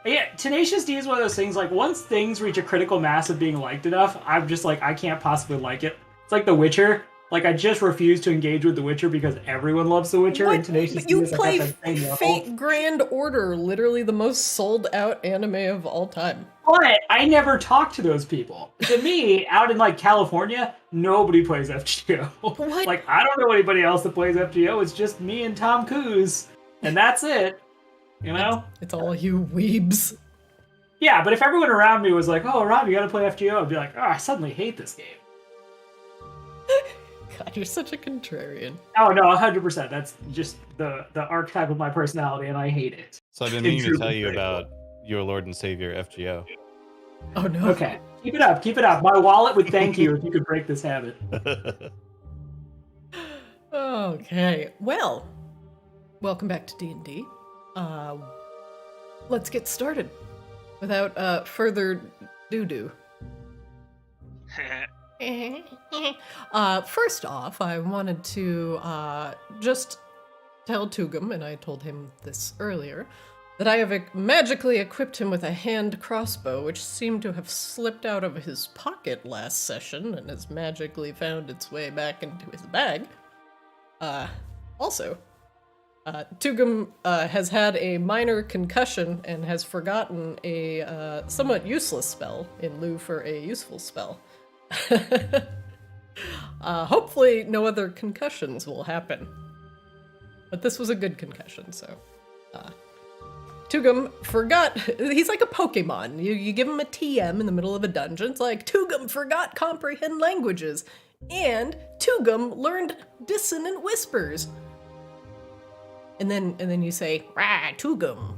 Yeah, Tenacious D is one of those things, like, once things reach a critical mass of being liked enough, I'm just like, I can't possibly like it. It's like The Witcher. Like, I just refuse to engage with The Witcher because everyone loves The Witcher, and Tenacious D You is like play at the same level. Fate Grand Order, literally the most sold out anime of all time. But I never talk to those people. To me, out in like California, nobody plays FGO. What? Like, I don't know anybody else that plays FGO. It's just me and Tom Cruise, and that's it. You know? It's all you weebs. Yeah, but if everyone around me was like, "Oh, Rob, you gotta play FGO," I'd be like, "Oh, I suddenly hate this game." God, you're such a contrarian. Oh no, 100%. That's just the archetype of my personality, and I hate it. So I've been meaning to tell you about your Lord and Savior FGO. Oh no. Okay, keep it up, keep it up. My wallet would thank you if you could break this habit. Okay, well, welcome back to D&D. Let's get started without further doo-doo. First off, I wanted to just tell Tugum, and I told him this earlier, that I have magically equipped him with a hand crossbow, which seemed to have slipped out of his pocket last session and has magically found its way back into his bag. Also, Tugum has had a minor concussion and has forgotten a somewhat useless spell in lieu for a useful spell. Hopefully no other concussions will happen. But this was a good concussion, so... Tugum forgot... He's like a Pokemon. You give him a TM in the middle of a dungeon. It's like, Tugum forgot comprehend languages. And Tugum learned dissonant whispers. And then you say, "Rah, Tugum."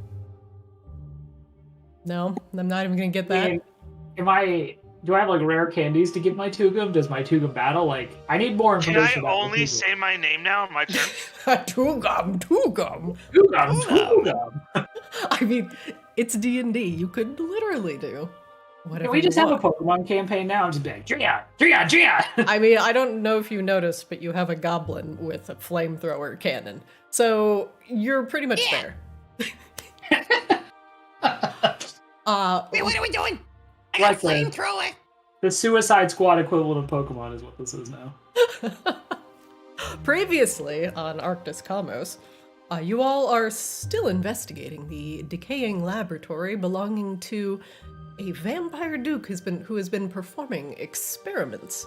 No, I'm not even gonna get that. Do I have like rare candies to give my Tugum? Does my Tugum battle? Like, I need more information. Can I only say my name now? My turn. Tugum. I mean, it's D&D. You could literally do whatever. Can we just have a Pokemon campaign now and just be like, Gia? I mean, I don't know if you noticed, but you have a goblin with a flamethrower cannon. So you're pretty much there. Wait, what are we doing? I got Like a flamethrower. The Suicide Squad equivalent of Pokemon is what this is now. Previously on Arctis Kaamos, you all are still investigating the decaying laboratory belonging to a vampire duke who has been performing experiments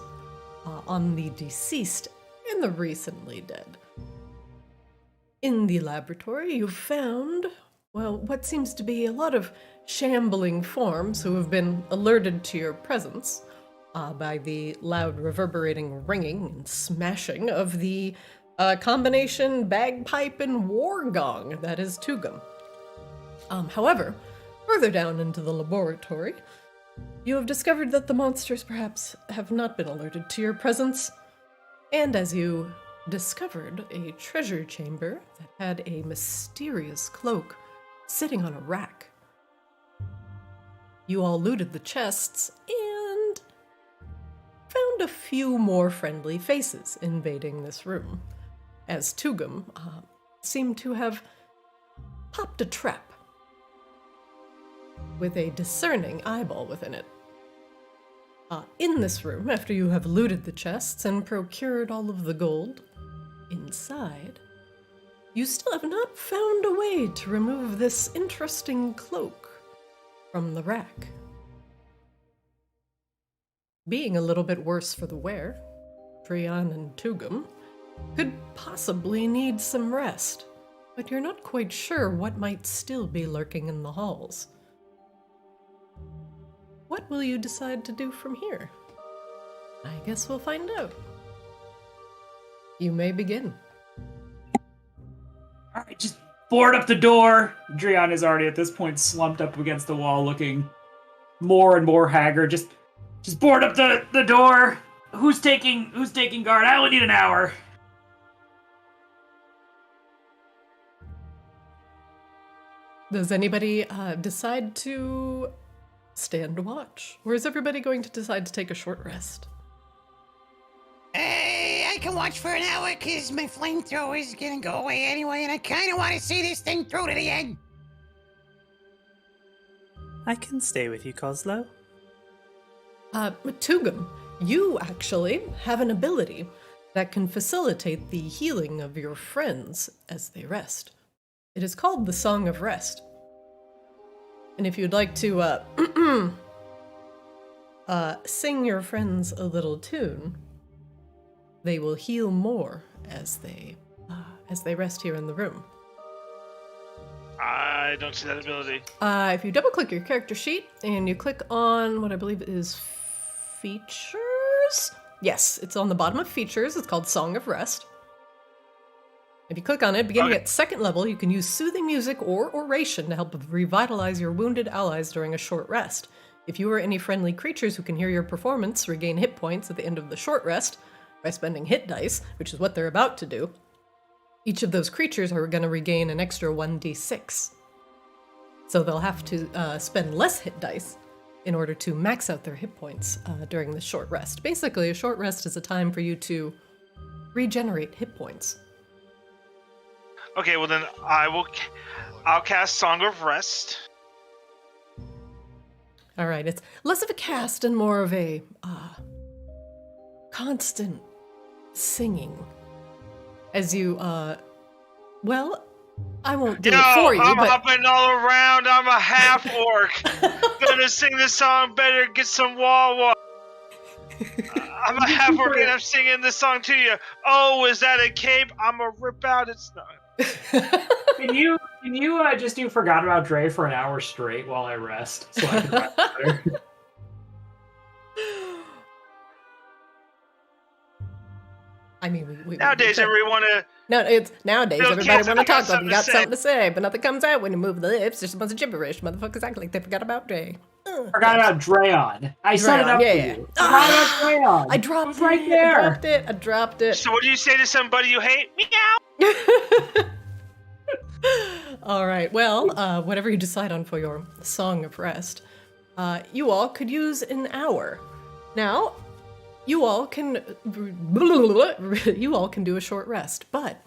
on the deceased and the recently dead. In the laboratory, you've found, well, what seems to be a lot of shambling forms who have been alerted to your presence by the loud reverberating ringing and smashing of the combination bagpipe and war gong that is Tugum. However, further down into the laboratory, you have discovered that the monsters perhaps have not been alerted to your presence, and as you discovered a treasure chamber that had a mysterious cloak sitting on a rack. You all looted the chests and found a few more friendly faces invading this room, as Tugum seemed to have popped a trap with a discerning eyeball within it. In this room, after you have looted the chests and procured all of the gold, inside, you still have not found a way to remove this interesting cloak from the rack. Being a little bit worse for the wear, Trion and Tugum could possibly need some rest, but you're not quite sure what might still be lurking in the halls. What will you decide to do from here? I guess we'll find out. You may begin. All right, just board up the door. Drion is already at this point slumped up against the wall, looking more and more haggard. Just board up the door. Who's taking guard? I only need an hour. Does anybody decide to stand watch? Or is everybody going to decide to take a short rest? Hey, I can watch for an hour because my flamethrower is gonna go away anyway, and I kind of want to see this thing through to the end. I can stay with you, Kozlo. Tugum, you actually have an ability that can facilitate the healing of your friends as they rest. It is called the Song of Rest. And if you'd like to sing your friends a little tune, they will heal more as they rest here in the room. I don't see that ability. If you double-click your character sheet and you click on what I believe is features? Yes, it's on the bottom of features. It's called Song of Rest. If you click on it, beginning at second level, you can use soothing music or oration to help revitalize your wounded allies during a short rest. If you or any friendly creatures who can hear your performance regain hit points at the end of the short rest by spending hit dice, which is what they're about to do, each of those creatures are going to regain an extra 1d6. So they'll have to spend less hit dice in order to max out their hit points during the short rest. Basically, a short rest is a time for you to regenerate hit points. Okay, well then I'll cast Song of Rest. All right, it's less of a cast and more of a constant singing. As you, well, I won't do it for you, I'm but... hopping all around. I'm a half-orc. Gonna sing this song better, get some wah-wah. I'm a half-orc and I'm singing this song to you. Oh, is that a cape? I'm gonna rip out its... Can you just do Forgot About Dre for an hour straight while I rest, so I can rest better? I mean, we Nowadays, everyone nowadays Little everybody kids want to have got talk. They got something to say. something to say, but nothing comes out when you move the lips. There's a bunch of gibberish. Motherfuckers act like they forgot about Dre. Forgot about Drayon. I set it up yeah, for yeah. you. Forgot about Drayon. I dropped it. Was right there. I dropped it. So what do you say to somebody you hate? Meow. All right. Well, whatever you decide on for your Song of Rest, you all could use an hour. Now, you all can do a short rest, but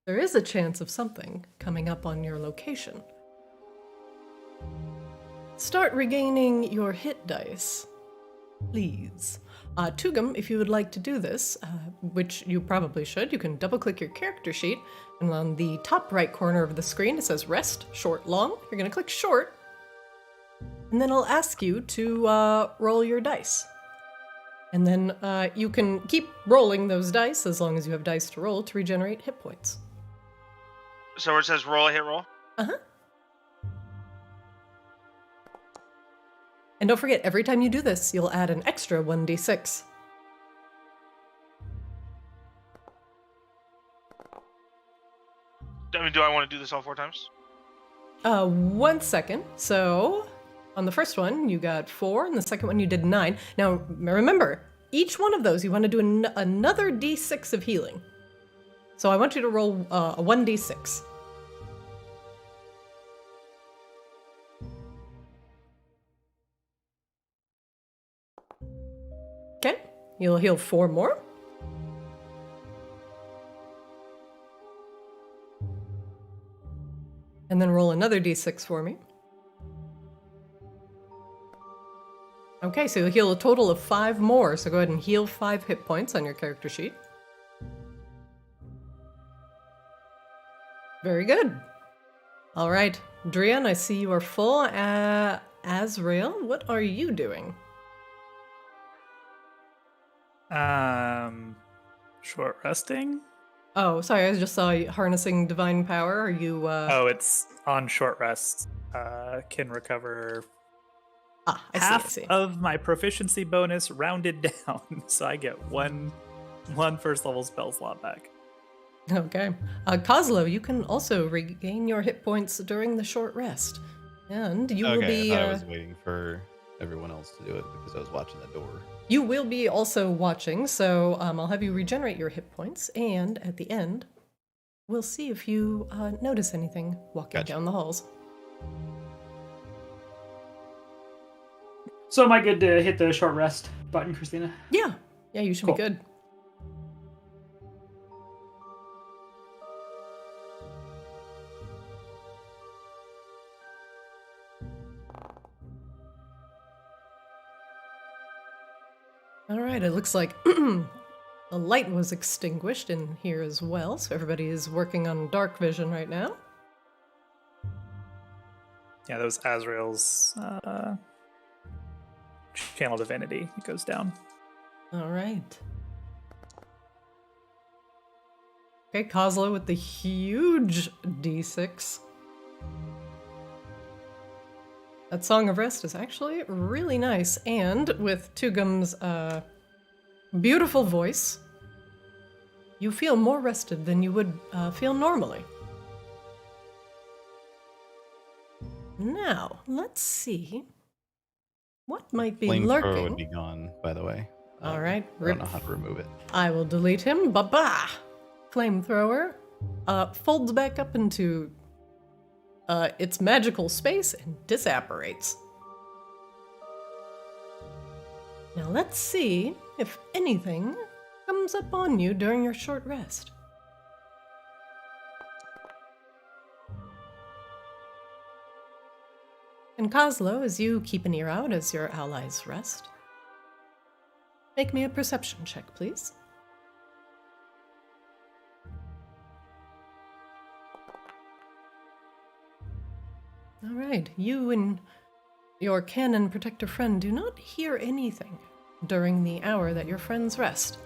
there is a chance of something coming up on your location. Start regaining your hit dice, please. Tugum, if you would like to do this, which you probably should, you can double-click your character sheet, and on the top right corner of the screen it says Rest, Short, Long. You're going to click Short, and then it'll ask you to roll your dice. And then you can keep rolling those dice as long as you have dice to roll to regenerate hit points. So where it says roll, I hit roll? Uh-huh. And don't forget, every time you do this, you'll add an extra 1d6. I mean, do I want to do this all 4 times? 1 second. So, on the first one, you got 4, and the second one you did 9. Now, remember, each one of those, you want to do another d6 of healing. So I want you to roll a 1d6. Okay, you'll heal 4 more. And then roll another d6 for me. Okay, so you'll heal a total of 5 more, so go ahead and heal 5 hit points on your character sheet. Very good. All right, Drian, I see you are full. Azrael, what are you doing? Short resting? Oh, sorry, I just saw you harnessing divine power. Are you, Oh, it's on short rest. Can recover I see. of my proficiency bonus rounded down. So I get one first level spell slot back. Okay. Kozlo, you can also regain your hit points during the short rest. And you will be... I thought I was waiting for everyone else to do it because I was watching the door. You will be also watching, so I'll have you regenerate your hit points, and at the end, we'll see if you notice anything walking down the halls. So am I good to hit the short rest button, Christina? Yeah, you should be good. All right, it looks like the light was extinguished in here as well, so everybody is working on dark vision right now. Yeah, that was Azrael's channel divinity. It goes down. All right. Okay, Kozlo with the huge D6. That Song of Rest is actually really nice, and with Tugum's beautiful voice, you feel more rested than you would feel normally. Now, let's see. What might be Flamethrower lurking? would be gone, by the way. All right, I don't know how to remove it. I will delete him. Ba-ba! Flamethrower folds back up into its magical space and disapparates. Now let's see if anything comes up on you during your short rest. And Kozlo, as you keep an ear out as your allies rest, make me a perception check, please. All right, you and your canon protector friend do not hear anything during the hour that your friends rest.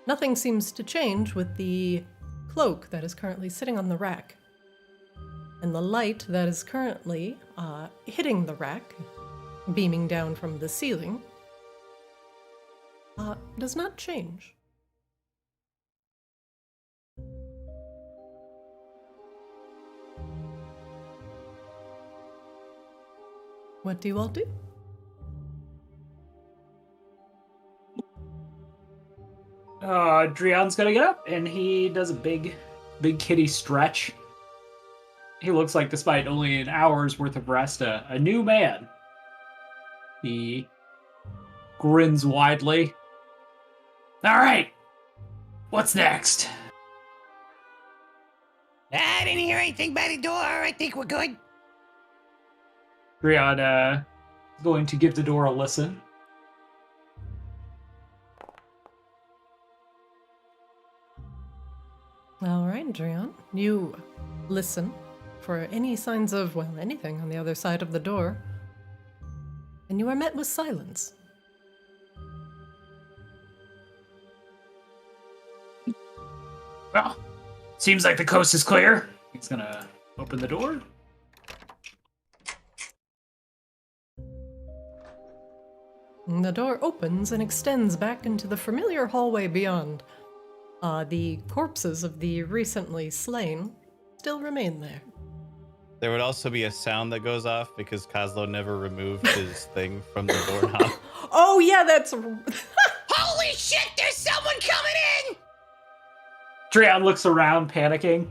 Nothing seems to change with the cloak that is currently sitting on the rack. And the light that is currently hitting the rack, beaming down from the ceiling, does not change. What do you all do? Drion's gonna get up, and he does a big kitty stretch. He looks like, despite only an hour's worth of rest, a new man. He grins widely. All right, what's next? I didn't hear anything by the door. I think we're good. Drion is going to give the door a listen. All right, Drion, you listen for any signs of, well, anything on the other side of the door, and you are met with silence. Well, seems like the coast is clear. He's gonna open the door. And the door opens and extends back into the familiar hallway beyond. The corpses of the recently slain still remain there. There would also be a sound that goes off because Kozlo never removed his thing from the doorknob. Oh yeah, that's... Holy shit, there's someone coming in! Drion looks around, panicking.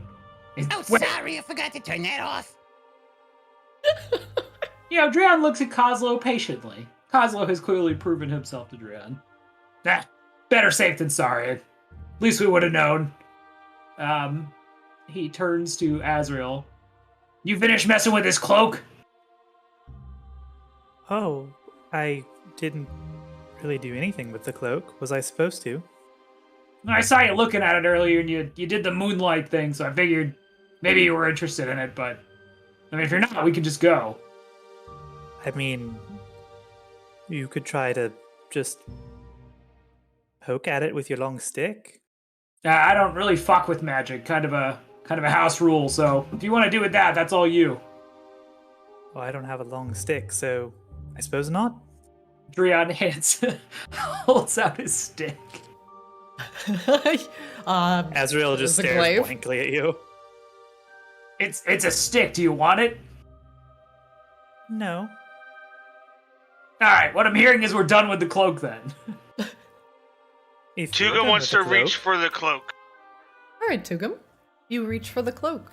Oh, sorry, I forgot to turn that off. Drion looks at Kozlo patiently. Kozlo has clearly proven himself to Drion. Better safe than sorry. At least we would have known. He turns to Azrael. You finished messing with his cloak? Oh, I didn't really do anything with the cloak. Was I supposed to? I saw you looking at it earlier, and you did the moonlight thing, so I figured maybe you were interested in it, but... I mean, if you're not, we can just go. I mean, you could try to just poke at it with your long stick. I don't really fuck with magic, kind of a house rule, so if you want to do with that, that's all you. Well, I don't have a long stick, so I suppose not. Drion holds out his stick. Azrael just is it stares glaive? blankly at you. It's a stick. Do you want it? No. Alright, what I'm hearing is we're done with the cloak then. If you're Tuga done wants with to the reach cloak- for the cloak. All right, Tugum. You reach for the cloak.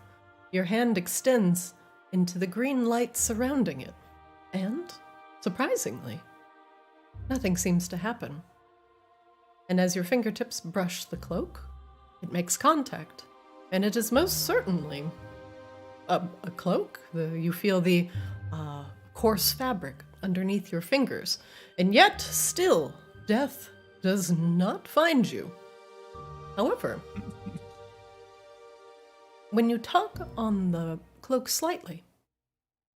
Your hand extends into the green light surrounding it. And, surprisingly, nothing seems to happen. And as your fingertips brush the cloak, it makes contact. And it is most certainly a cloak. You feel the coarse fabric underneath your fingers. And yet, still, death does not find you. However, when you tug on the cloak slightly,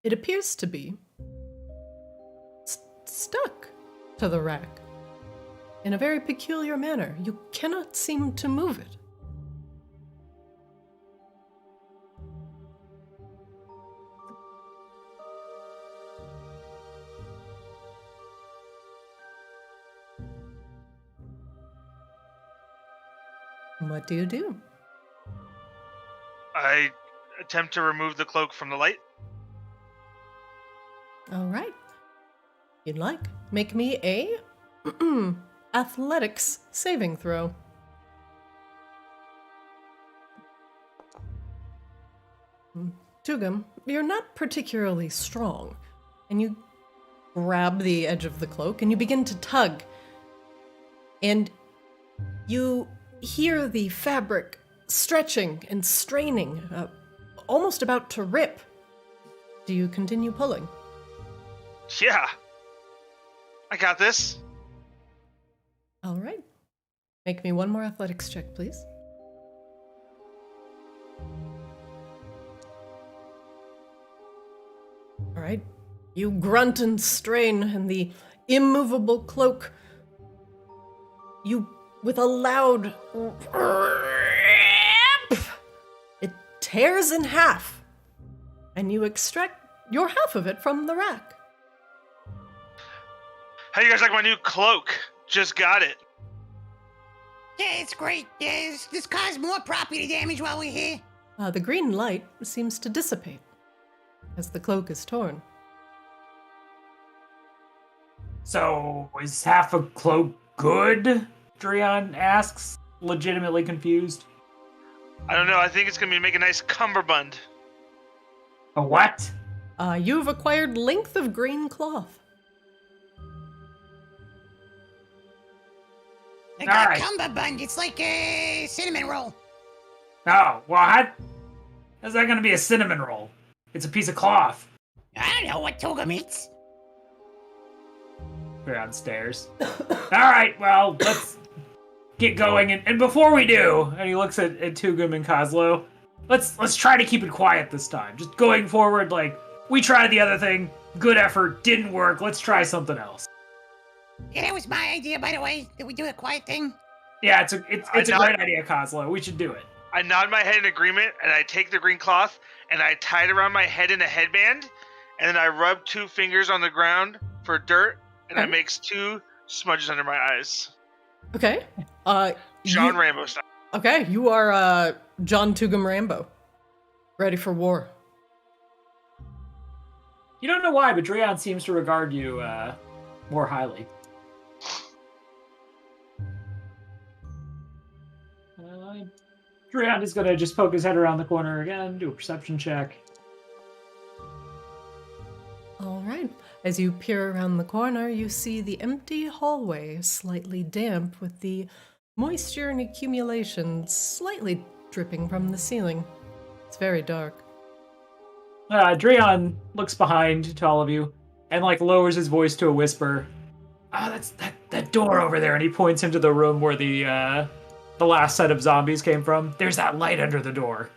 it appears to be stuck to the rack in a very peculiar manner. You cannot seem to move it. What do you do? I attempt to remove the cloak from the light. All right. You'd like? Make me a athletics saving throw. Tugum, you're not particularly strong, and you grab the edge of the cloak and you begin to tug, and you hear the fabric stretching and straining, almost about to rip. Do you continue pulling? Yeah. I got this. All right. Make me one more athletics check, please. All right. You grunt and strain, and the immovable cloak, with a loud it tears in half, and you extract your half of it from the rack. How you guys like my new cloak? Just got it. Yeah, it's great. Yeah, this cause more property damage while we're here. The green light seems to dissipate as the cloak is torn. So, is half a cloak good? Dreon asks, legitimately confused. I don't know. I think it's going to make a nice cummerbund. A what? You've acquired length of green cloth. I got Alright. cummerbund. It's like a cinnamon roll. Oh, well, how's that going to be a cinnamon roll? It's a piece of cloth. I don't know what Tugum eats. Dreon stares. Alright, well, let's get going. And before we do, and he looks at Tugum and Kozlo, let's try to keep it quiet this time. Just going forward, like, we tried the other thing, good effort, didn't work, let's try something else. Yeah, that was my idea, by the way. Did we do a quiet thing? Yeah, it's a great idea, Kozlo. We should do it. I nod my head in agreement, and I take the green cloth, and I tie it around my head in a headband, and then I rub 2 fingers on the ground for dirt, and that makes 2 smudges under my eyes. Okay. John Rambo style. Okay, you are John Tugum Rambo. Ready for war. You don't know why, but Dreon seems to regard you more highly. Dreon is going to just poke his head around the corner again, do a perception check. All right. As you peer around the corner, you see the empty hallway, slightly damp with the moisture and accumulation slightly dripping from the ceiling. It's very dark. Dreon looks behind to all of you and like lowers his voice to a whisper. That's that door over there, and he points into the room where the last set of zombies came from. There's that light under the door.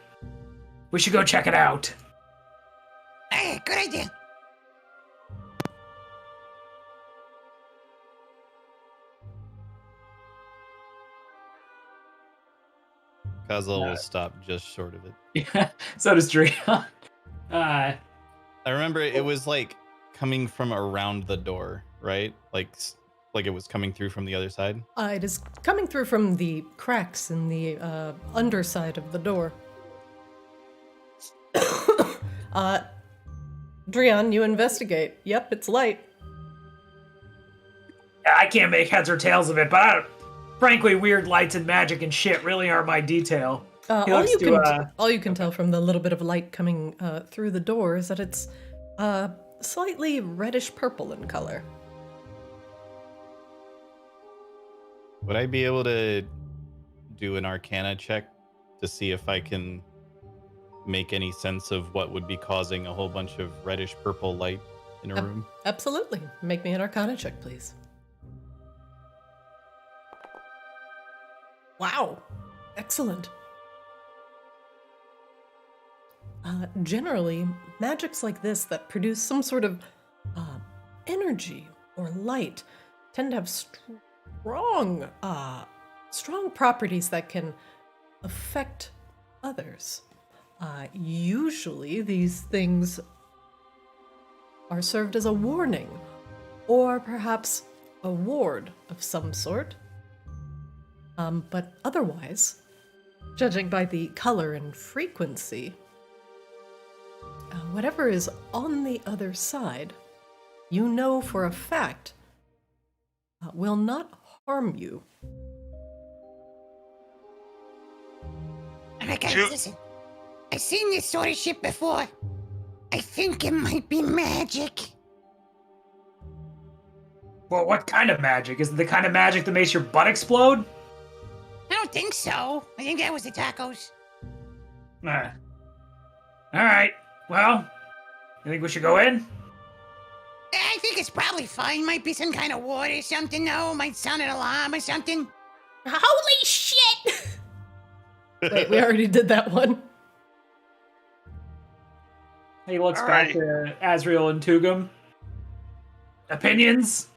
We should go check it out. Hey, good idea. Kozlo will stop just short of it. Yeah, so does Dreon. I remember it was like coming from around the door, right? Like it was coming through from the other side. It is coming through from the cracks in the underside of the door. Dreon, you investigate. Yep, it's light. I can't make heads or tails of it, but frankly, weird lights and magic and shit really are my detail. All you can tell from the little bit of light coming through the door is that it's slightly reddish purple in color. Would I be able to do an Arcana check to see if I can make any sense of what would be causing a whole bunch of reddish purple light in a room. Absolutely. Make me an Arcana check, please. Wow. Excellent. Generally, magics like this that produce some sort of energy or light tend to have strong properties that can affect others. Usually, these things are served as a warning, or perhaps a ward of some sort. But otherwise, judging by the color and frequency, whatever is on the other side, you know for a fact, will not harm you. Alright guys, listen. I've seen this sort of shit before. I think it might be magic. Well, what kind of magic? Is it the kind of magic that makes your butt explode? I don't think so. I think that was the tacos. Alright, well, you think we should go in? I think it's probably fine. Might be some kind of ward or something, though. Might sound an alarm or something. Holy shit! Wait, we already did that one. He looks back to Azriel and Tugum. Opinions?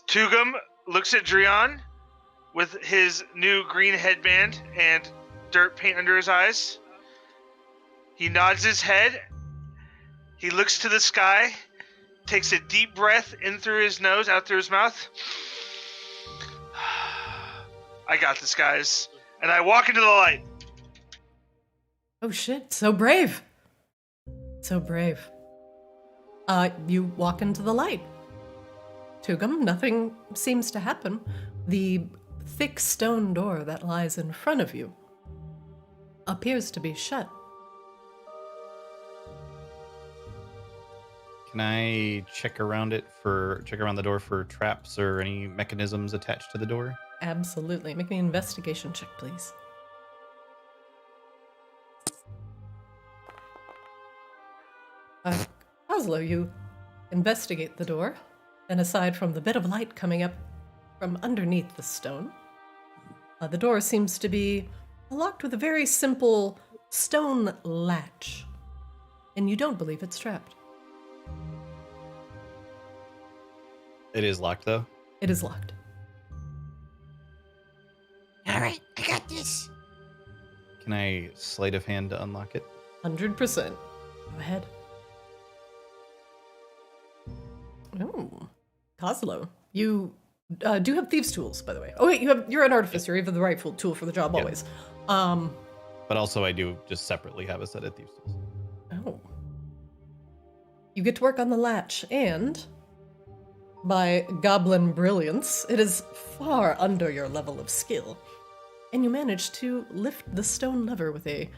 Tugum looks at Drion with his new green headband and dirt paint under his eyes. He nods his head. He looks to the sky, takes a deep breath in through his nose, out through his mouth. I got this, guys. And I walk into the light. Oh shit, so brave. So brave. You walk into the light. Tugum, nothing seems to happen. The thick stone door that lies in front of you appears to be shut. Can I check around the door for traps or any mechanisms attached to the door? Absolutely. Make me an investigation check, please. Oslo, you investigate the door, and aside from the bit of light coming up from underneath the stone, the door seems to be locked with a very simple stone latch, and you don't believe it's trapped. It is locked, though? It is locked. Alright, I got this. Can I sleight of hand to unlock it? 100%. Go ahead. Oh, Kozlo, you do have thieves' tools, by the way. Oh wait, you're an artificer. You have the rightful tool for the job always. But also, I do just separately have a set of thieves' tools. Oh. You get to work on the latch, and by goblin brilliance, it is far under your level of skill, and you manage to lift the stone lever with a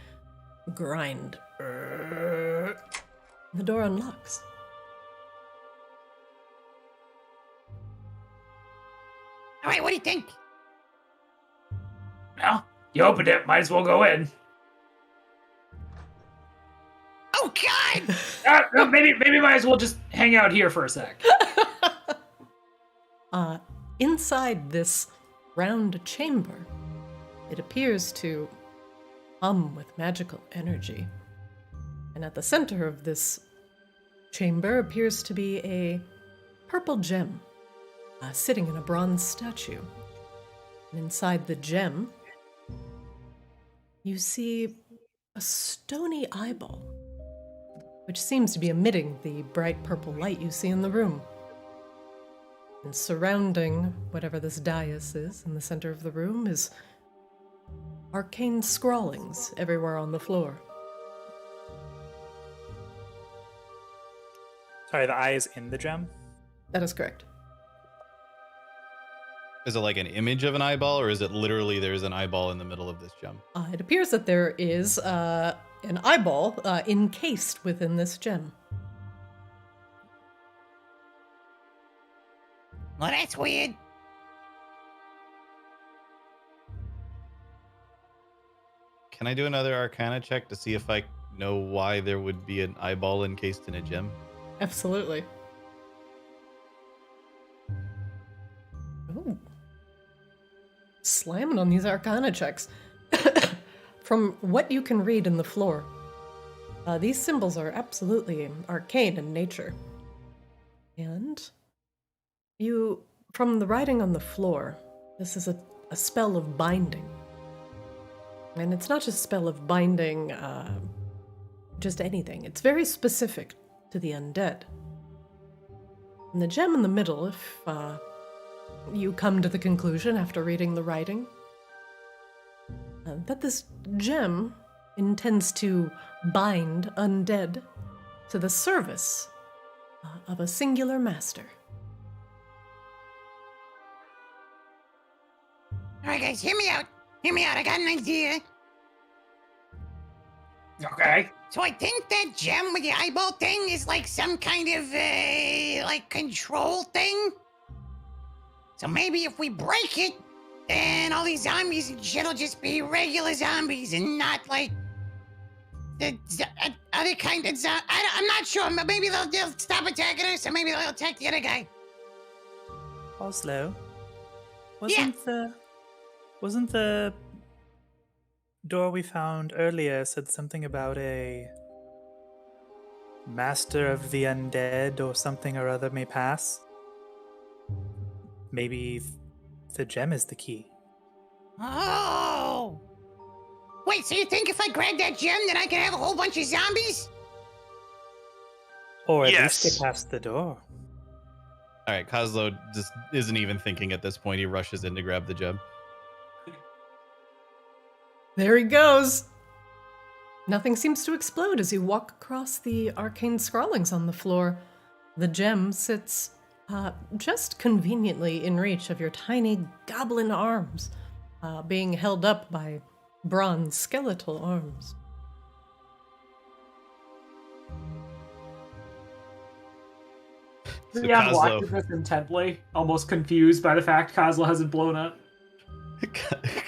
grind. The door unlocks. Alright, what do you think? Well, you opened it. Might as well go in. Oh, God! No, maybe might as well just hang out here for a sec. Inside this round chamber, it appears to hum with magical energy. And at the center of this chamber appears to be a purple gem sitting in a bronze statue. And inside the gem, you see a stony eyeball, which seems to be emitting the bright purple light you see in the room. And surrounding whatever this dais is in the center of the room is arcane scrawlings everywhere on the floor. Sorry, the eye is in the gem? That is correct. Is it like an image of an eyeball, or is it literally there's an eyeball in the middle of this gem? It appears that there is an eyeball encased within this gem. Well, that's weird. Can I do another Arcana check to see if I know why there would be an eyeball encased in a gem? Absolutely. slamming on these Arcana checks. From what you can read in the floor, these symbols are absolutely arcane in nature. And from the writing on the floor, this is a spell of binding. And it's not just a spell of binding just anything. It's very specific to the undead. And the gem in the middle, if you come to the conclusion after reading the writing, that this gem intends to bind undead to the service of a singular master. All right, guys, hear me out. Hear me out. I got an idea. Okay. So I think that gem with the eyeball thing is like some kind of, like, control thing. So maybe if we break it, then all these zombies and shit will just be regular zombies and not, like, the other kind of I'm not sure. Maybe they'll stop attacking us, or maybe they'll attack the other guy. Oslo, Yeah. wasn't the door we found earlier said something about a master of the undead or something or other may pass? Maybe the gem is the key. Oh! Wait, so you think if I grab that gem, then I can have a whole bunch of zombies? Or at Yes. least get past the door. All right, Kozlo just isn't even thinking at this point. He rushes in to grab the gem. There he goes! Nothing seems to explode as you walk across the arcane scrawlings on the floor. The gem sits just conveniently in reach of your tiny goblin arms, being held up by bronze skeletal arms. So Yeah, I'm Kozlo, watching this intently, almost confused by the fact Kozlo hasn't blown up.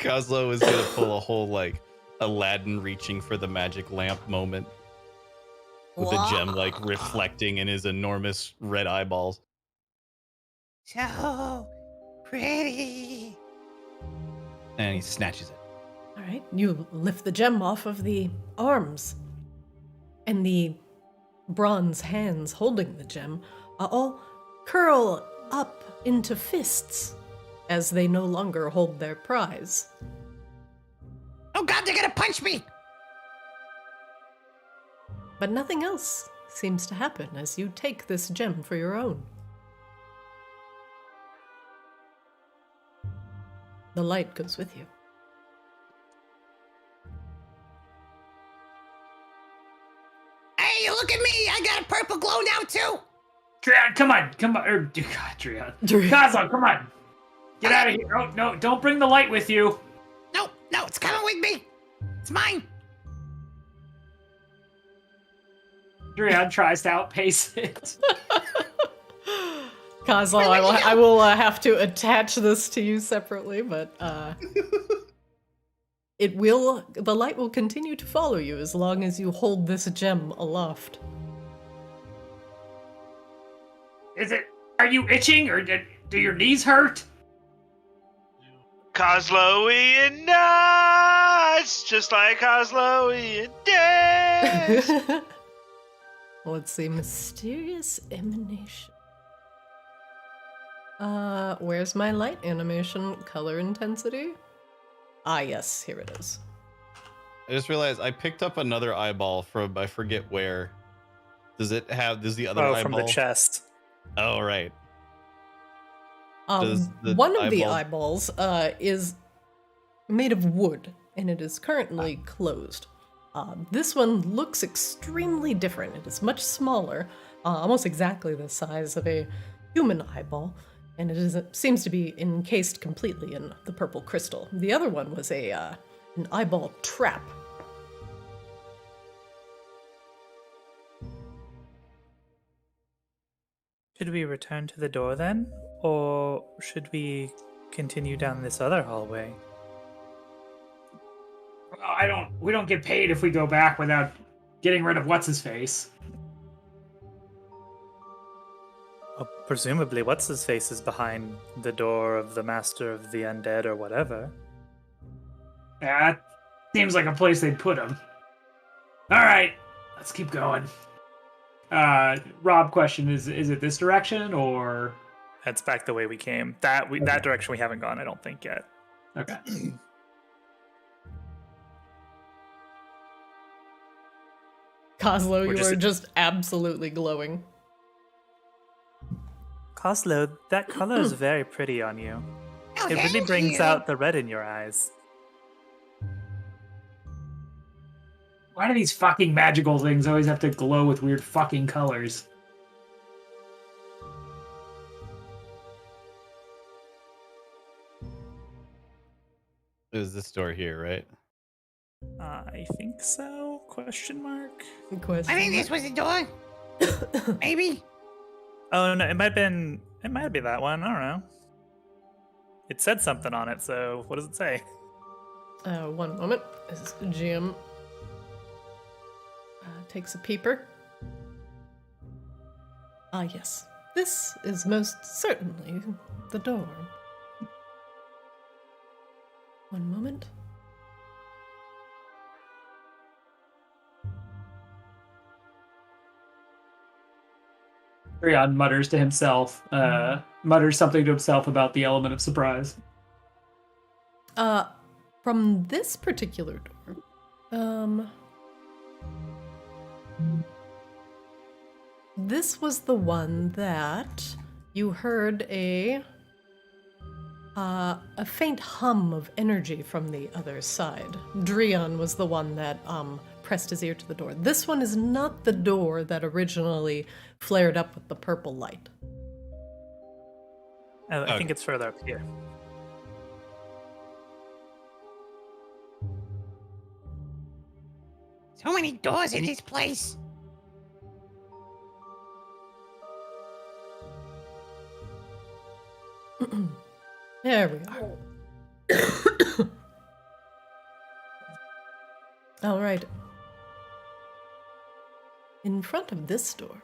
Kozlo is gonna pull a whole like Aladdin reaching for the magic lamp moment with the gem like reflecting in his enormous red eyeballs. So pretty. And he snatches it. All right, you lift the gem off of the arms, and the bronze hands holding the gem all curl up into fists as they no longer hold their prize. Oh god, they're gonna punch me! But nothing else seems to happen as you take this gem for your own. The light goes with you. Hey, look at me! I got a purple glow now too! Triad, come on. God, Triad. Kozlo, come on. Get out of here. Oh, no, don't bring the light with you. No, it's coming with me! It's mine! Triad tries to outpace it. Kozlo, I will have to attach this to you separately, but the light will continue to follow you as long as you hold this gem aloft. Are you itching or do your knees hurt? Kozloian nuts, just like Kozloian days. Let's see, mysterious emanation. Where's my light animation? Color intensity? Ah, yes, here it is. I just realized I picked up another eyeball from I forget where. Does the other eyeball? From the chest. Oh, right. One of the eyeballs is made of wood, and it is currently closed. This one looks extremely different. It is much smaller, almost exactly the size of a human eyeball, and it seems to be encased completely in the purple crystal. The other one was an eyeball trap. Should we return to the door then? Or should we continue down this other hallway? We don't get paid if we go back without getting rid of what's-his-face. Well, presumably, what's-his-face is behind the door of the Master of the Undead or whatever. That seems like a place they'd put him. All right, let's keep going. Rob, question is it this direction or? Heads back the way we came. That direction we haven't gone, I don't think yet. Okay. Coslow, We're you just- are just absolutely glowing. Coslow, that color is very pretty on you. Oh, It really thank brings you. out the red in your eyes. Why do these fucking magical things always have to glow with weird fucking colors? It was this door here, right? I think so? Question mark? Question. I think this was the door. Maybe. Oh no, it might be that one. I don't know. It said something on it, so what does it say? One moment. As Jim takes a peeper. Ah, yes. This is most certainly the door. One moment. Rion mutters to himself, mutters something to himself about the element of surprise. From this particular door, this was the one that you heard a faint hum of energy from the other side. Drion was the one that pressed his ear to the door. This one is not the door that originally flared up with the purple light. I think it's further up here. So many doors in this place. There we are. All right. In front of this door,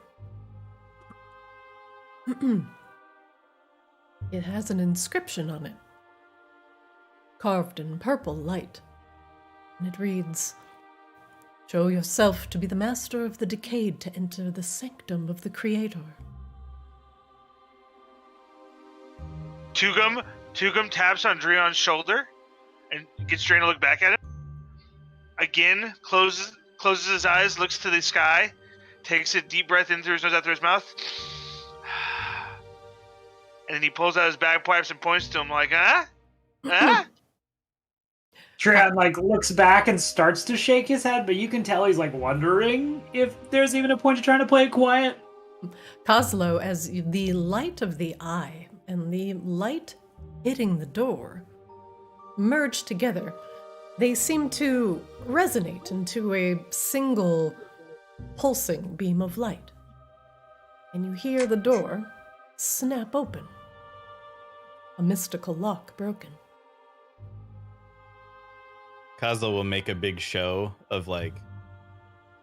it has an inscription on it, carved in purple light. And it reads, "Show yourself to be the master of the decayed to enter the sanctum of the Creator." Tugum taps on Drion's shoulder and gets Drain to look back at him. Again, closes his eyes, looks to the sky, takes a deep breath in through his nose, out through his mouth. And then he pulls out his bagpipes and points to him like, huh? Huh? Trion looks back and starts to shake his head, but you can tell he's wondering if there's even a point to trying to play it quiet. Coslow, as the light of the eye and the light hitting the door merge together, they seem to resonate into a single pulsing beam of light. And you hear the door snap open, a mystical lock broken. Kazo will make a big show of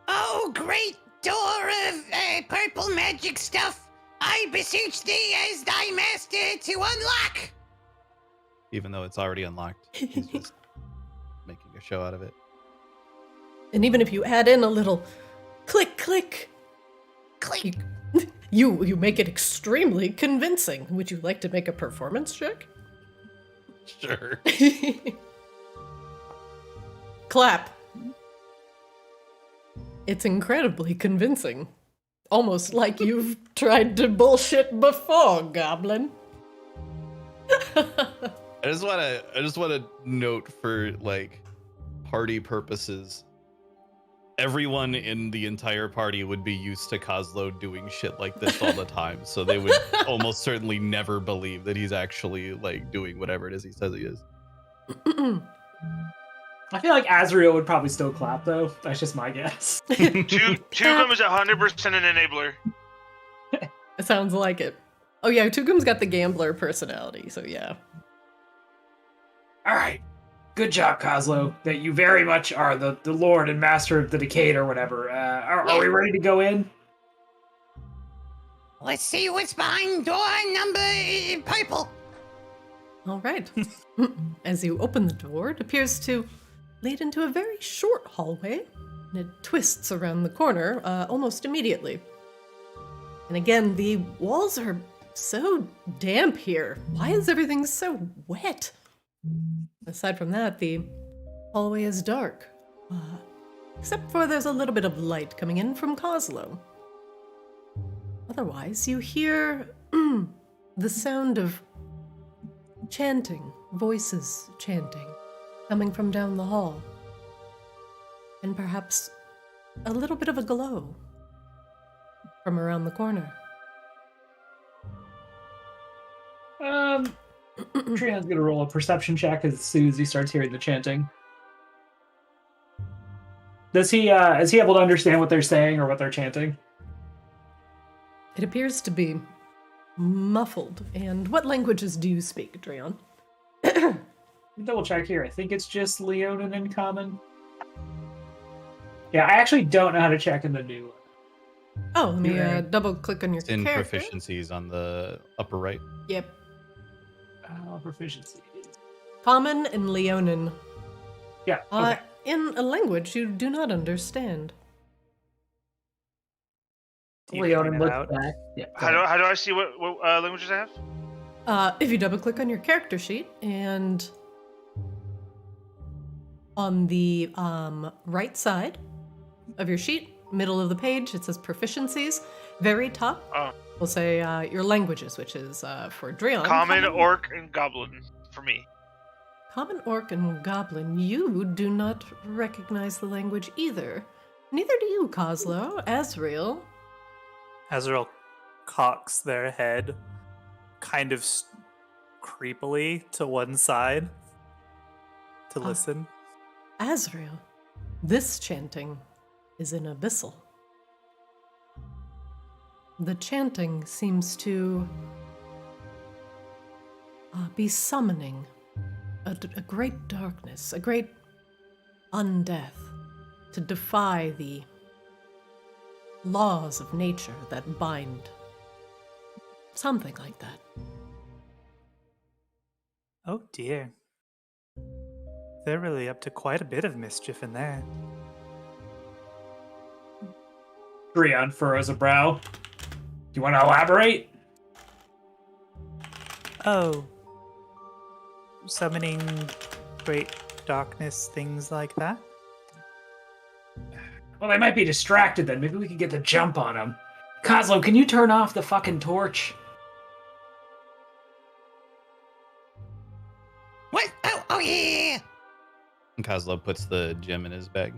Oh, great door of purple magic stuff. I beseech thee as thy master to unlock. even though it's already unlocked. He's just making a show out of it. And even if you add in a little click, click, Click. you make it extremely convincing. Would you like to make a performance check? Sure. Clap. It's incredibly convincing. Almost like you've tried to bullshit before, Goblin. I just want to note for party purposes, everyone in the entire party would be used to Kozlo doing shit like this all the time, so they would almost certainly never believe that he's actually doing whatever it is he says he is. I feel like Azrael would probably still clap, though. That's just my guess. Tugum is 100% an enabler. It sounds like it. Oh yeah, Tugum's got the gambler personality, so yeah. All right. Good job, Kozlo. That you very much are the lord and master of the Decay or whatever. Are we ready to go in? Let's see what's behind door number purple. All right. As you open the door, it appears to lead into a very short hallway, and it twists around the corner almost immediately. And again, the walls are so damp here. Why is everything so wet? Aside from that, the hallway is dark. Except for there's a little bit of light coming in from Coslow. Otherwise, you hear the sound of chanting, voices chanting, coming from down the hall. And perhaps a little bit of a glow from around the corner. Trian's gonna roll a perception check as soon as he starts hearing the chanting. Is he able to understand what they're saying or what they're chanting? It appears to be muffled. And what languages do you speak, Drion? Double check here. I think it's just Leonin in common. Yeah, I actually don't know how to check in the new one. Oh, let me double click on your It's in character. proficiencies on the upper right. Yep. Proficiency. Common and Leonin. Yeah. Okay. In a language you do not understand. Do you Leonin point it looks out? back. Yeah. How do I see what languages I have? If you double click on your character sheet and on the right side of your sheet, middle of the page, it says proficiencies. Very top, we'll say your languages, which is for Drion. Common, Orc, and Goblin for me. Common, Orc, and Goblin. You do not recognize the language either. Neither do you, Coslow. Azrael. Azrael cocks their head kind of creepily to one side to listen. Azrael. This chanting is in Abyssal. The chanting seems to be summoning a great darkness, a great undeath, to defy the laws of nature that bind. Something like that. Oh dear. They're really up to quite a bit of mischief in there. Drion furrows a brow. Do you want to elaborate? Oh. Summoning great darkness, things like that? Well, they might be distracted then. Maybe we could get the jump on them. Coslow, can you turn off the fucking torch? What? Oh, yeah. And Kozlov puts the gem in his bag.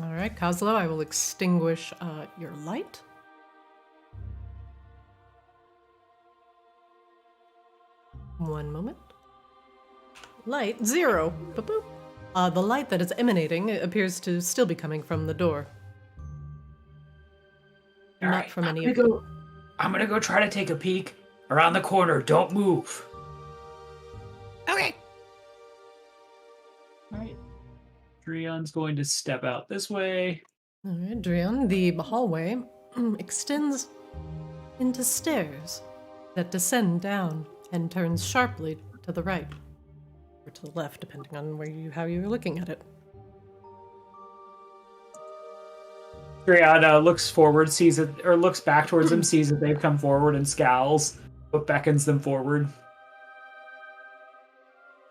All right, Coslow, I will extinguish your light. One moment. Light, 0. Boop, boop. The light that is emanating appears to still be coming from the door. All Not right, from any of you. I'm gonna go try to take a peek around the corner. Don't move. Okay. All right. Drion's going to step out this way. All right, Drion, the hallway extends into stairs that descend down and turns sharply to the right or to the left, depending on how you're looking at it. Drion looks forward, sees it, or looks back towards them, sees that they've come forward and scowls, but beckons them forward.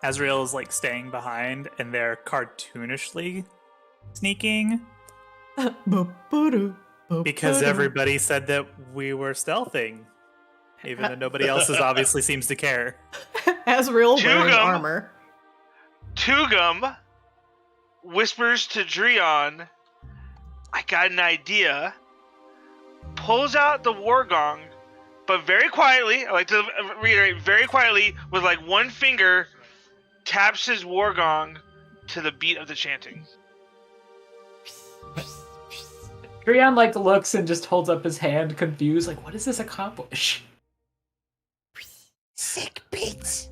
Azrael is like staying behind and they're cartoonishly sneaking because everybody said that we were stealthing, even though nobody else obviously seems to care. Azrael wearing Tugum. armor. Tugum whispers to Drion, I got an idea. Pulls out the war gong, but very quietly, I like to reiterate, very quietly, with like one finger, taps his war gong to the beat of the chanting. Drion looks and just holds up his hand, confused, like, what does this accomplish? Sick beats.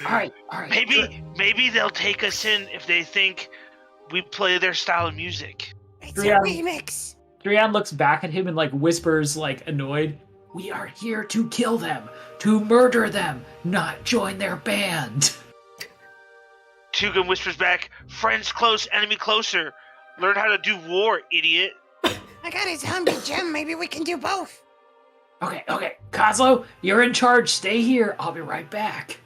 All right. Maybe they'll take us in if they think we play their style of music. It's a Drion. remix. Drion looks back at him and whispers, annoyed. We are here to kill them, to murder them, not join their band. Tugum whispers back, friends close, enemy closer. Learn how to do war, idiot. I got a zombie gem. Maybe we can do both. Okay. Kozlo, you're in charge. Stay here. I'll be right back.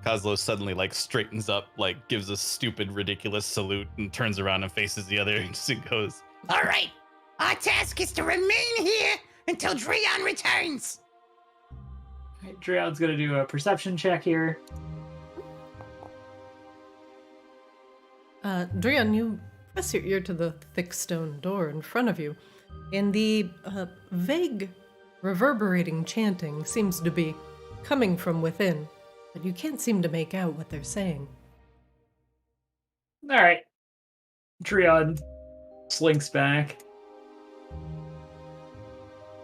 Kozlo suddenly like straightens up, like gives a stupid, ridiculous salute, and turns around and faces the other and goes, All right. Our task is to remain here until Dreon returns. Alright, Dreon's gonna do a perception check here. Dreon, you press your ear to the thick stone door in front of you, and the vague, reverberating chanting seems to be coming from within, but you can't seem to make out what they're saying. Alright. Dreon slinks back.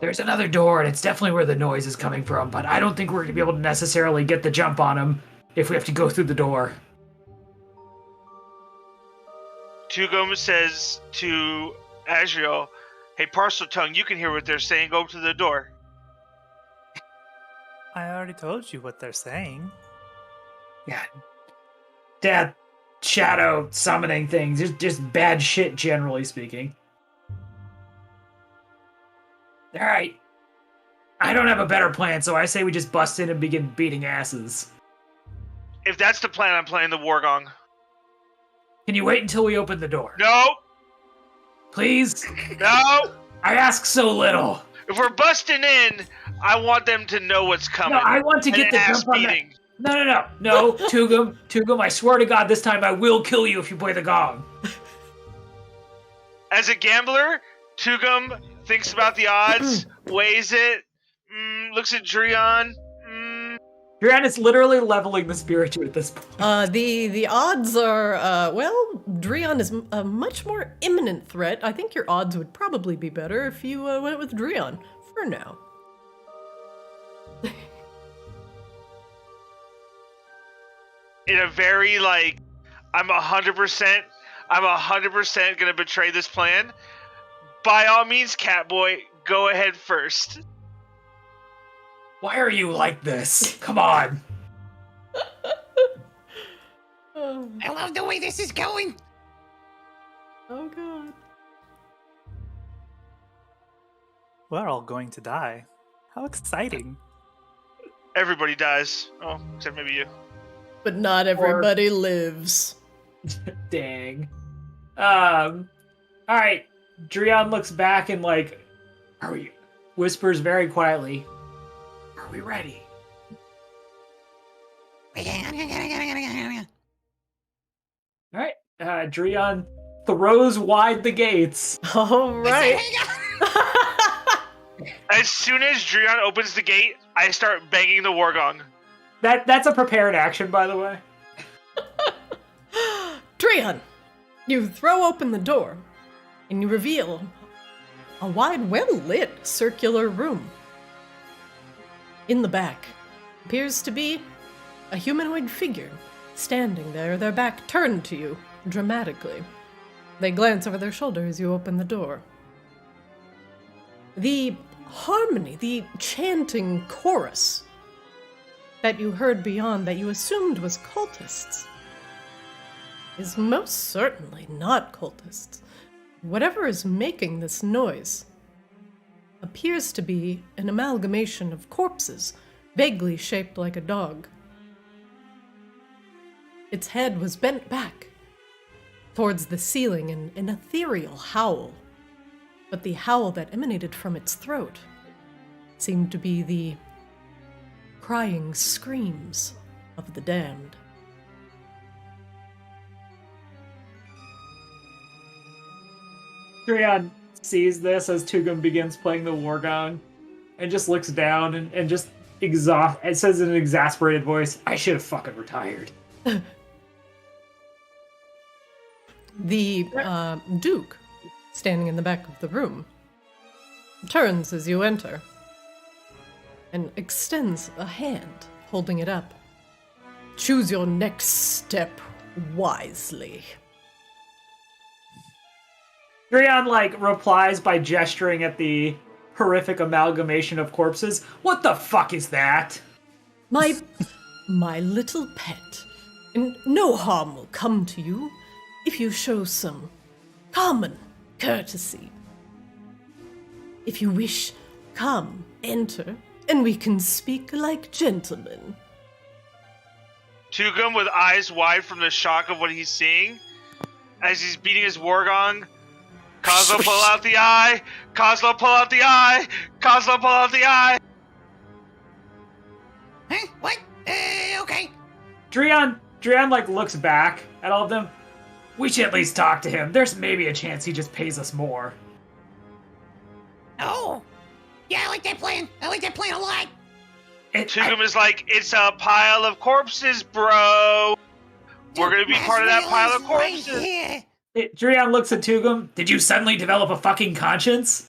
There's another door, and it's definitely where the noise is coming from, but I don't think we're going to be able to necessarily get the jump on him if we have to go through the door. Tugum says to Azriel, hey, Parcel Tongue, you can hear what they're saying. Go to the door. I already told you what they're saying. Yeah. Death, shadow, summoning things. Just bad shit, generally speaking. Alright. I don't have a better plan, so I say we just bust in and begin beating asses. If that's the plan, I'm playing the war gong. Can you wait until we open the door? No! Please? No! I ask so little. If we're busting in, I want them to know what's coming. No, I want to get the ass jump on that. beating. No, Tugum, I swear to God, this time I will kill you if you play the gong. As a gambler, Tugum thinks about the odds, weighs it, looks at Dreon. Dreon is literally leveling the spiritu at this point. The odds are, Dreon is a much more imminent threat. I think your odds would probably be better if you went with Dreon, for now. In a very, I'm 100% gonna betray this plan. By all means, Catboy, go ahead first. Why are you like this? Come on. I love the way this is going. Oh god. We're all going to die. How exciting. Everybody dies. Oh, except maybe you. But not everybody lives. Dang. Alright. Dreon looks back and whispers very quietly, are we ready? Alright. Dreon throws wide the gates. All right. As soon as Dreon opens the gate, I start banging the war gong. That's a prepared action, by the way. Dreon, you throw open the door, and you reveal a wide, well-lit circular room. In the back appears to be a humanoid figure standing there, their back turned to you dramatically. They glance over their shoulder as you open the door. The harmony, the chanting chorus that you heard beyond, that you assumed was cultists, is most certainly not cultists. Whatever is making this noise appears to be an amalgamation of corpses, vaguely shaped like a dog. Its head was bent back towards the ceiling in an ethereal howl, but the howl that emanated from its throat seemed to be the crying screams of the damned. Dreon sees this as Tugum begins playing the war gong and just looks down and just it says in an exasperated voice, I should have fucking retired. The Duke, standing in the back of the room, turns as you enter and extends a hand, holding it up. Choose your next step wisely. Dreon, replies by gesturing at the horrific amalgamation of corpses. What the fuck is that? My little pet. And no harm will come to you if you show some common courtesy. If you wish, come, enter, and we can speak like gentlemen. Tugum, with eyes wide from the shock of what he's seeing, as he's beating his war gong, Kozlo, pull out the eye! Kozlo, pull out the eye! Kozlo, pull out the eye! Huh? What? Okay. Drian like looks back at all of them. We should at least talk to him. There's maybe a chance he just pays us more. Oh. Yeah, I like that plan. I like that plan a lot. Tugum is like, it's a pile of corpses, bro. We're gonna be part of that pile of corpses. Right here. Drian looks at Tugum. Did you suddenly develop a fucking conscience?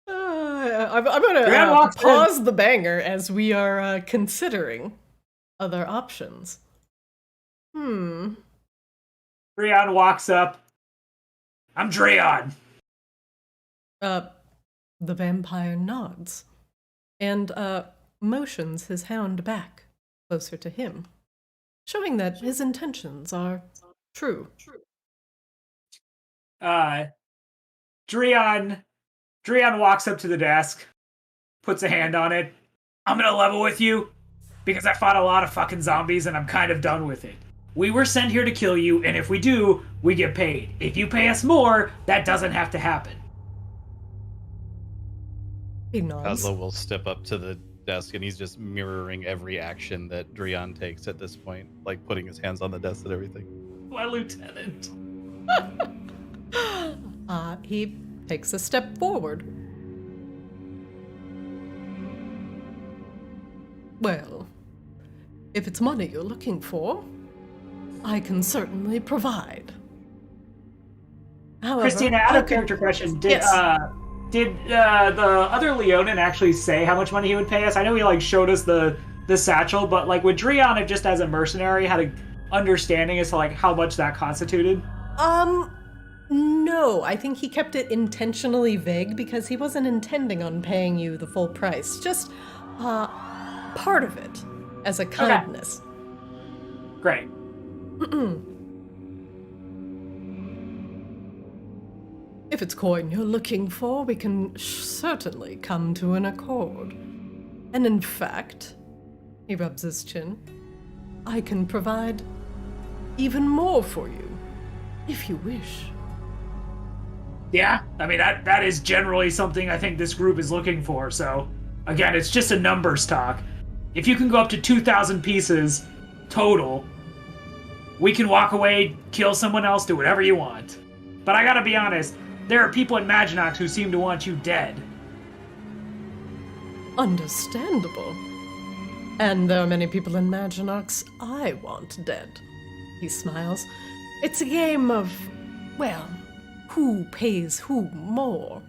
I'm gonna pause the banger as we are considering other options. Drian walks up. I'm Drian. The vampire nods and motions his hound back closer to him, showing that his intentions are true. Drian walks up to the desk, puts a hand on it. I'm gonna level with you because I fought a lot of fucking zombies and I'm kind of done with it. We were sent here to kill you, and if we do, we get paid. If you pay us more, that doesn't have to happen. He nods. Kozlo will step up to the desk, and he's just mirroring every action that Drian takes at this point, like putting his hands on the desk and everything. My lieutenant. He takes a step forward. Well, if it's money you're looking for, I can certainly provide. However, Christina, out of character question, did the other Leonin actually say how much money he would pay us? I know he showed us the satchel, but would Drian just as a mercenary had an understanding as to how much that constituted? No, I think he kept it intentionally vague because he wasn't intending on paying you the full price. Just part of it as a kindness. Okay. Great. If it's coin you're looking for, we can certainly come to an accord. And in fact, he rubs his chin, I can provide even more for you, if you wish. Yeah, I mean, that is generally something I think this group is looking for, so again, it's just a numbers talk. If you can go up to 2,000 pieces total, we can walk away, kill someone else, do whatever you want. But I gotta be honest, there are people in Maginox who seem to want you dead. Understandable. And there are many people in Maginox I want dead. He smiles. It's a game of, well, who pays who more.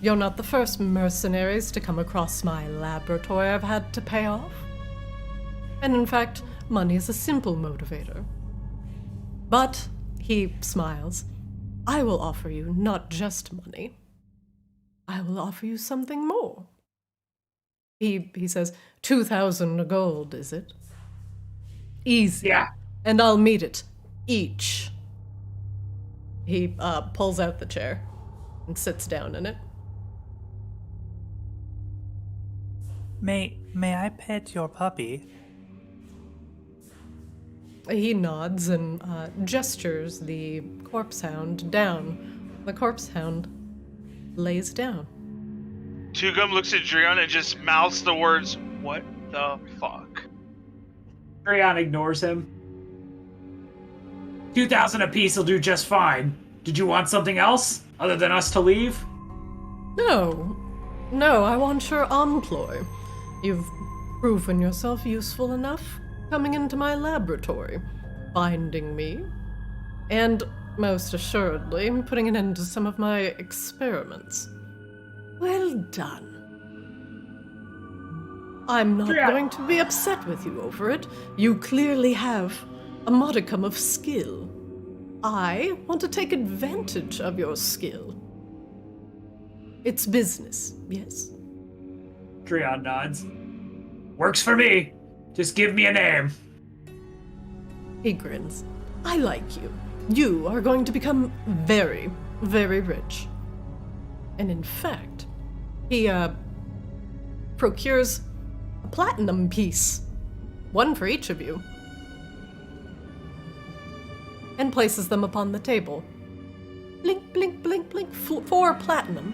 You're not the first mercenaries to come across my laboratory I've had to pay off. And in fact, money is a simple motivator. But, he smiles, I will offer you not just money. I will offer you something more. He says, 2,000 gold, is it? Easy. Yeah. And I'll meet it. Each. He pulls out the chair and sits down in it. May I pet your puppy? He nods and gestures the corpse hound down. The corpse hound lays down. Tugum looks at Drian and just mouths the words, "What the fuck?" Drian ignores him. 2,000 apiece will do just fine. Did you want something else other than us to leave? No, I want your employ. You've proven yourself useful enough coming into my laboratory, finding me, and most assuredly putting an end to some of my experiments. Well done. I'm not going to be upset with you over it. You clearly have a modicum of skill. I want to take advantage of your skill. It's business, yes? Drian nods. Works for me. Just give me a name. He grins. I like you. You are going to become very, very rich. And in fact, he procures a platinum piece. One for each of you. And places them upon the table. Blink, blink, blink, blink. 4 platinum.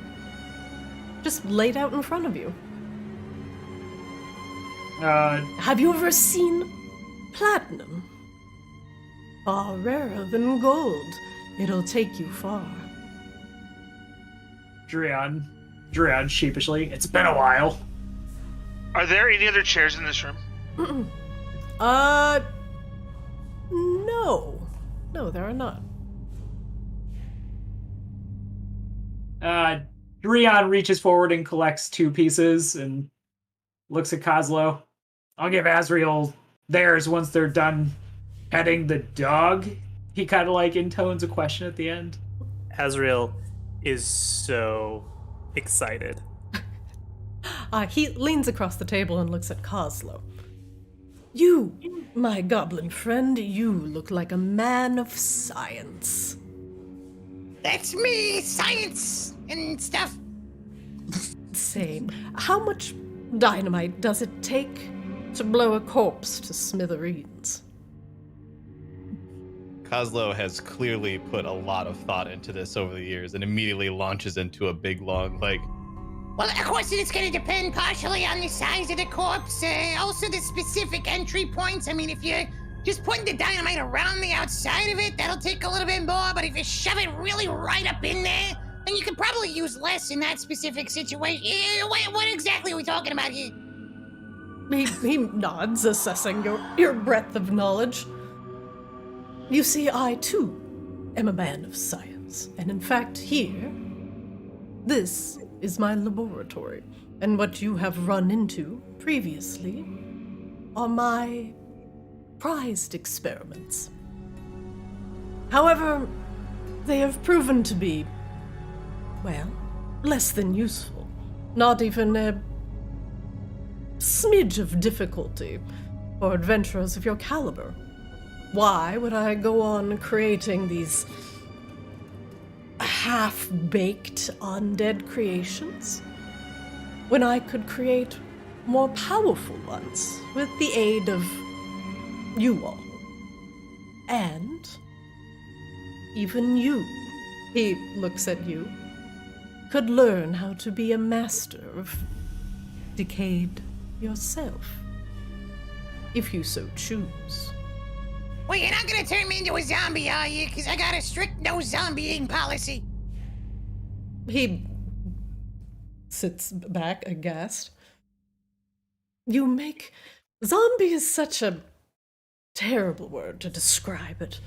Just laid out in front of you. Have you ever seen platinum? Far rarer than gold. It'll take you far. Dreon sheepishly. It's been a while. Are there any other chairs in this room? No. No, there are not. Dreon reaches forward and collects 2 pieces and looks at Kozlo. I'll give Azrael theirs once they're done petting the dog. He kind of like intones a question at the end. Azrael is so excited. He leans across the table and looks at Kozlo. You, my goblin friend, you look like a man of science. That's me, science and stuff. Same. How much dynamite does it take to blow a corpse to smithereens? Kozlo has clearly put a lot of thought into this over the years and immediately launches into a big, long, Well, of course, it's going to depend partially on the size of the corpse, also the specific entry points. I mean, if you're just putting the dynamite around the outside of it, that'll take a little bit more, but if you shove it really right up in there, then you could probably use less in that specific situation. What exactly are we talking about here? He nods, assessing your breadth of knowledge. You see, I, too, am a man of science. And in fact, here, this is my laboratory. And what you have run into previously are my prized experiments. However, they have proven to be, well, less than useful. Not even a smidge of difficulty for adventurers of your caliber. Why would I go on creating these half-baked undead creations when I could create more powerful ones with the aid of you all? And even you, he looks at you, could learn how to be a master of Decayed yourself, if you so choose. Well, you're not gonna turn me into a zombie, are you? Because I got a strict no zombieing policy. He sits back aghast. You make... Zombie is such a terrible word to describe it.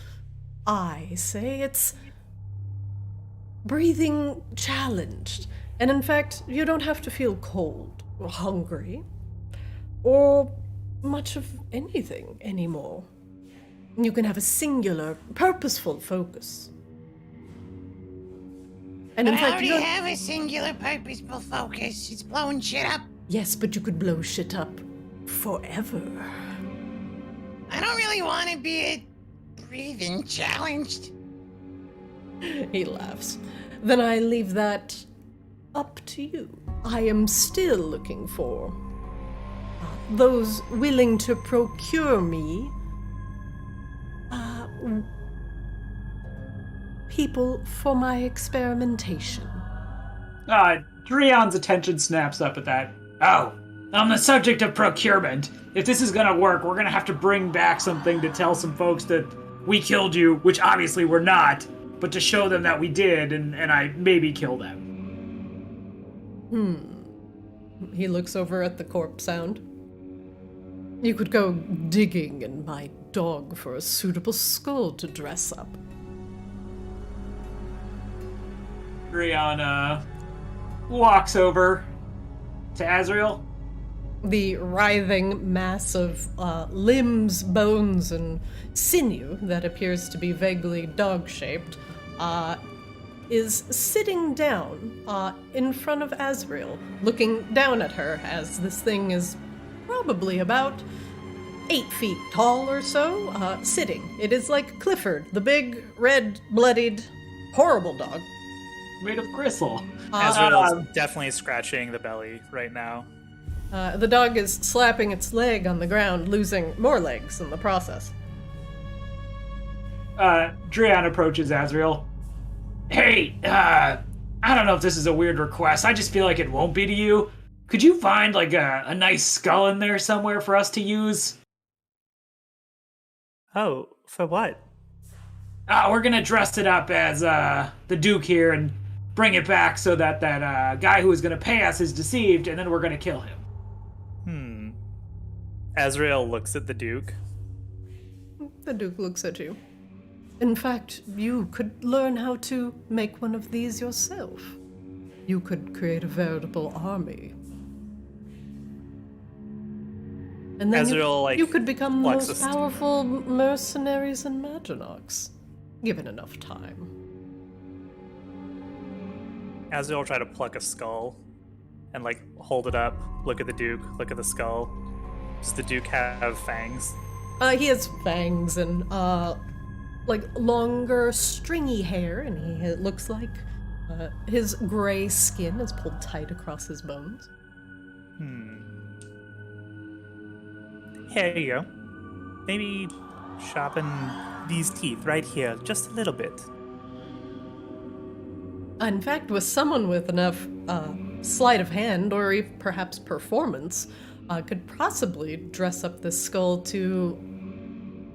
I say it's breathing challenged. And in fact, you don't have to feel cold or hungry or much of anything anymore. You can have a singular, purposeful focus. And in But I fact, already you don't... have a singular purposeful focus. It's blowing shit up. Yes, but you could blow shit up forever. I don't really want to be breathing challenged. He laughs. Then I leave that up to you. I am still looking for those willing to procure me people for my experimentation. Dreon's attention snaps up at that. Oh, on the subject of procurement, if this is gonna work, we're gonna have to bring back something to tell some folks that we killed you, which obviously we're not, but to show them that we did, and I maybe kill them. He looks over at the corpse sound. You could go digging in my dog for a suitable skull to dress up. Dreon walks over to Azrael. The writhing mass of limbs, bones, and sinew that appears to be vaguely dog-shaped is sitting down in front of Azrael, looking down at her as this thing is probably about 8 feet tall or so, sitting. It is like Clifford, the big, red, bloodied, horrible dog. Made of gristle. Azrael's definitely scratching the belly right now. The dog is slapping its leg on the ground, losing more legs in the process. Drian approaches Azrael. Hey, I don't know if this is a weird request. I just feel like it won't be to you. Could you find, like, a nice skull in there somewhere for us to use? Oh, for what? We're gonna dress it up as, the Duke here and bring it back so that guy who is gonna pay us is deceived, and then we're gonna kill him. Azrael looks at the Duke. The Duke looks at you. In fact, you could learn how to make one of these yourself. You could create a veritable army. And then you could become the most powerful mercenaries and Maginox, given enough time. Azrael will try to pluck a skull and, like, hold it up, look at the Duke, look at the skull. Does the Duke have fangs? He has fangs and, like, longer, stringy hair, and it looks like his gray skin is pulled tight across his bones. Here you go. Maybe sharpen these teeth right here just a little bit. In fact, with someone with enough sleight of hand or even perhaps performance, could possibly dress up this skull to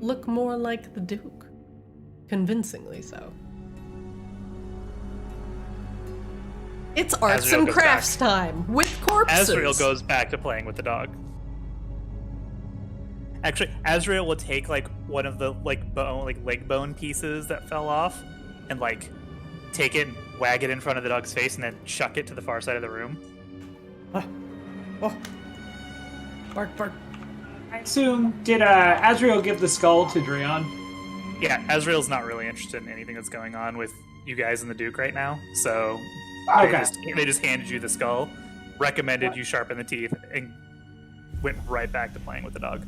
look more like the Duke. Convincingly so. It's arts and crafts time with corpses. Azrael goes back to playing with the dog. Actually, Azrael will take, like, one of the, like, leg bone pieces that fell off and, like, take it and wag it in front of the dog's face and then chuck it to the far side of the room. Bark, bark. I assume, did Azrael give the skull to Drian? Yeah, Azrael's not really interested in anything that's going on with you guys and the Duke right now, so Okay. they just handed you the skull, recommended you sharpen the teeth, and went right back to playing with the dog.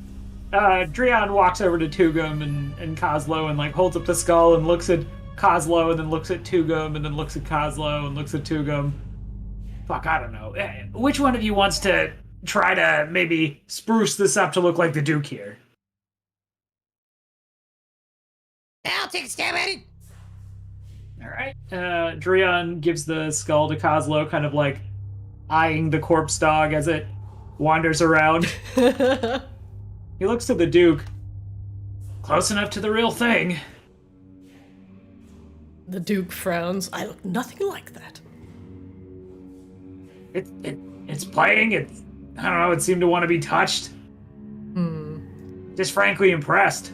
Drian walks over to Tugum and Kozlo and, like, holds up the skull and looks at Kozlo and then looks at Tugum and then looks at Kozlo and looks at Tugum. Fuck, I don't know. Which one of you wants to try to maybe spruce this up to look like the Duke here? I'll take a stab at it. Alright. Drian gives the skull to Kozlo, kind of, like, eyeing the corpse dog as it wanders around. He looks to the Duke. Close enough to the real thing. The Duke frowns. I look nothing like that. It's playing. I don't know. It seemed to want to be touched. Just frankly impressed.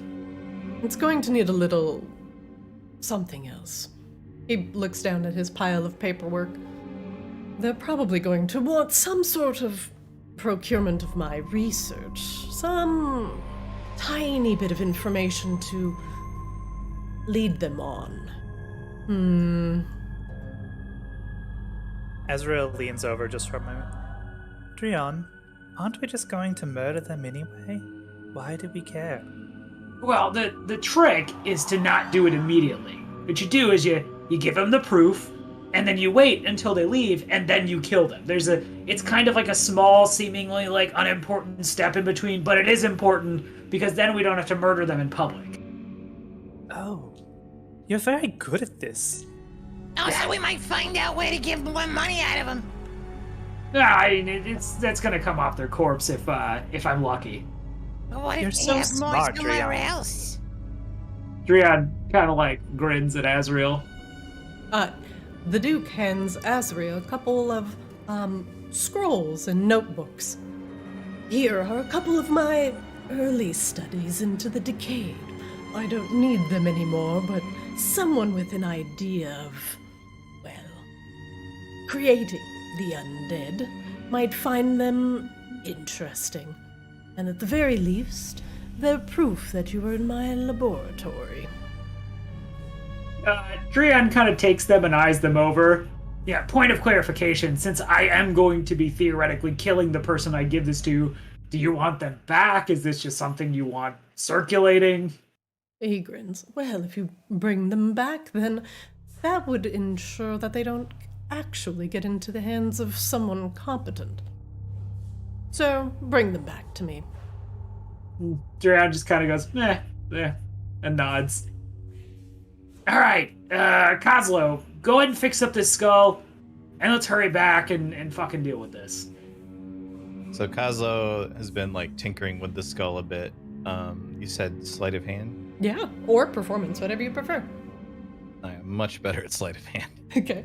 It's going to need a little something else. He looks down at his pile of paperwork. They're probably going to want some sort of procurement of my research. Some tiny bit of information to lead them on. Azrael leans over just for a moment. Drian, aren't we just going to murder them anyway? Why do we care? Well, the trick is to not do it immediately. What you do is you give them the proof, and then you wait until they leave, and then you kill them. It's kind of like a small, seemingly, like, unimportant step in between, but it is important because then we don't have to murder them in public. Oh, you're very good at this. Also, we might find out where to give more money out of them. I mean, that's gonna come off their corpse if I'm lucky. But what You're if they so have smart, more somewhere Drian. else? Drian kind of, like, grins at Azrael. The Duke hands Azrael a couple of scrolls and notebooks. Here are a couple of my early studies into the Decay. I don't need them anymore, but someone with an idea of, well, creating the undead might find them interesting. And at the very least, they're proof that you were in my laboratory. Drian kind of takes them and eyes them over. Yeah, point of clarification, since I am going to be theoretically killing the person I give this to, Do you want them back? Is this just something you want circulating? He grins. Well, if you bring them back, then that would ensure that they don't actually get into the hands of someone competent. So, bring them back to me. Drow just kind of goes, and nods. All right, Kozlo, go ahead and fix up this skull, and let's hurry back and fucking deal with this. So Kozlo has been like tinkering with the skull a bit. You said sleight of hand? Yeah, or performance, whatever you prefer. I am much better at sleight of hand. Okay.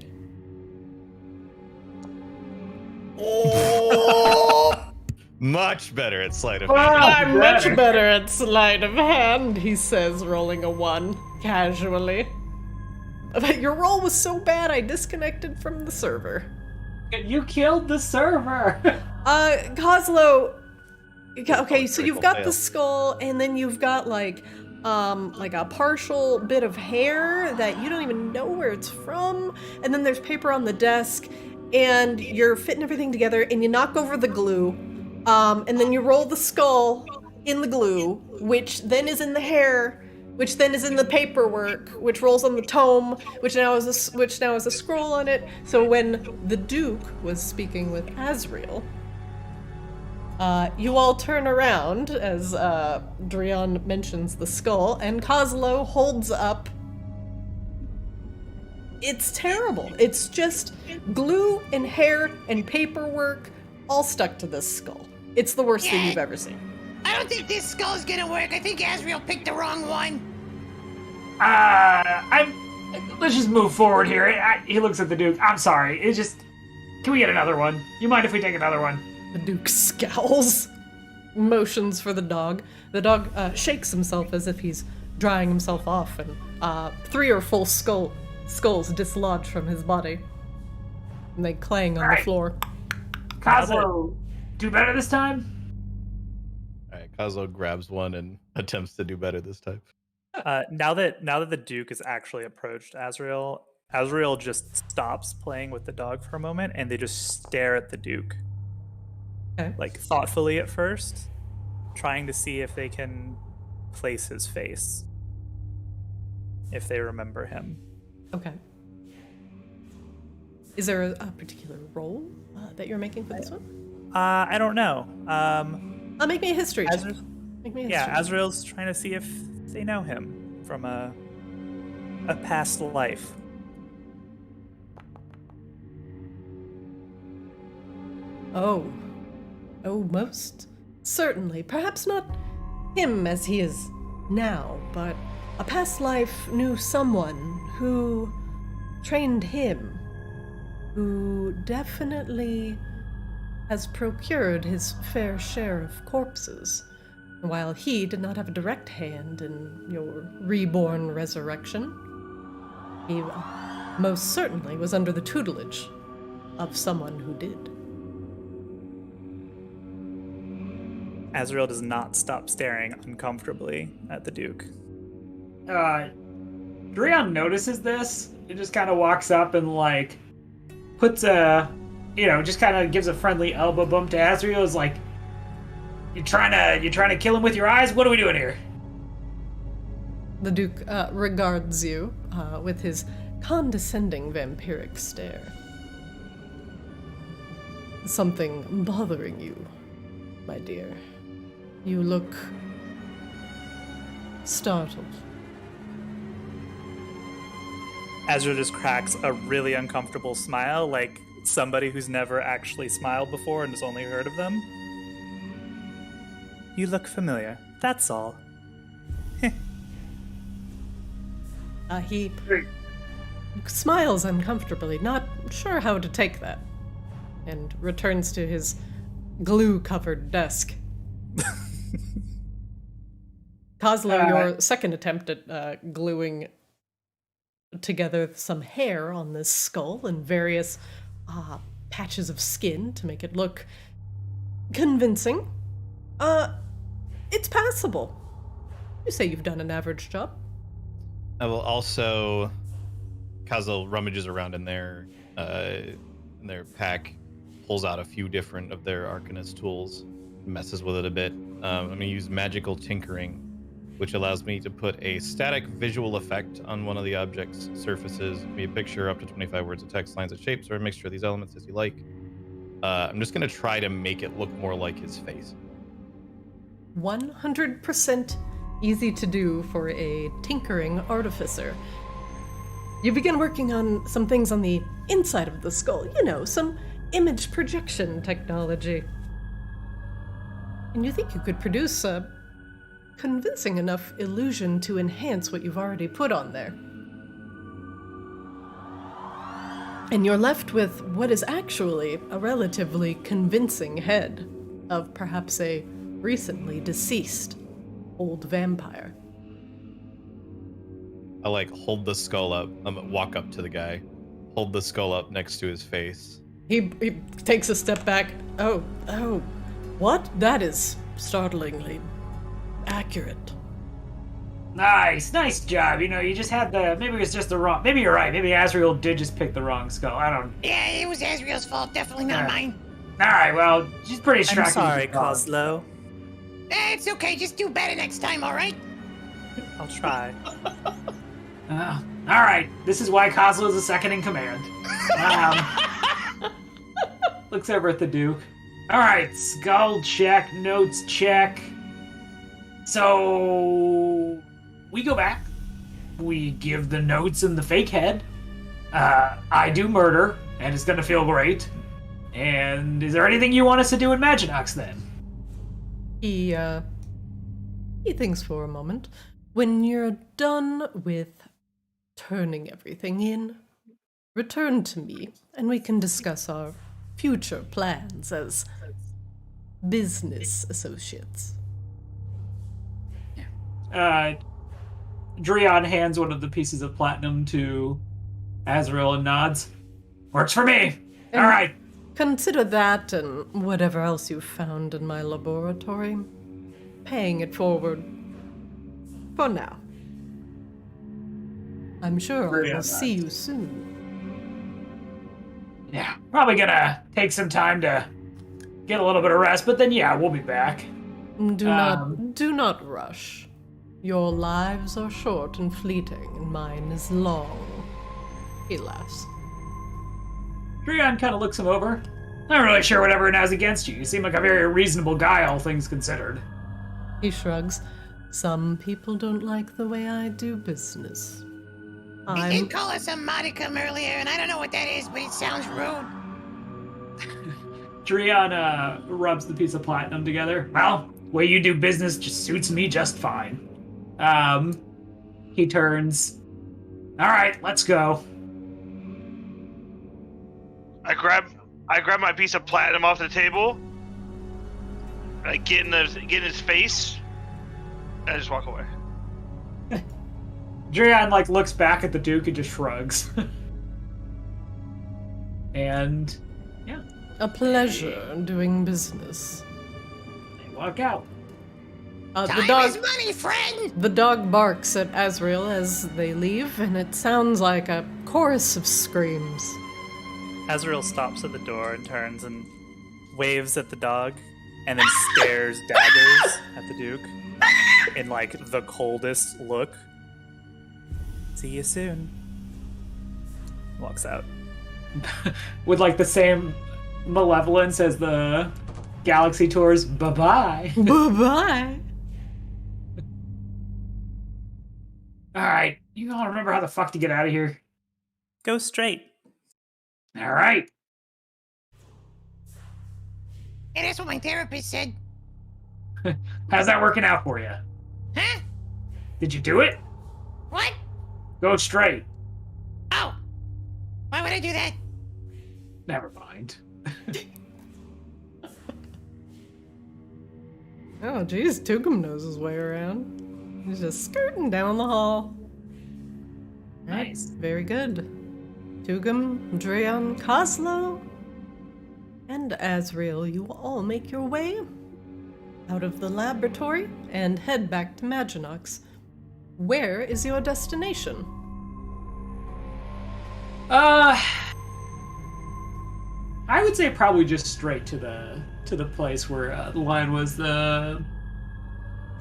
Much better at sleight of hand. I'm much better at sleight of hand, he says, rolling a 1, casually. But your roll was so bad I disconnected from the server. You killed the server! Kozlo... Okay, so you've got the skull, and then you've got, like a partial bit of hair that you don't even know where it's from, and then there's paper on the desk, and you're fitting everything together, and you knock over the glue, and then you roll the skull in the glue, which then is in the hair, which then is in the paperwork, which rolls on the tome, which now is a scroll on it. So when the Duke was speaking with Azrael, you all turn around as Drian mentions the skull, and Kozlo holds up. It's terrible. It's just glue and hair and paperwork all stuck to this skull. It's the worst thing you've ever seen. I don't think this skull's gonna work. I think Azrael picked the wrong one. Let's just move forward here. He looks at the Duke. I'm sorry. Can we get another one? You mind if we take another one? The Duke scowls, motions for the dog. The dog shakes himself as if he's drying himself off, and 3 or 4 skulls dislodge from his body. And they clang on the floor. Kozlo, do better this time? Alright, Kozlo grabs one and attempts to do better this time. Now that the Duke has actually approached Azrael just stops playing with the dog for a moment, and they just stare at the Duke. Okay. Like, thoughtfully at first, trying to see if they can place his face, if they remember him. Okay. Is there a particular role that you're making for this one? I don't know. Make me a history check. Make me a history check. Azrael's trying to see if they know him from a past life. Oh, most certainly. Perhaps not him as he is now, but a past life knew someone who trained him, who definitely has procured his fair share of corpses. While he did not have a direct hand in your reborn resurrection, he most certainly was under the tutelage of someone who did. Azrael does not stop staring uncomfortably at the Duke. Drian notices this. He just kind of walks up and, like, puts just kind of gives a friendly elbow bump to Azrael. Is like, You trying to kill him with your eyes? What are we doing here? The Duke regards you with his condescending vampiric stare. Something bothering you, my dear. You look startled. Azrael just cracks a really uncomfortable smile, like somebody who's never actually smiled before and has only heard of them. You look familiar, that's all. He smiles uncomfortably, not sure how to take that, and returns to his glue-covered desk. Kozlo, your second attempt at gluing together some hair on this skull and various patches of skin to make it look convincing. It's passable. You say you've done an average job. I will also... Kozlo rummages around in their pack, pulls out a few different of their Arcanist tools, messes with it a bit. I'm going to use magical tinkering, which allows me to put a static visual effect on one of the object's surfaces, be a picture, up to 25 words of text, lines of shapes, or a mixture of these elements as you like. I'm just going to try to make it look more like his face. 100% easy to do for a tinkering artificer. You begin working on some things on the inside of the skull, some image projection technology. And you think you could produce a convincing enough illusion to enhance what you've already put on there. And you're left with what is actually a relatively convincing head of perhaps a recently deceased old vampire. I hold the skull up, walk up to the guy, hold the skull up next to his face. He takes a step back. Oh, what? That is startlingly accurate. Nice job. You just had maybe it was just the wrong, maybe you're right, maybe Azrael did just pick the wrong skull. I don't. Yeah, it was Azrael's fault, definitely not mine. Alright, well, she's pretty I'm distracted. sorry, Kozlo. It's okay, just do better next time, alright? I'll try. Alright, this is why Kozlo is the second in command. Looks over at the Duke. Alright, skull check, notes check. So, we go back. We give the notes and the fake head. I do murder, and it's gonna feel great. And is there anything you want us to do in Maginox then? He thinks for a moment. When you're done with turning everything in, return to me, and we can discuss our future plans as business associates. Dreon hands one of the pieces of platinum to Azrael and nods. Works for me. All right. Consider that and whatever else you found in my laboratory. Paying it forward. For now. I'm sure I will see you soon. Yeah, probably gonna take some time to get a little bit of rest, but then we'll be back. Do not rush. Your lives are short and fleeting, and mine is long. He laughs. Dreon kind of looks him over. Not really sure what everyone has against you. You seem like a very reasonable guy, all things considered. He shrugs. Some people don't like the way I do business. He did call us a modicum earlier, and I don't know what that is, but it sounds rude. Dreon rubs the piece of platinum together. Well, the way you do business just suits me just fine. He turns. All right, let's go. I grab my piece of platinum off the table. I get in his face. And I just walk away. Dreon looks back at the Duke and just shrugs. And a pleasure doing business. they walk out. Time is money, friend! The dog barks at Azrael as they leave, and it sounds like a chorus of screams. Azrael stops at the door and turns and waves at the dog, and then stares daggers at the Duke in the coldest look. See you soon. Walks out. With the same malevolence as the Galaxy Tours. Bye-bye. Bye-bye. Alright, you all remember how the fuck to get out of here? Go straight. Alright. Yeah, that's what my therapist said. How's that working out for you? Huh? Did you do it? What? Go straight. Oh. Why would I do that? Never mind. Oh, geez, Tugum knows his way around. He's just skirting down the hall. Nice. Very good. Tugum, Dreon, Kozlo, and Azrael, you all make your way out of the laboratory and head back to Maginox. Where is your destination? I I would say probably just straight to the place where the line was the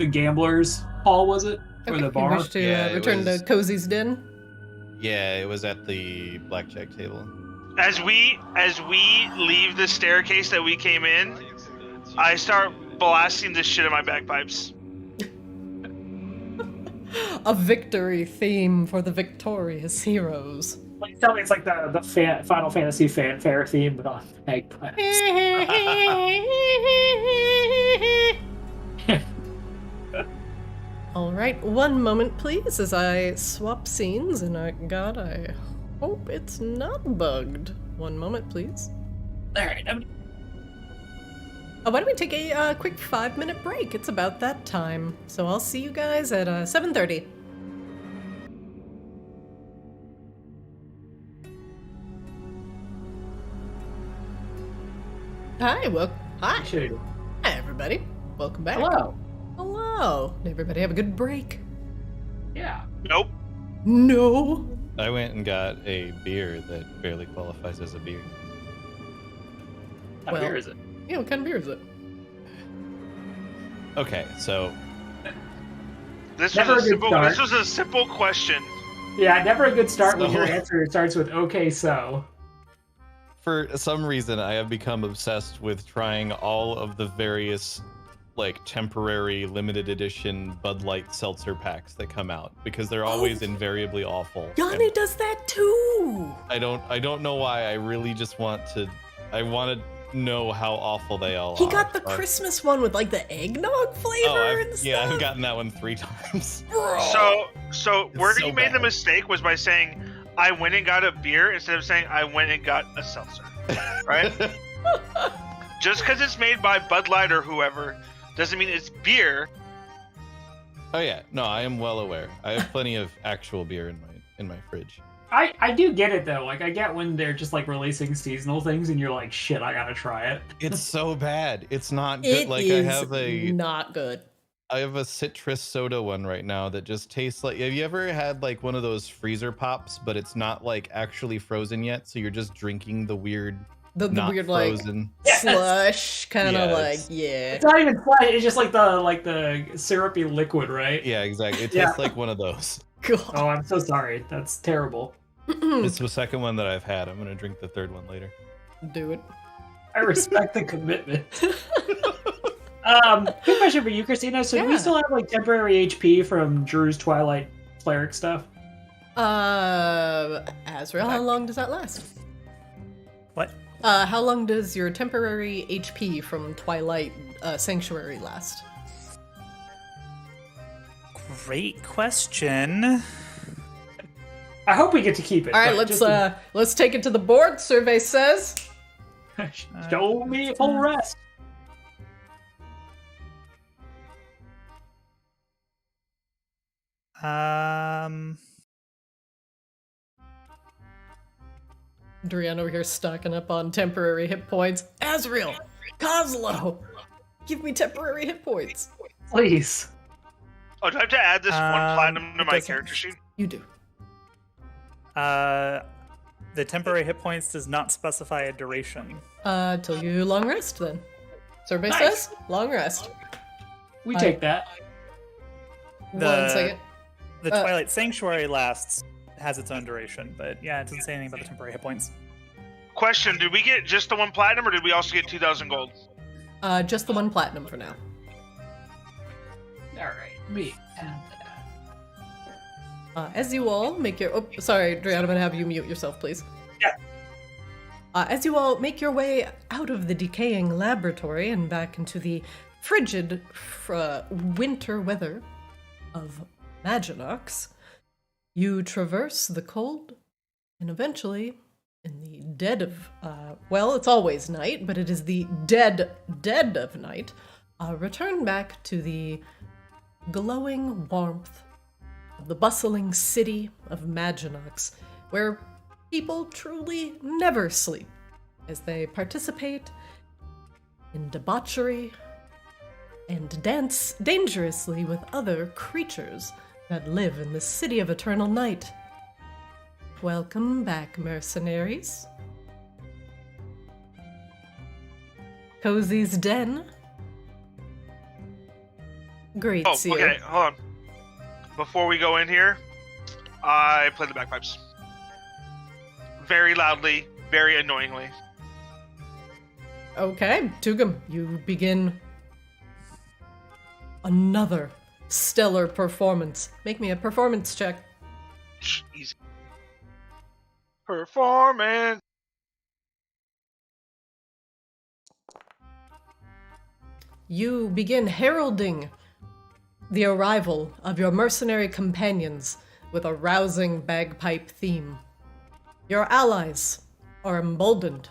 gamblers hall, was it? Or Okay, the bar? you wish to Yeah, it return was- to Cozy's Den? Yeah, it was at the blackjack table. As we leave the staircase that we came in, I start blasting this shit in my bagpipes. A victory theme for the victorious heroes. Like, tell me it's like the Final Fantasy fanfare theme, but on bagpipes. All right, one moment, please, as I swap scenes, and I hope it's not bugged. One moment, please. All right. Why don't we take a quick 5-minute break? It's about that time. So I'll see you guys at 7:30. Hi, hi. Hi, everybody. Welcome back. Hello. Hello. Did everybody have a good break? Yeah. Nope. No. I went and got a beer that barely qualifies as a beer. What beer is it? Yeah, what kind of beer is it? Okay, so This Never was a good start. this was a simple question. Yeah, never a good start when So- your answer starts with "okay, so." for some reason I have become obsessed with trying all of the various like temporary limited edition Bud Light seltzer packs that come out because they're always invariably awful. Yanni And does that too. I don't know why. I really just want to know how awful they all He are. got the Christmas one with like the eggnog flavor and stuff. yeah, I've gotten that one 3 times. So where so you made the bad. mistake was by saying I went and got a beer instead of saying I went and got a seltzer. Right? Just because it's made by Bud Light or whoever doesn't mean it's beer. Oh yeah, no, I am well aware. I have plenty of actual beer in my fridge. I do get it though. Like I get when they're just like releasing seasonal things, and you're like, "Shit, I gotta try it." It's so bad. It's not good. It Like is not good. I have a citrus soda one right now that just tastes like. Have you ever had like one of those freezer pops, but it's not like actually frozen yet, so you're just drinking the weird, The not weird frozen. Yes! slush kind of Yes. It's not even flat. It's just like the syrupy liquid, right? Yeah, exactly. It Yeah. tastes like one of those. God. Oh, I'm so sorry. That's terrible. It's the second one that I've had. I'm gonna drink the third one later. Do it. I respect the commitment. Quick question for you, Christina. So do we Yeah. still have like temporary HP from Drew's Twilight cleric stuff? Azrael, how long does that last? What? How long does your temporary HP from Twilight Sanctuary last? Great question. I hope we get to keep it. All right, but let's take it to the board. Survey says. show me a full rest. Drian over here stocking up on temporary hit points. Azrael, Kozlo, give me temporary hit points. Please. Oh, do I have to add this one platinum to it my doesn't- character sheet? You do. The temporary hit points does not specify a duration. Till you long rest then. Survey Nice. says long rest. We take that. 1 second. The Twilight Sanctuary has its own duration, but yeah, it doesn't say anything about the temporary hit points. Question: did we get just the one platinum, or did we also get 2,000 gold? Just the 1 platinum for now. All right. Me. As you all make your... Oh, sorry, Drian, I'm going to have you mute yourself, please. Yeah. As you all make your way out of the decaying laboratory and back into the frigid winter weather of Maginox, you traverse the cold and eventually, in the dead of... well, it's always night, but it is the dead of night, return back to the glowing warmth of the bustling city of Maginox, where people truly never sleep, as they participate in debauchery and dance dangerously with other creatures that live in the city of eternal night. Welcome back, mercenaries. Cozy's Den greets you. Okay, hold on. Before we go in here, I play the bagpipes. Very loudly, very annoyingly. Okay, Tugum, you begin another stellar performance. Make me a performance check. Easy. Performance. You begin heralding the arrival of your mercenary companions with a rousing bagpipe theme. Your allies are emboldened,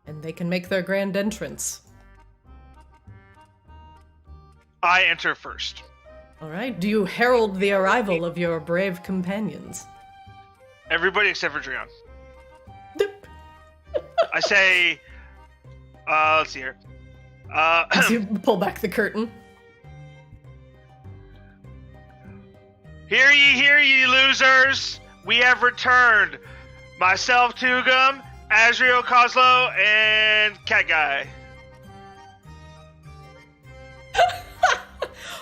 and they can make their grand entrance. I enter first. All right, do you herald the arrival of your brave companions? Everybody except for Dreon. I say, let's see here. As you pull back the curtain. Hear ye, losers! We have returned. Myself, Tugum, Azriel, Kozlo, and Cat Guy.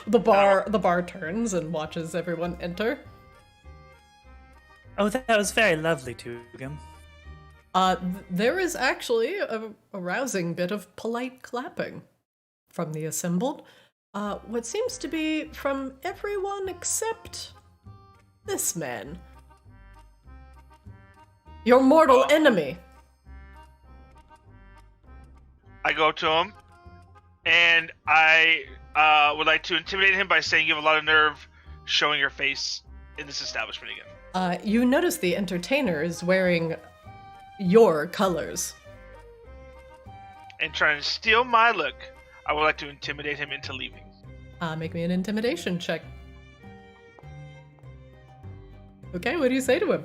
The bar turns and watches everyone enter. Oh, that was very lovely, Tugum. There is actually a rousing bit of polite clapping from the assembled. What seems to be from everyone except this man. Your mortal enemy. I go to him, and I would like to intimidate him by saying you have a lot of nerve showing your face in this establishment again. You notice the entertainer is wearing your colors. And trying to steal my look, I would like to intimidate him into leaving. Make me an intimidation check. Okay, what do you say to him?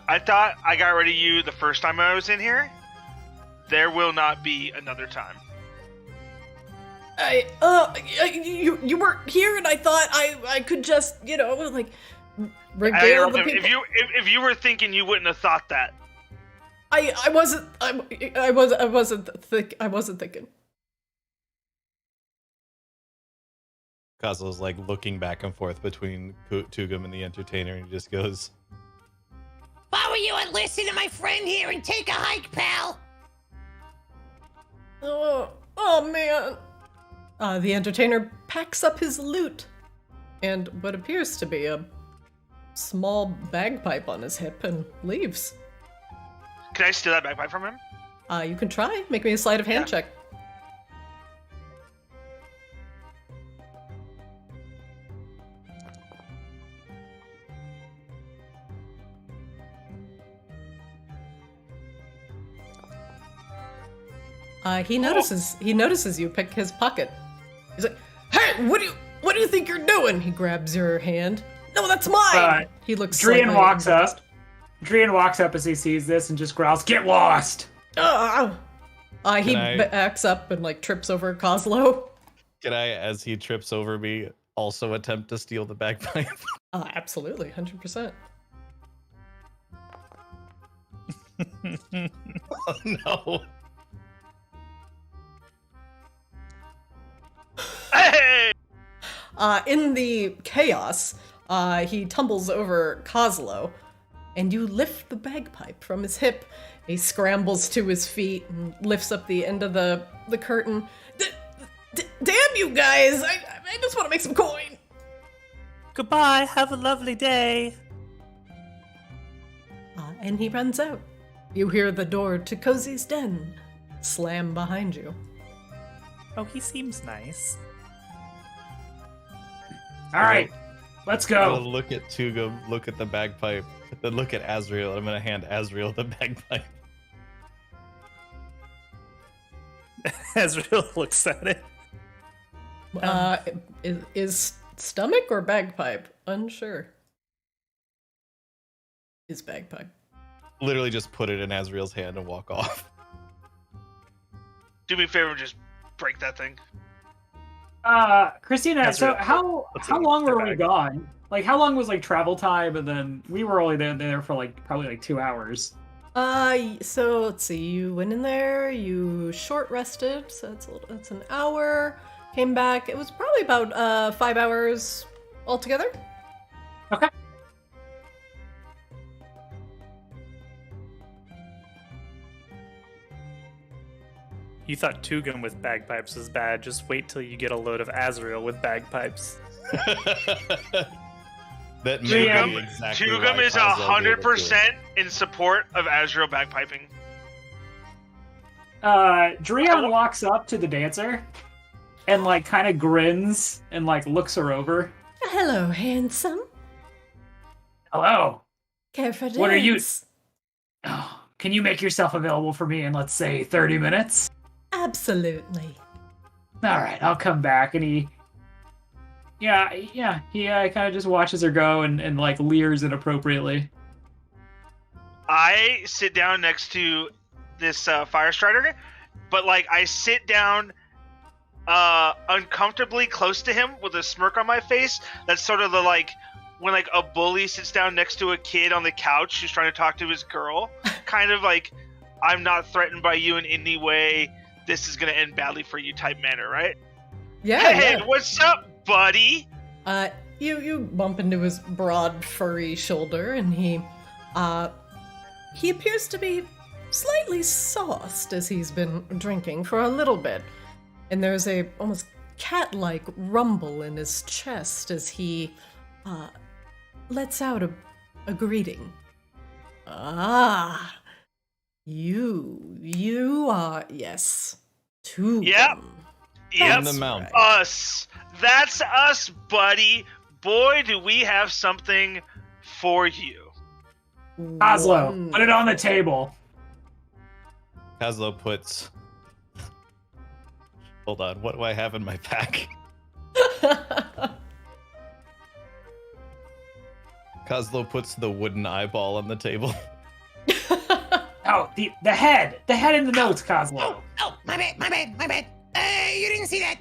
I thought I got rid of you the first time I was in here. There will not be another time. You weren't here, and I thought I could just, regale the people. If you were thinking, you wouldn't have thought that. I wasn't thinking. Kozlo's like looking back and forth between Tugum and the entertainer, and he just goes, Follow you and listen to my friend here and take a hike, pal. Oh man. The entertainer packs up his loot and what appears to be a small bagpipe on his hip and leaves. Can I steal that bagpipe from him? You can try. Make me a sleight of hand check. He notices you pick his pocket. He's like, "Hey, what do you think you're doing?" He grabs your hand. "No, that's mine." He looks. Drian walks up. Drian walks up as he sees this and just growls, "Get lost!" He backs up and trips over Kozlo. Can I, as he trips over me, also attempt to steal the bagpipe? Absolutely, 100%. Oh no. Hey! In the chaos, he tumbles over Kozlo, and you lift the bagpipe from his hip. He scrambles to his feet and lifts up the end of the curtain. Damn you guys! I just want to make some coin! Goodbye, have a lovely day. And he runs out. You hear the door to Cozy's Den slam behind you. Oh, he seems nice. All right, let's I'm gonna go. look at Tugum, look at the bagpipe, then look at Azriel. I'm gonna hand Azriel the bagpipe. Azriel looks at it. Is stomach or bagpipe? Unsure. Is bagpipe. Literally just put it in Azriel's hand and walk off. Do me a favor and just break that thing. Christina, That's so real. how long were we gone? How long was travel time? And then we were only there for probably 2 hours. So let's see. You went in there. You short rested. So that's an hour. Came back. It was probably about 5 hours altogether. Okay. You thought Tugum with bagpipes was bad. Just wait till you get a load of Azrael with bagpipes. That may be Tugum, exactly Tugum why is Kozlo gave it to 100% in support of Azrael bagpiping. Dreon walks up to the dancer and like kind of grins and like looks her over. Hello, handsome. Hello. Care for What are you- dance? Oh, can you make yourself available for me in, let's say, 30 minutes? Absolutely. All right, I'll come back. And he kind of just watches her go and like leers inappropriately. I sit down next to this fire strider, but like I sit down uncomfortably close to him with a smirk on my face. That's sort of the like when like a bully sits down next to a kid on the couch who's trying to talk to his girl. Kind of like, I'm not threatened by you in any way. This is gonna end badly for you type manner, right? Yeah. Hey, yeah. what's up, buddy? You bump into his broad, furry shoulder, and he appears to be slightly sauced as he's been drinking for a little bit, and there's a almost cat-like rumble in his chest as he lets out a greeting. Ah, you are, yes, two. Yep. Yep. In the mountain. Us. That's us, buddy. Boy, do we have something for you. Kozlo, put it on the table. Kozlo puts. Hold on, what do I have in my pack? Kozlo puts the wooden eyeball on the table. Oh, the head in the notes, Kozlo. Oh, my bad. You didn't see that.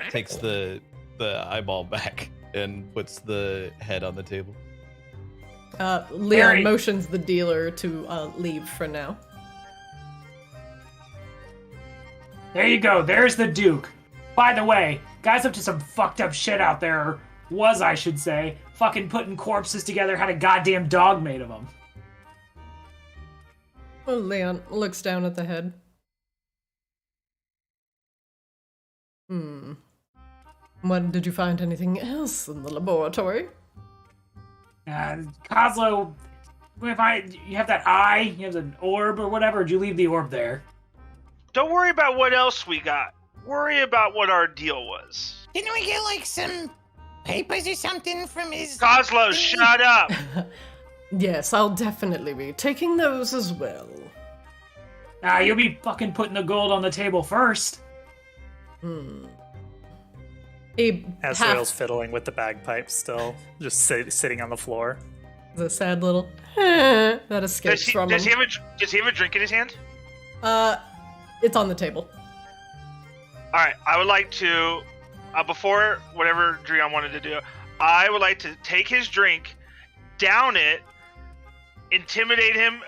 Takes the eyeball back and puts the head on the table. Leon Harry. motions the dealer to leave for now. There you go. There's the Duke. By the way, guy's up to some fucked up shit out there. Or was, I should say. Fucking putting corpses together, had a goddamn dog made of them. Well, Leon looks down at the head. What, did you find anything else in the laboratory? Kozlo, you have that eye, you have an orb or whatever, or did you leave the orb there? Don't worry about what else we got. Worry about what our deal was. Didn't we get like some papers or something from his... Kozlo, shut up. Yes, I'll definitely be taking those as well. You'll be fucking putting the gold on the table first. Azrael's fiddling with the bagpipes still, just sitting on the floor. The sad little that escapes from Does him. he have a drink in his hand? It's on the table. All right, I would like to, before whatever Dreon wanted to do, I would like to take his drink, down it, intimidate him,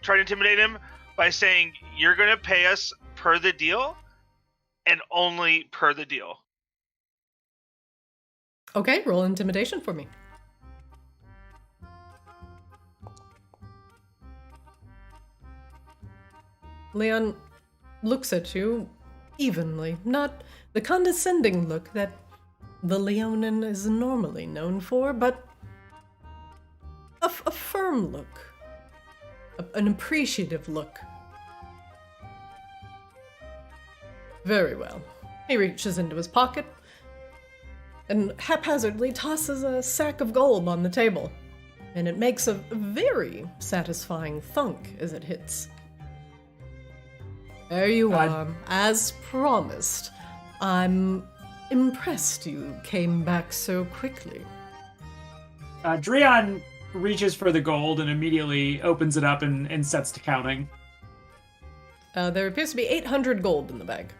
try to intimidate him by saying, you're going to pay us per the deal, and only per the deal. Okay, roll intimidation for me. Leon looks at you evenly, not the condescending look that the Leonin is normally known for, but a firm look, an appreciative look. Very well. He reaches into his pocket and haphazardly tosses a sack of gold on the table, and it makes a very satisfying thunk as it hits. There you are, as promised. I'm impressed you came back so quickly. Dreon reaches for the gold and immediately opens it up and sets to counting. There appears to be 800 gold in the bag.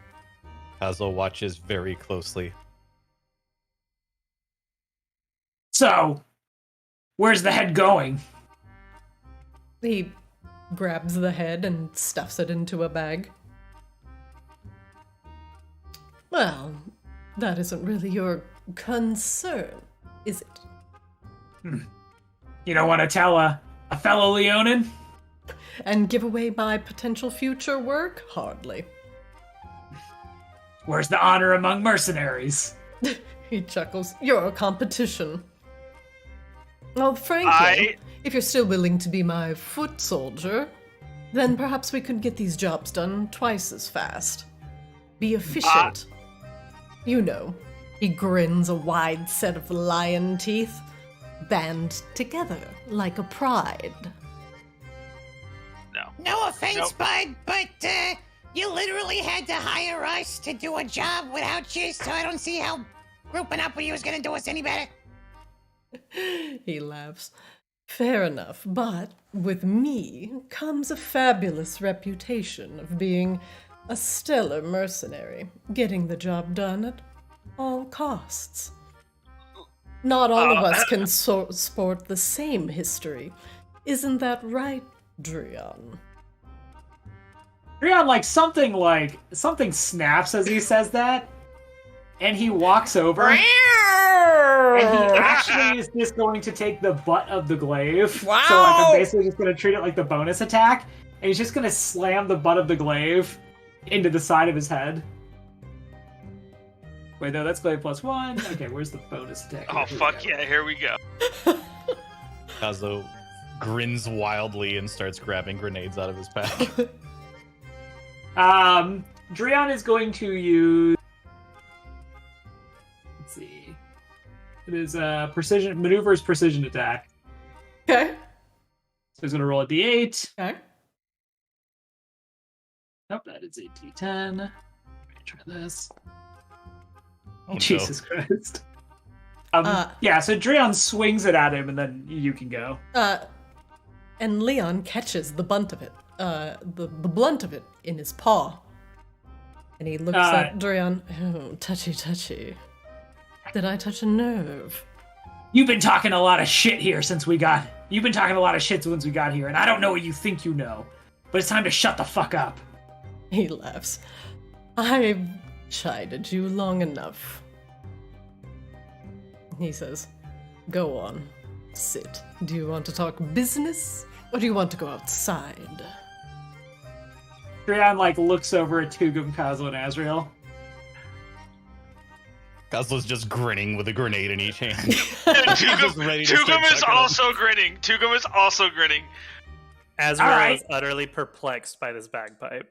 Kozlo watches very closely. So, where's the head going? He grabs the head and stuffs it into a bag. Well, that isn't really your concern, is it? You don't want to tell a fellow Leonin? And give away my potential future work? Hardly. Where's the honor among mercenaries? He chuckles. You're a competition. Well, frankly, if you're still willing to be my foot soldier, then perhaps we could get these jobs done twice as fast. Be efficient. You know, he grins a wide set of lion teeth, band together like a pride. No offense, bud, but you literally had to hire us to do a job without you, so I don't see how grouping up with you is gonna do us any better. He laughs. Fair enough, but with me comes a fabulous reputation of being a stellar mercenary, getting the job done at all costs. Not all of us can sport the same history. Isn't that right, Drian? Drian, something snaps as he says that, and he walks over. And he actually is just going to take the butt of the glaive. Wow! So I'm basically just going to treat it like the bonus attack. And he's just going to slam the butt of the glaive into the side of his head. Wait, no, that's glaive +1. Okay, where's the bonus attack? Oh, fuck yeah, here we go. Kazo grins wildly and starts grabbing grenades out of his pack. Drian is going to use... Let's see. It is Maneuver's precision attack. Okay. So he's going to roll a d8. Okay. Nope, that is a d10. Let me try this. Oh, Jesus Christ. Yeah, so Drian swings it at him, and then you can go. And Leon catches the bunt of it, the blunt of it in his paw. And he looks at Drian. Oh, touchy. Did I touch a nerve? You've been talking a lot of shit here since we got... You've been talking a lot of shit since we got here, and I don't know what you think you know. But it's time to shut the fuck up. He laughs. I've chided you long enough. He says, go on. Sit. Do you want to talk business, or do you want to go outside? Drian, looks over at Tugum, Kazo, and Azrael. Kazo's just grinning with a grenade in each hand. Tugum is also grinning. Tugum is also grinning. Azrael is utterly perplexed by this bagpipe.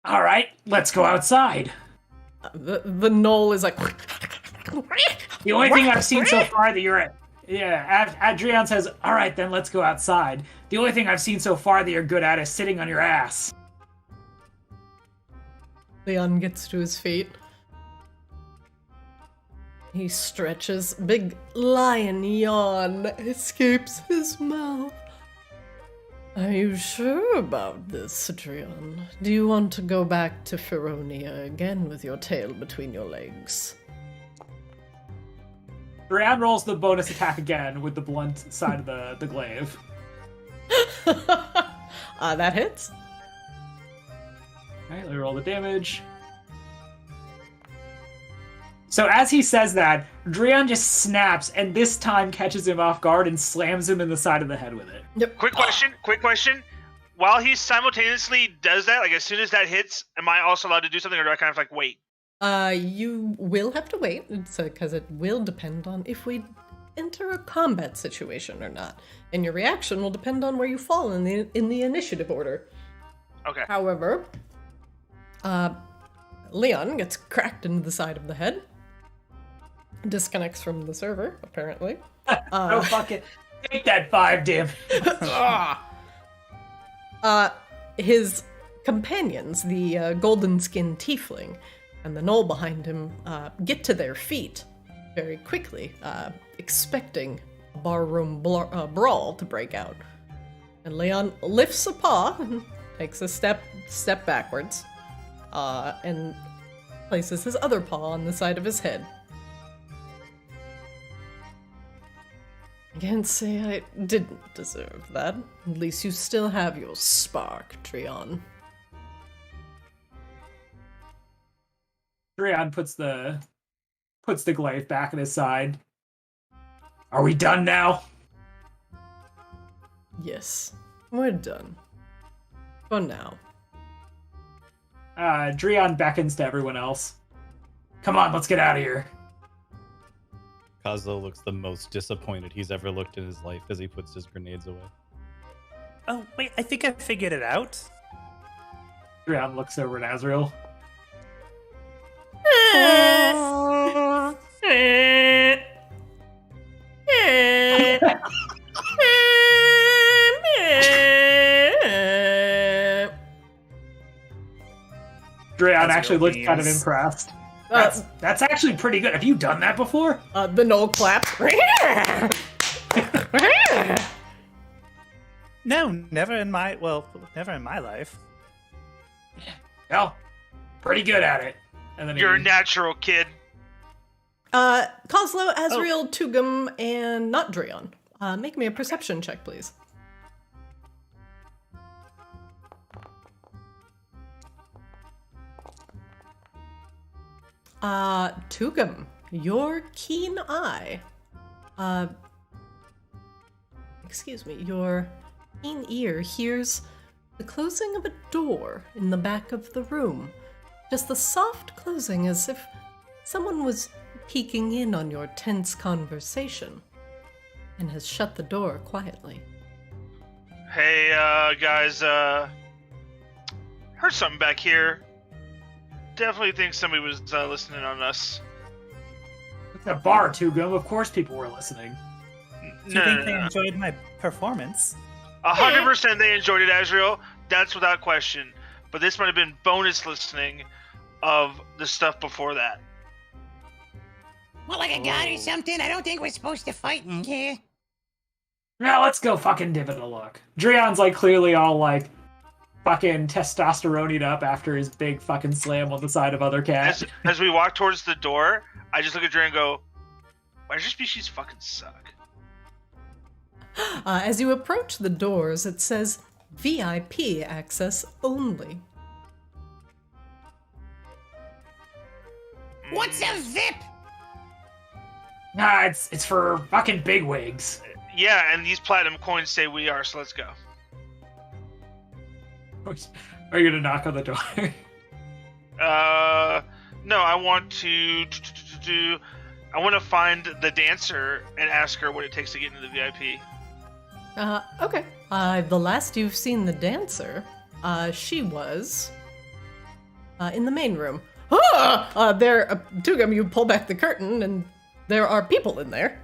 All right, let's go outside. The knoll is like... The only thing I've seen so far that you're at... Yeah, Adrian says, all right, then let's go outside. The only thing I've seen so far that you're good at is sitting on your ass. Leon gets to his feet. He stretches. Big lion yawn escapes his mouth. Are you sure about this, Drian? Do you want to go back to Feronia again with your tail between your legs? Drian rolls the bonus attack again with the blunt side of the glaive. That hits. Alright, let me roll the damage. So as he says that, Drian just snaps and this time catches him off guard and slams him in the side of the head with it. Yep. Quick question. While he simultaneously does that, as soon as that hits, am I also allowed to do something, or do I kind of wait? You will have to wait, because it will depend on if we enter a combat situation or not. And your reaction will depend on where you fall in the initiative order. Okay. However, Leon gets cracked into the side of the head. Disconnects from the server, apparently. Oh, fuck it. Take that 5, damn. His companions, the golden-skinned tiefling, and the knoll behind him, get to their feet very quickly, expecting a barroom brawl to break out. And Leon lifts a paw and takes a step backwards, and places his other paw on the side of his head. can't say I didn't deserve that. At least you still have your spark, Trion. Drion puts the glaive back at his side. Are we done now? Yes, we're done. For now. Drion beckons to everyone else. Come on, let's get out of here. Kozlo looks the most disappointed he's ever looked in his life as he puts his grenades away. Oh, wait, I think I figured it out. Drion looks over at Azrael. Drion actually looks kind of impressed. That's actually pretty good. Have you done that before? The Knoll clap. No, never in my life. Well, pretty good at it. And then You're a natural, kid. Kozlo, Azrael, Tugum, and not Drion. Make me a perception check, please. Tugum, your keen eye. Your keen ear hears the closing of a door in the back of the room. Just the soft closing as if someone was peeking in on your tense conversation and has shut the door quietly. Hey, guys, heard something back here. Definitely think somebody was listening on us. It's a bar, Tugum. Of course people were listening. Do you think they enjoyed my performance? 100% they enjoyed it, Azrael. That's without question. But this might have been bonus listening of the stuff before that. Well, like a god or something? I don't think we're supposed to fight in here. Now let's go fucking give it a look. Drion's like clearly all like fucking testosterone up after his big fucking slam on the side of other cat. As we walk towards the door, I just look at Dre and go, why does your species fucking suck? As you approach the doors, it says VIP access only. What's a VIP? Nah, it's for fucking bigwigs. Yeah, and these platinum coins say we are, so let's go. Are you gonna knock on the door? No, I want to I want to find the dancer and ask her what it takes to get into the VIP. Okay. The last you've seen the dancer, she was in the main room. There, Tugum, you pull back the curtain, and there are people in there.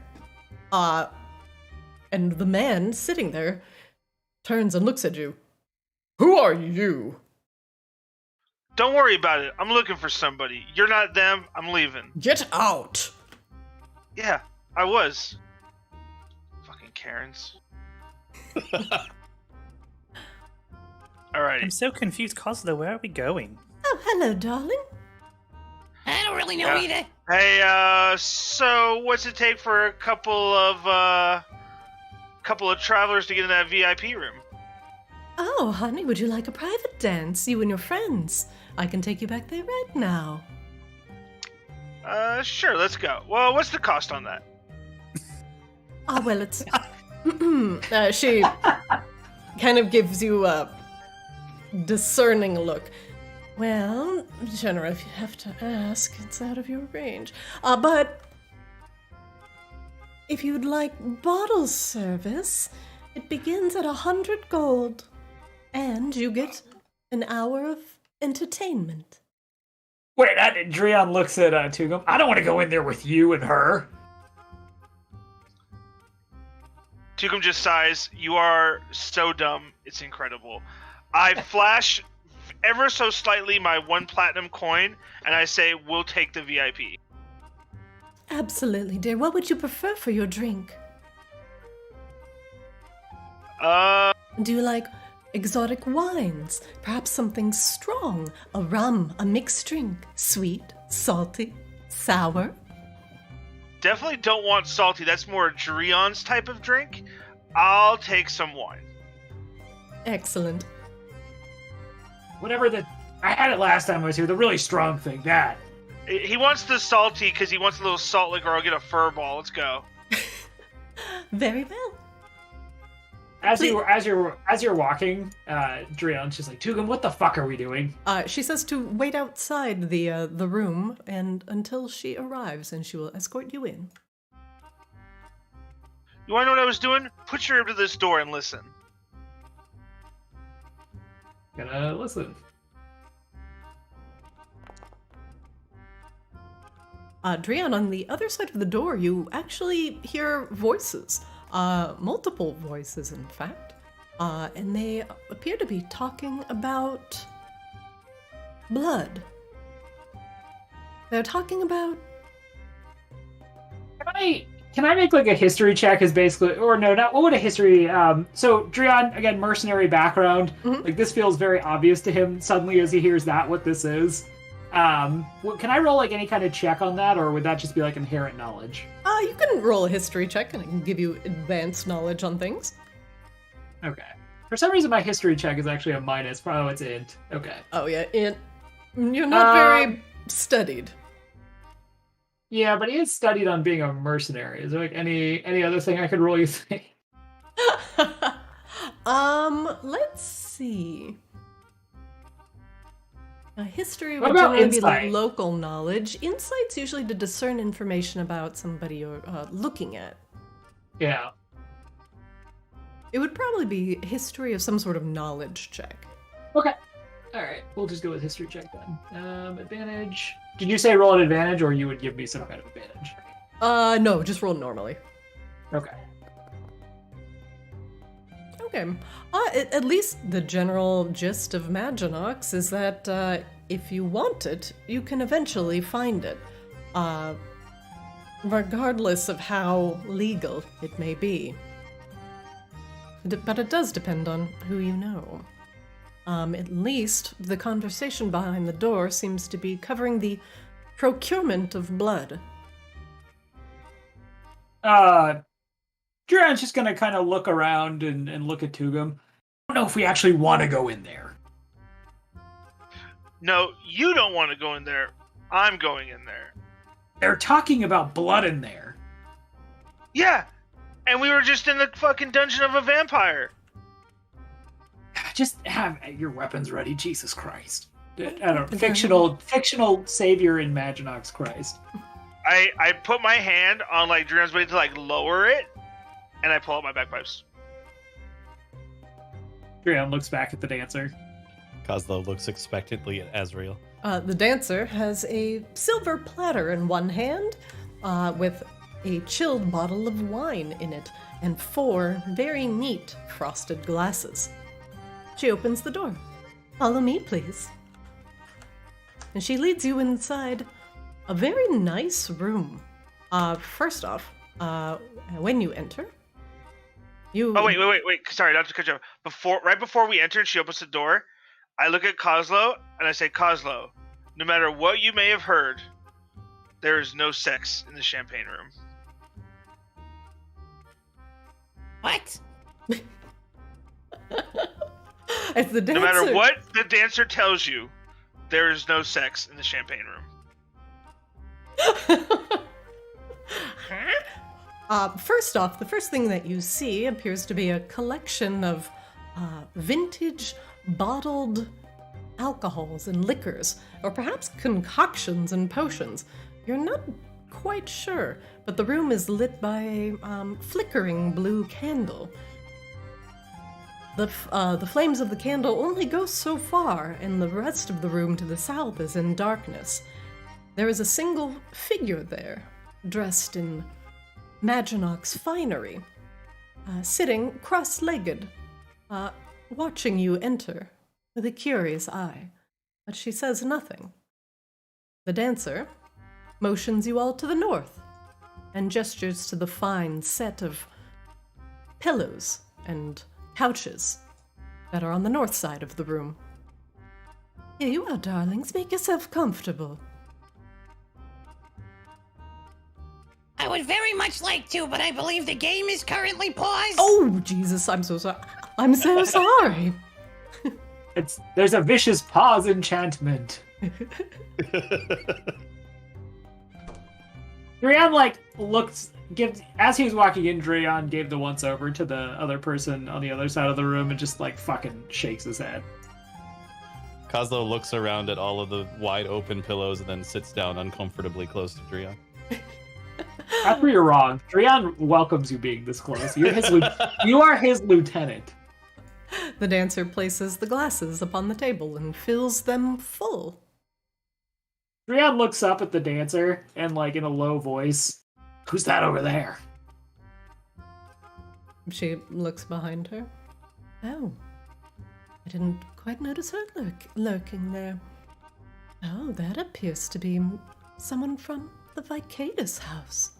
And the man sitting there turns and looks at you. Who are you? Don't worry about it. I'm looking for somebody. You're not them. I'm leaving. Get out! Yeah, I was. Fucking Karens. Alrighty. I'm so confused, Kozlo. Where are we going? Oh, hello, darling. I don't really know either. Hey, so what's it take for a couple of travelers to get in that VIP room? Oh, honey, would you like a private dance? You and your friends. I can take you back there right now. Sure, let's go. Well, what's the cost on that? Well, it's... she kind of gives you a discerning look. Well, General, if you have to ask, it's out of your range. But if you'd like bottle service, it begins at 100 gold. And you get an hour of entertainment. Wait, Drion looks at Tugum. I don't want to go in there with you and her. Tugum just sighs. You are so dumb. It's incredible. I flash ever so slightly my 1 platinum coin, and I say, we'll take the VIP. Absolutely, dear. What would you prefer for your drink? Do you like exotic wines? Perhaps something strong? A rum, a mixed drink? Sweet, salty, sour? definitely don't want salty. That's more Drion's type of drink. I'll take some wine. Excellent. Whatever I had it last time I was here, the really strong thing, that. He wants the salty because he wants a little salt liquor. I'll get a fur ball. Let's go. Very well. As you're walking, Drion's just like, Tugum, what the fuck are we doing? She says to wait outside the room and until she arrives, and she will escort you in. You want to know what I was doing? Put your ear to this door and listen. Gonna listen. Drian, on the other side of the door, you actually hear voices. Multiple voices, in fact. And they appear to be talking about blood. They're talking about... Can I make like a history check? Is basically, or no, not what would a history? So Drian, again, mercenary background. Like this feels very obvious to him suddenly as he hears that what this is. Can I roll like any kind of check on that, or would that just be like inherent knowledge? You can roll a history check, and I can give you advanced knowledge on things. Okay. For some reason, my history check is actually a minus. Oh, it's int. Okay. Oh yeah, you're not very studied. Yeah, but he is studied on being a mercenary. Is there like any other thing I could roll, you think? Let's see. History What would about generally be like insight? local knowledge. Insight's usually to discern information about somebody you're looking at. Yeah. It would probably be history of some sort of knowledge check. Okay. All right. We'll just go with history check then. Advantage. Did you say roll an advantage, or you would give me some kind of advantage? No, just roll normally. Okay. Okay. At least the general gist of Maginox is that if you want it, you can eventually find it. Regardless of how legal it may be. But it does depend on who you know. At least the conversation behind the door seems to be covering the procurement of blood. Duran's just gonna kind of look around and look at Tugum. I don't know if we actually want to go in there. No, you don't want to go in there. I'm going in there. They're talking about blood in there. Yeah, and we were just in the fucking dungeon of a vampire. Just have your weapons ready, Jesus Christ. I don't know, fictional savior in Maginox Christ. I put my hand on like Drion's way to like lower it, and I pull out my bagpipes. Drian looks back at the dancer. Kozlo looks expectantly at Azrael. The dancer has a silver platter in one hand, with a chilled bottle of wine in it, and 4 very neat frosted glasses. She opens the door. Follow me, please. And she leads you inside a very nice room. First off, when you enter, you... Oh, wait. Sorry, not to cut you off. Right before we enter and she opens the door, I look at Kozlo and I say, Kozlo, no matter what you may have heard, there is no sex in the champagne room. What? As the dancer... No matter what the dancer tells you, there is no sex in the champagne room. First off, the first thing that you see appears to be a collection of vintage bottled alcohols and liquors, or perhaps concoctions and potions. You're not quite sure, but the room is lit by a flickering blue candle. The flames of the candle only go so far, and the rest of the room to the south is in darkness. There is a single figure there, dressed in Maginox finery, sitting cross-legged, watching you enter with a curious eye, but she says nothing. The dancer motions you all to the north and gestures to the fine set of pillows and couches that are on the north side of the room. Here you are, darlings. Make yourself comfortable. I would very much like to, but I believe the game is currently paused. Oh, Jesus, I'm so sorry. I'm so sorry. There's a vicious pause enchantment. Drian as he was walking in, Drian gave the once over to the other person on the other side of the room and just fucking shakes his head. Kozlo looks around at all of the wide open pillows and then sits down uncomfortably close to Drian. After you're wrong, Drian welcomes you being this close. You are his lieutenant. The dancer places the glasses upon the table and fills them full. Drian looks up at the dancer and, in a low voice, "Who's that over there?" She looks behind her. Oh, I didn't quite notice her lurking there. Oh, that appears to be someone from the Vicadus house.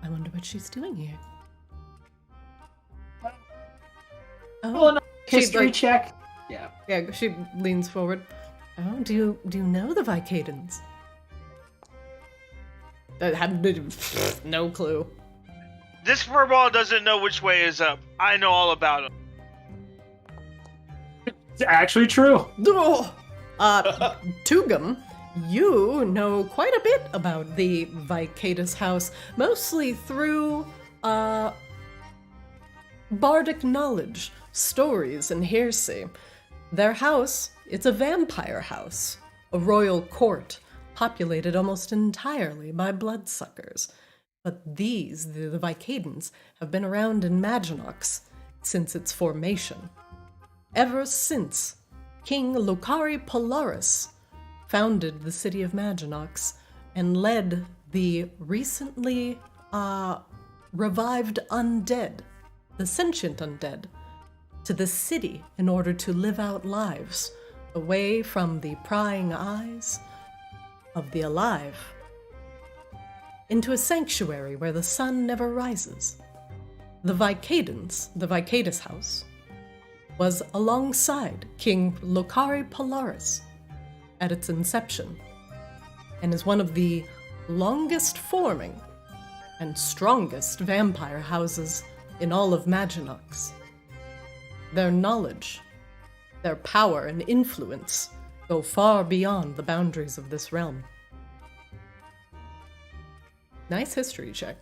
I wonder what she's doing here. Oh, history check. Yeah. Yeah, she leans forward. Oh, do you know the Vicadans? No clue. This furball doesn't know which way is up. I know all about him. It's actually true. Tugum, you know quite a bit about the Vicadus house, mostly through bardic knowledge, stories, and hearsay. Their house, it's a vampire house, a royal court, populated almost entirely by bloodsuckers. But the Vicadans, have been around in Maginox since its formation. Ever since King Lucari Polaris founded the city of Maginox and led the recently revived undead, the sentient undead, to the city in order to live out lives away from the prying eyes of the alive, into a sanctuary where the sun never rises. The Vicadus house, was alongside King Lucari Polaris at its inception, and is one of the longest forming and strongest vampire houses in all of Maginox. Their knowledge, their power and influence go far beyond the boundaries of this realm. Nice history check.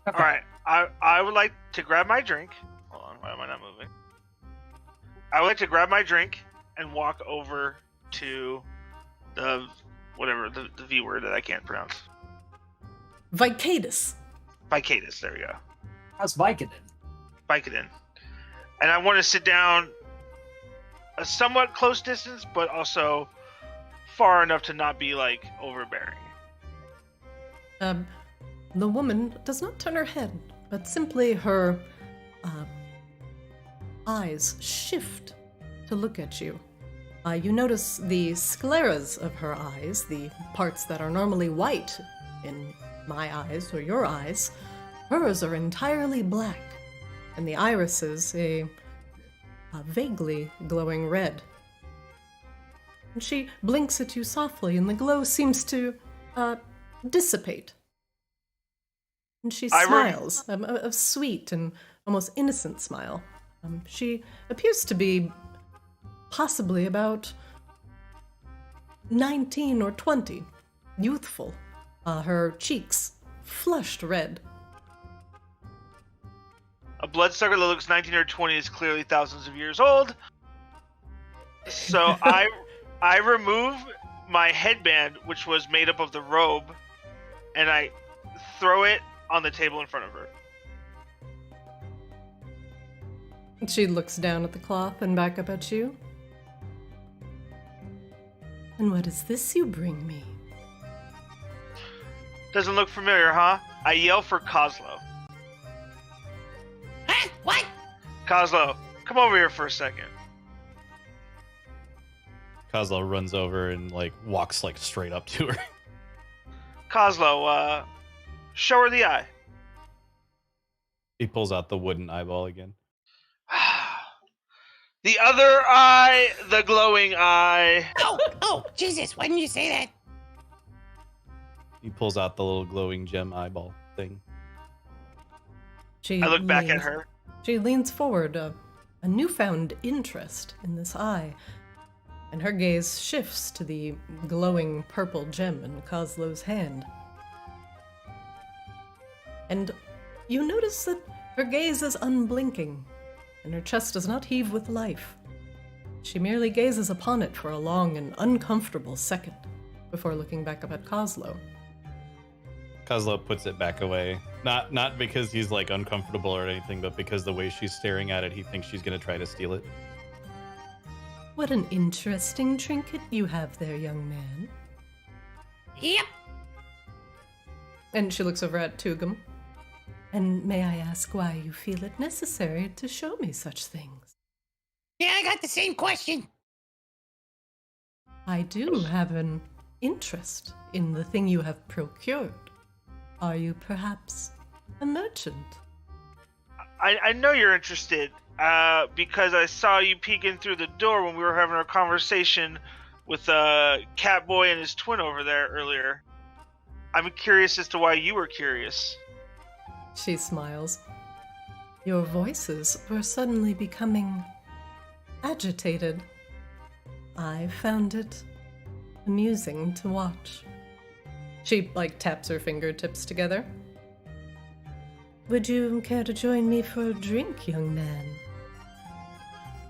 All right, I would like to grab my drink. Hold on, why am I not moving? I would like to grab my drink and walk over to the V word that I can't pronounce. Vicadus. Vicadus, there we go. How's Vicodin? Vicodin. And I want to sit down a somewhat close distance, but also far enough to not be overbearing. The woman does not turn her head, but simply her eyes shift to look at you. You notice the scleras of her eyes, the parts that are normally white in my eyes or your eyes. Hers are entirely black, and the irises a vaguely glowing red. And she blinks at you softly, and the glow seems to dissipate. And she smiles, a sweet and almost innocent smile. She appears to be possibly about 19 or 20, youthful, her cheeks flushed red. A bloodsucker that looks 19 or 20 is clearly thousands of years old. So I remove my headband, which was made up of the robe, and I throw it on the table in front of her. She looks down at the cloth and back up at you. And what is this you bring me? Doesn't look familiar, huh? I yell for Kozlo. Huh? What? Kozlo, come over here for a second. Kozlo runs over and walks straight up to her. Kozlo, show her the eye. He pulls out the wooden eyeball again. The other eye, the glowing eye. Oh, Jesus, why didn't you say that? He pulls out the little glowing gem eyeball thing. She I look back at leans- her. She leans forward, a newfound interest in this eye, and her gaze shifts to the glowing purple gem in Coslow's hand. And you notice that her gaze is unblinking, and her chest does not heave with life. She merely gazes upon it for a long and uncomfortable second, before looking back up at Coslow. Kozlo puts it back away. Not because he's like uncomfortable or anything, but because the way she's staring at it, he thinks she's gonna try to steal it. What an interesting trinket you have there, young man. Yep. And she looks over at Tugum. And may I ask why you feel it necessary to show me such things? Yeah, I got the same question. I do have an interest in the thing you have procured. Are you perhaps a merchant? I know you're interested because I saw you peeking through the door when we were having our conversation with Catboy and his twin over there earlier. I'm curious as to why you were curious. She smiles. Your voices were suddenly becoming agitated. I found it amusing to watch. She, taps her fingertips together. Would you care to join me for a drink, young man?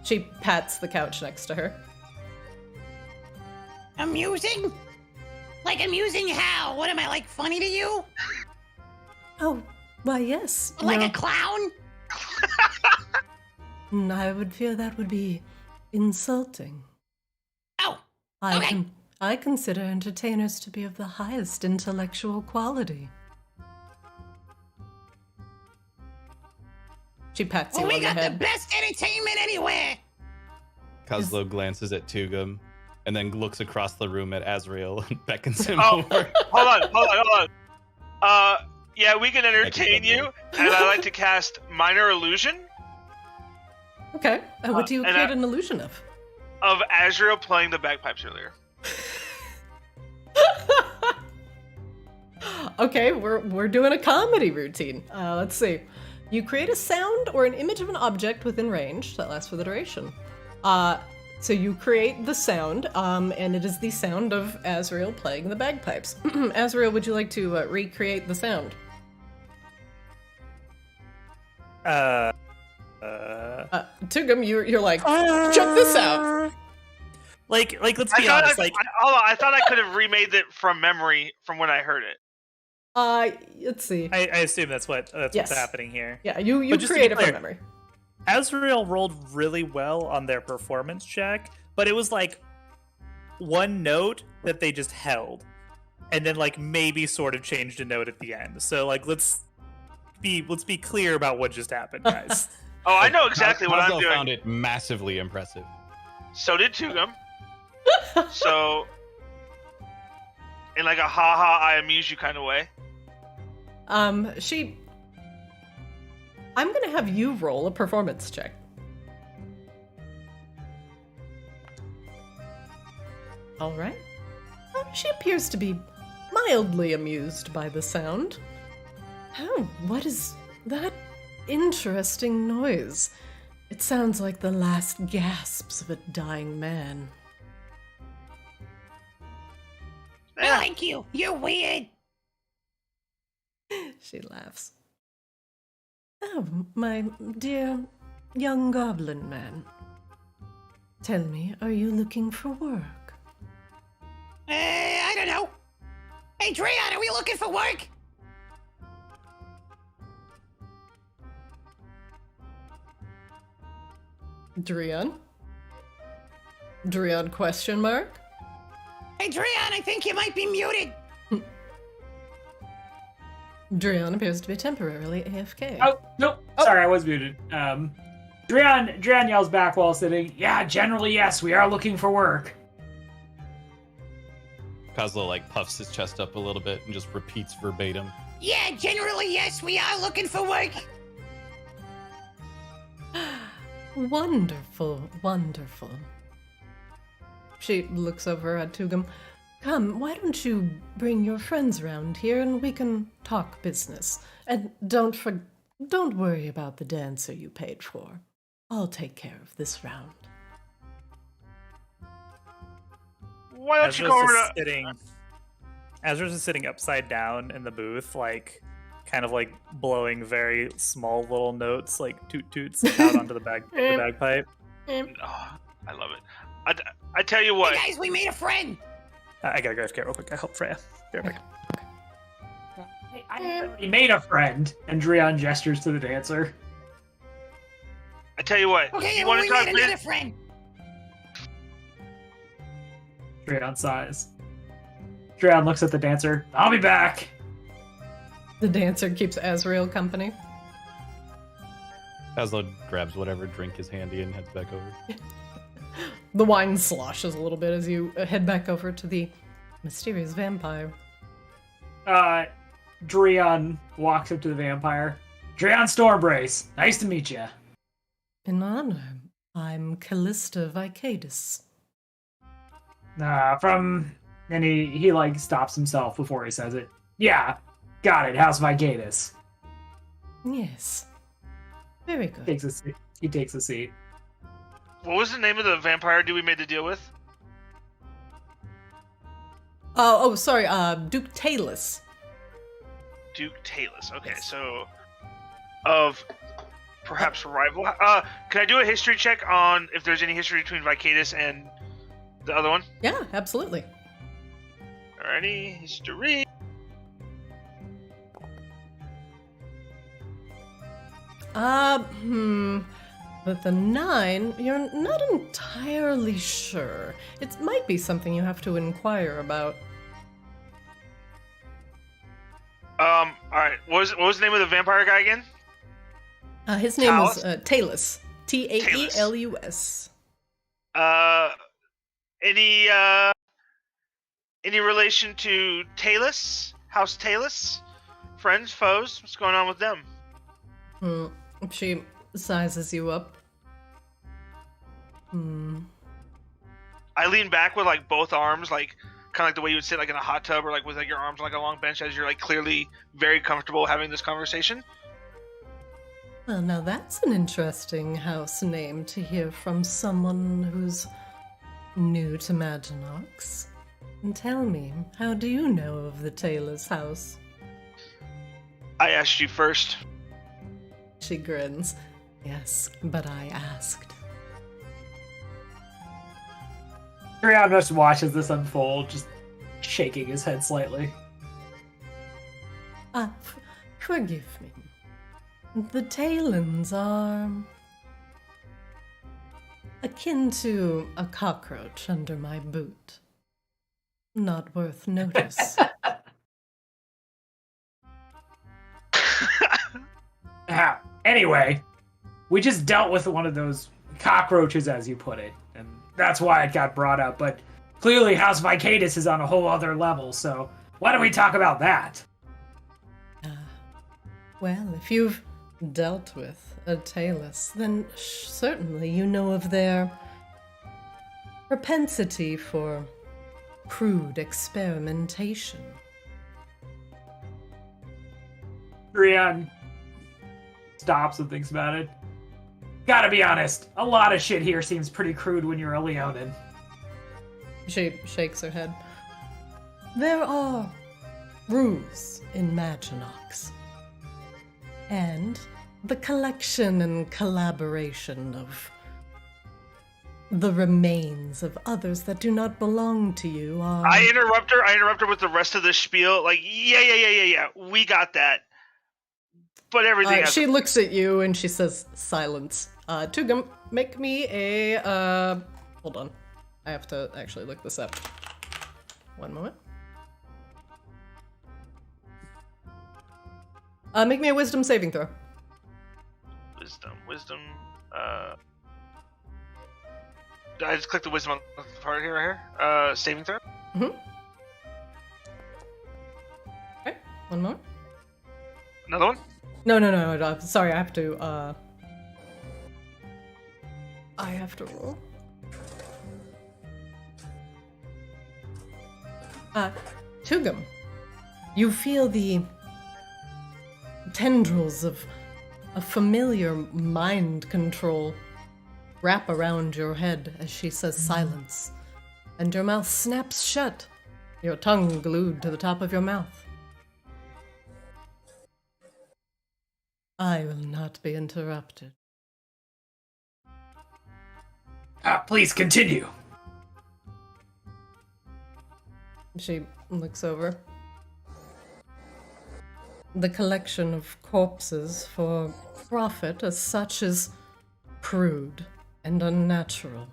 She pats the couch next to her. Amusing? Like amusing how? What am I, funny to you? Oh, why, yes. Like you're- a clown? I would fear that would be insulting. Oh, okay. I consider entertainers to be of the highest intellectual quality. She pats you Well, we on the got the head. best entertainment anywhere. Kozlo glances at Tugum and then looks across the room at Azrael and beckons him Oh, over. hold on. Yeah, we can entertain you, and I like to cast Minor Illusion Okay, what do you and create an illusion of? of Azrael playing the bagpipes earlier. Okay, we're doing a comedy routine. Let's see. You create a sound or an image of an object within range that lasts for the duration. So you create the sound, and it is the sound of Azrael playing the bagpipes. Azrael, would you like to recreate the sound? Tugum, you're like, check this out. Let's be honest. I thought I could have remade it from memory from when I heard it. Let's see. I assume that's Yes. what's happening here. Yeah, you But just to be create it from clear, memory. Azrael rolled really well on their performance check, but it was one note that they just held, and then maybe sort of changed a note at the end. So let's be clear about what just happened, guys. Oh, I know exactly what I'm Kozlo doing. found it massively impressive. So did Tugum. So, in a ha-ha, I amuse you kind of way. I'm gonna have you roll a performance check. All right. She appears to be mildly amused by the sound. Oh, what is that interesting noise? It sounds like the last gasps of a dying man. I like you. You're weird. She laughs. Oh, my dear young goblin man. Tell me, are you looking for work? I don't know. Hey, Dreon, are we looking for work? Dreon? Dreon question mark? Hey, Dreon, I think you might be muted. Dreon appears to be temporarily AFK. Oh, nope. Sorry, I was muted. Dreon yells back while sitting, yeah, generally, yes, we are looking for work. Kozlo puffs his chest up a little bit and just repeats verbatim. Yeah, generally, yes, we are looking for work. Wonderful, wonderful. She looks over at Tugum. Come, why don't you bring your friends around here and we can talk business. And don't worry about the dancer you paid for. I'll take care of this round. Why don't you go over to... Ezra's just sitting upside down in the booth, like, kind of like blowing very small little notes, like toot toots out onto the bagpipe. Oh, I love it. I tell you what. Hey guys, we made a friend. I gotta grab Kate real quick. I help Freya. Be right back. He made a friend, and Drian gestures to the dancer. I tell you what. Okay, you well, want we to talk made another friend. Drian sighs. Drian looks at the dancer. I'll be back. The dancer keeps Azrael company. Aslo grabs whatever drink is handy and heads back over. The wine sloshes a little bit as you head back over to the mysterious vampire. Drian walks up to the vampire. Drian Stormbrace, nice to meet you. In honor, I'm Callista Vicadis. And he like stops himself before he says it. Yeah, got it, House Vicadis. Yes. Very good. He takes a seat. What was the name of the vampire dude we made the deal with? Sorry, Duke Talus. Duke Talus. Okay, so of perhaps rival. Can I do a history check on if there's any history between Vicadis and the other one? Yeah, absolutely. Alrighty, history. With the 9, you're not entirely sure. It might be something you have to inquire about. Alright, what was the name of the vampire guy again? His name was Talus. Taelus. Any relation to Talus? House Talus? Friends, foes? What's going on with them? She sizes you up. I lean back with like both arms, like kind of like the way you would sit like in a hot tub, or like with like your arms on like a long bench as you're like clearly very comfortable having this conversation. Well, now that's an interesting house name to hear from someone who's new to Maginox. And tell me, how do you know of the Taylor's house? I asked you first. She grins. Yes, but I asked. Drian just watches this unfold, just shaking his head slightly. Forgive me. The Talons are akin to a cockroach under my boot. Not worth notice. Anyway, we just dealt with one of those cockroaches, as you put it, and that's why it got brought up, but clearly House Vicadis is on a whole other level, so why don't we talk about that? Well, if you've dealt with a Talus, then certainly you know of their propensity for crude experimentation. Drian stops and thinks about it. Gotta be honest, a lot of shit here seems pretty crude when you're a Leonin. She shakes her head. There are rules in Maginox. And the collection and collaboration of the remains of others that do not belong to you are... I interrupt her with the rest of the spiel. Like, yeah. We got that. But everything else... She looks at you and she says, silence. Tugum, make me a... Hold on. I have to actually look this up. One moment. Make me a wisdom saving throw. Wisdom. I just clicked the wisdom on the part here, right here. Saving throw. Okay, one more. Another one. No. Sorry, I have to. I have to roll. Tugum, you feel the tendrils of a familiar mind control wrap around your head as she says silence, and your mouth snaps shut, your tongue glued to the top of your mouth. I will not be interrupted. Please continue. She looks over. The collection of corpses for profit as such is crude and unnatural.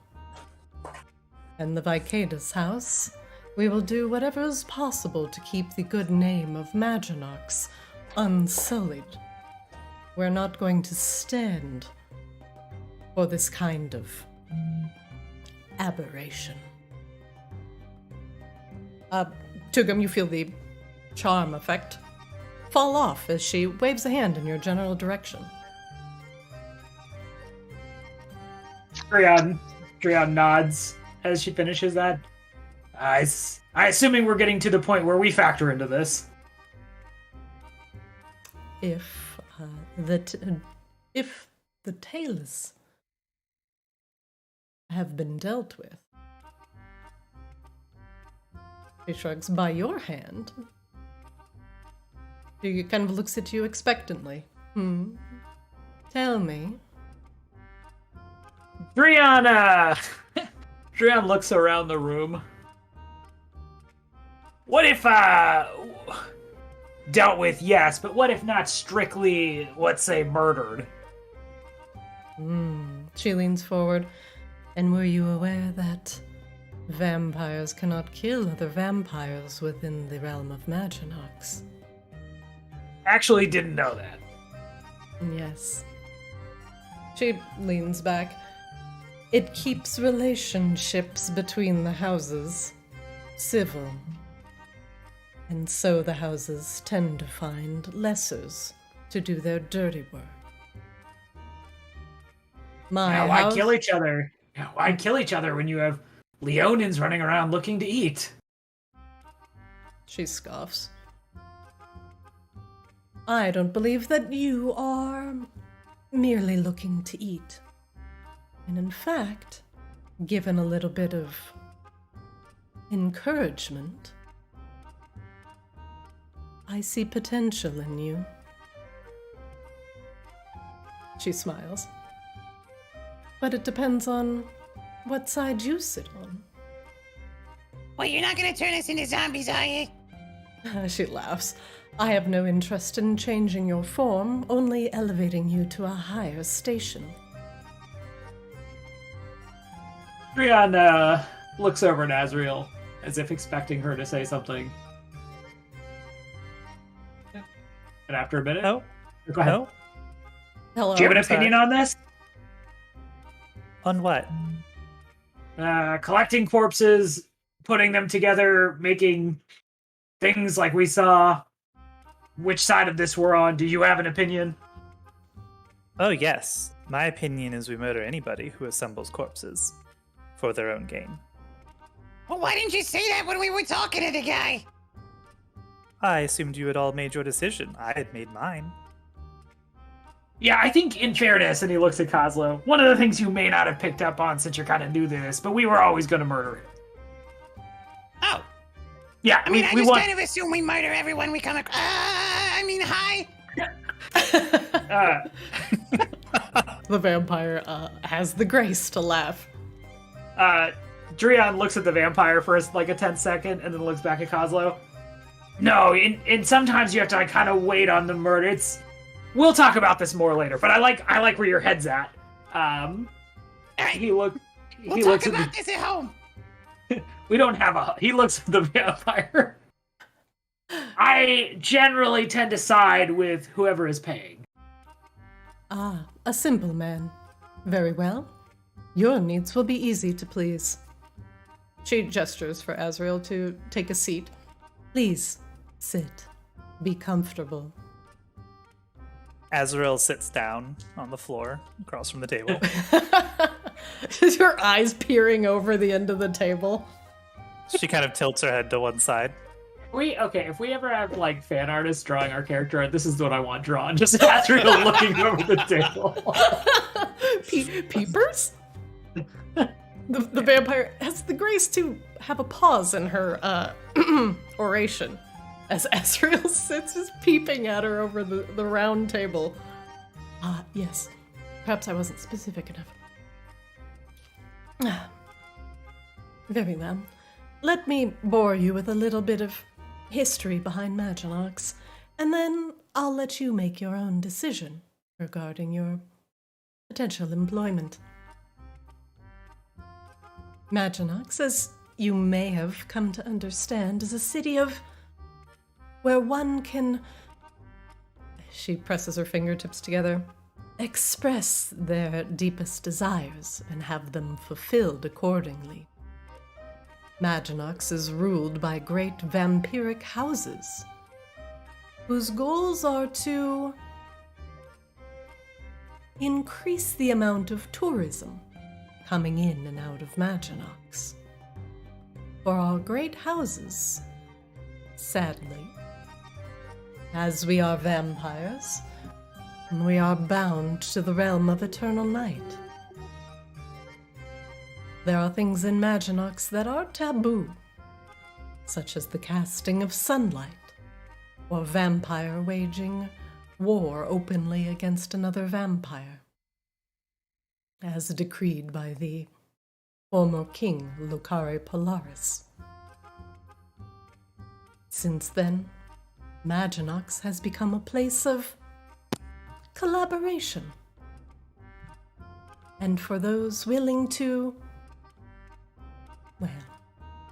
And the Vicadus house, we will do whatever is possible to keep the good name of Maginox unsullied. We're not going to stand for this kind of aberration. Tugum, you feel the charm effect fall off as she waves a hand in your general direction. Drion nods as she finishes that. I assuming we're getting to the point where we factor into this. If the tailors have been dealt with, she shrugs, by your hand. She kind of looks at you expectantly. Tell me. Drion looks around the room. What if, dealt with, yes, but what if not strictly, let's say, murdered? She leans forward. And were you aware that vampires cannot kill other vampires within the realm of Maginox? Actually didn't know that. Yes. She leans back. It keeps relationships between the houses civil. And so the houses tend to find lessers to do their dirty work. Why kill each other? Why kill each other when you have Leonins running around looking to eat? She scoffs. I don't believe that you are merely looking to eat. And in fact, given a little bit of encouragement, I see potential in you. She smiles. But it depends on what side you sit on. Well, you're not gonna turn us into zombies, are you? She laughs. I have no interest in changing your form, only elevating you to a higher station. Drion looks over at Azrael as if expecting her to say something. And after a minute, No. Go ahead. No. Hello. Do you have an sorry. opinion on this? On what? Collecting corpses, putting them together, making things like we saw. Which side of this we're on? Do you have an opinion? Oh, yes. My opinion is we murder anybody who assembles corpses for their own gain. Well, why didn't you say that when we were talking to the guy? I assumed you had all made your decision. I had made mine. Yeah, I think in fairness, and he looks at Kozlo, one of the things you may not have picked up on since you're kind of new to this, but we were always going to murder him. Oh. Yeah, I mean, I we just want... kind of assume we murder everyone we come across. Hi. The vampire has the grace to laugh. Drion looks at the vampire for like a 10-second and then looks back at Kozlo. No, and sometimes you have to like, kind of wait on the murder. We'll talk about this more later, but I like where your head's at. We'll talk about this at home. We don't have a... He looks at the vampire. I generally tend to side with whoever is paying. Ah, a simple man. Very well. Your needs will be easy to please. She gestures for Azrael to take a seat. Please, sit. Be comfortable. Azrael sits down on the floor across from the table. Your eyes peering over the end of the table. She kind of tilts her head to one side. If we ever have like fan artists drawing our character art, this is what I want drawn. Just Azrael looking over the table. Peepers? The vampire has the grace to have a pause in her oration as Azrael sits just peeping at her over the round table. Yes. Perhaps I wasn't specific enough. Very well. Let me bore you with a little bit of history behind Maginox, and then I'll let you make your own decision regarding your potential employment. Maginox, as you may have come to understand, is a city where one can, she presses her fingertips together, express their deepest desires and have them fulfilled accordingly. Maginox is ruled by great vampiric houses, whose goals are to increase the amount of tourism coming in and out of Maginox. For our great houses, sadly, as we are vampires, we are bound to the realm of eternal night. There are things in Maginox that are taboo, such as the casting of sunlight, or vampire waging war openly against another vampire, as decreed by the former king, Lucare Polaris. Since then, Maginox has become a place of collaboration, and for those willing to,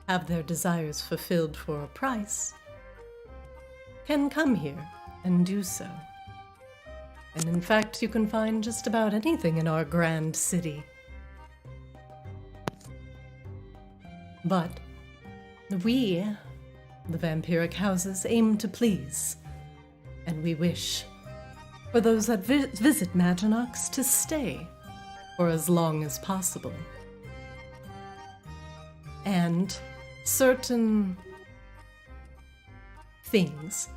have their desires fulfilled for a price, can come here and do so. And in fact, you can find just about anything in our grand city. But we, the vampiric houses, aim to please, and we wish for those that visit Maginox to stay for as long as possible. And certain things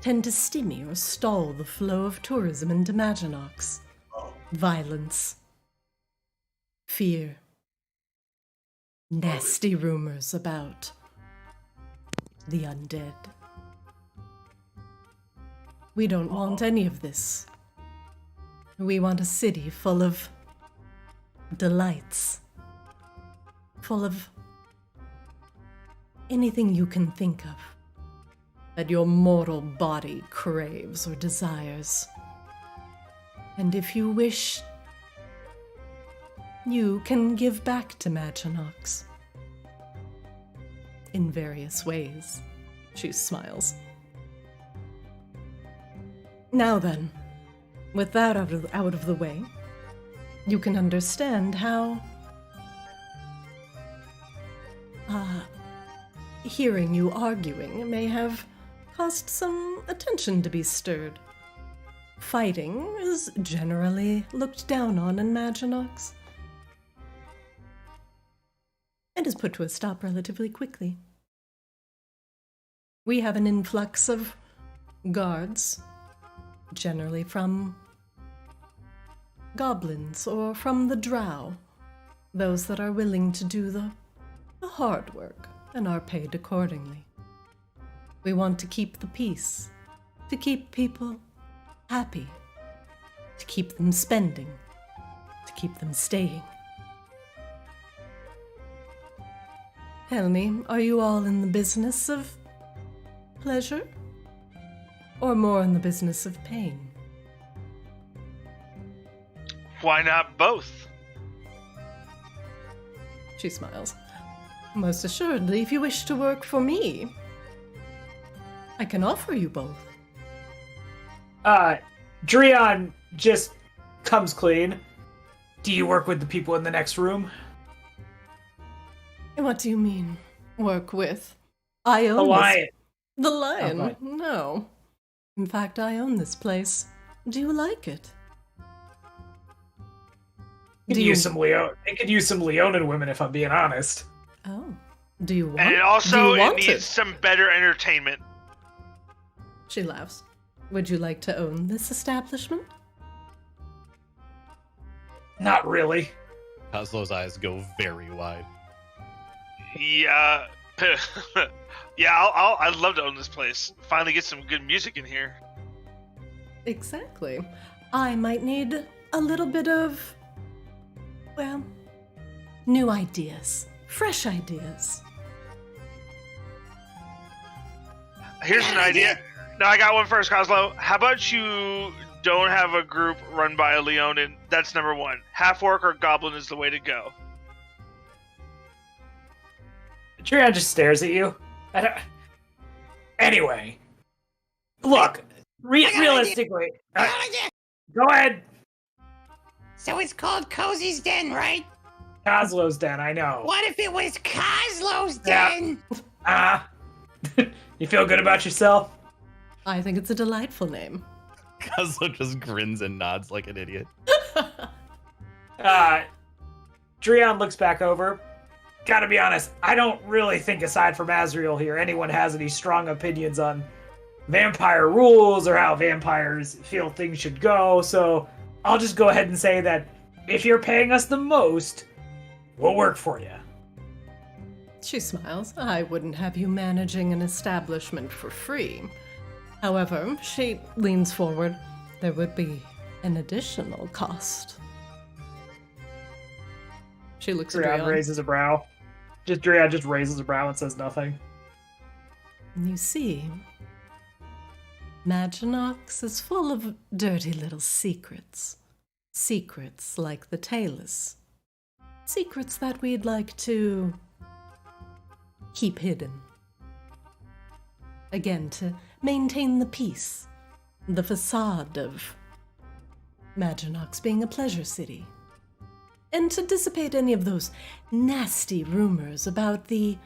tend to stymie or stall the flow of tourism into Maginox. Violence, fear, nasty rumors about the undead. We don't want any of this. We want a city full of delights, full of anything you can think of that your mortal body craves or desires. And if you wish, you can give back to Maginox in various ways. She smiles. Now then, with that out of the way, you can understand how hearing you arguing may have caused some attention to be stirred. Fighting is generally looked down on in Maginox, and is put to a stop relatively quickly. We have an influx of guards, generally from goblins or from the drow, those that are willing to do the hard work and are paid accordingly. We want to keep the peace, to keep people happy, to keep them spending, to keep them staying. Tell me, are you all in the business of pleasure, or more in the business of pain? Why not both? She smiles. Most assuredly, if you wish to work for me, I can offer you both. Dreon just comes clean. Do you work with the people in the next room? What do you mean, work with? I own The lion. The lion? Okay. No. In fact, I own this place. Do you like it? It could use some Leonin women, if I'm being honest. Oh. Do you want? And also, it needs some better entertainment. She laughs. Would you like to own this establishment? Not really. Kozlo's eyes go very wide. Yeah. Yeah, I'd love to own this place. Finally get some good music in here. Exactly. I might need a little bit of, well, new ideas. Fresh ideas. Here's an idea. No, I got one first, Kozlo. How about you don't have a group run by a Leonin? That's number one. Half-orc or goblin is the way to go. Trion just stares at you. Anyway. Look, realistically... go ahead. So it's called Cozy's Den, right? Kozlo's Den, I know. What if it was Kozlo's Yeah. Den? You feel good about yourself? I think it's a delightful name. Kozlo just grins and nods like an idiot. Drion looks back over. Gotta be honest, I don't really think, aside from Azriel here, anyone has any strong opinions on vampire rules or how vampires feel things should go, so I'll just go ahead and say that if you're paying us the most, we'll work for you. She smiles. I wouldn't have you managing an establishment for free. However, she leans forward. There would be an additional cost. She looks at Drion Drion. raises a brow. Drion just raises a brow and says nothing. You see, Maginox is full of dirty little secrets. Secrets like the Talus. Secrets that we'd like to keep hidden. Again, to maintain the peace, the facade of Maginox being a pleasure city. And to dissipate any of those nasty rumors about the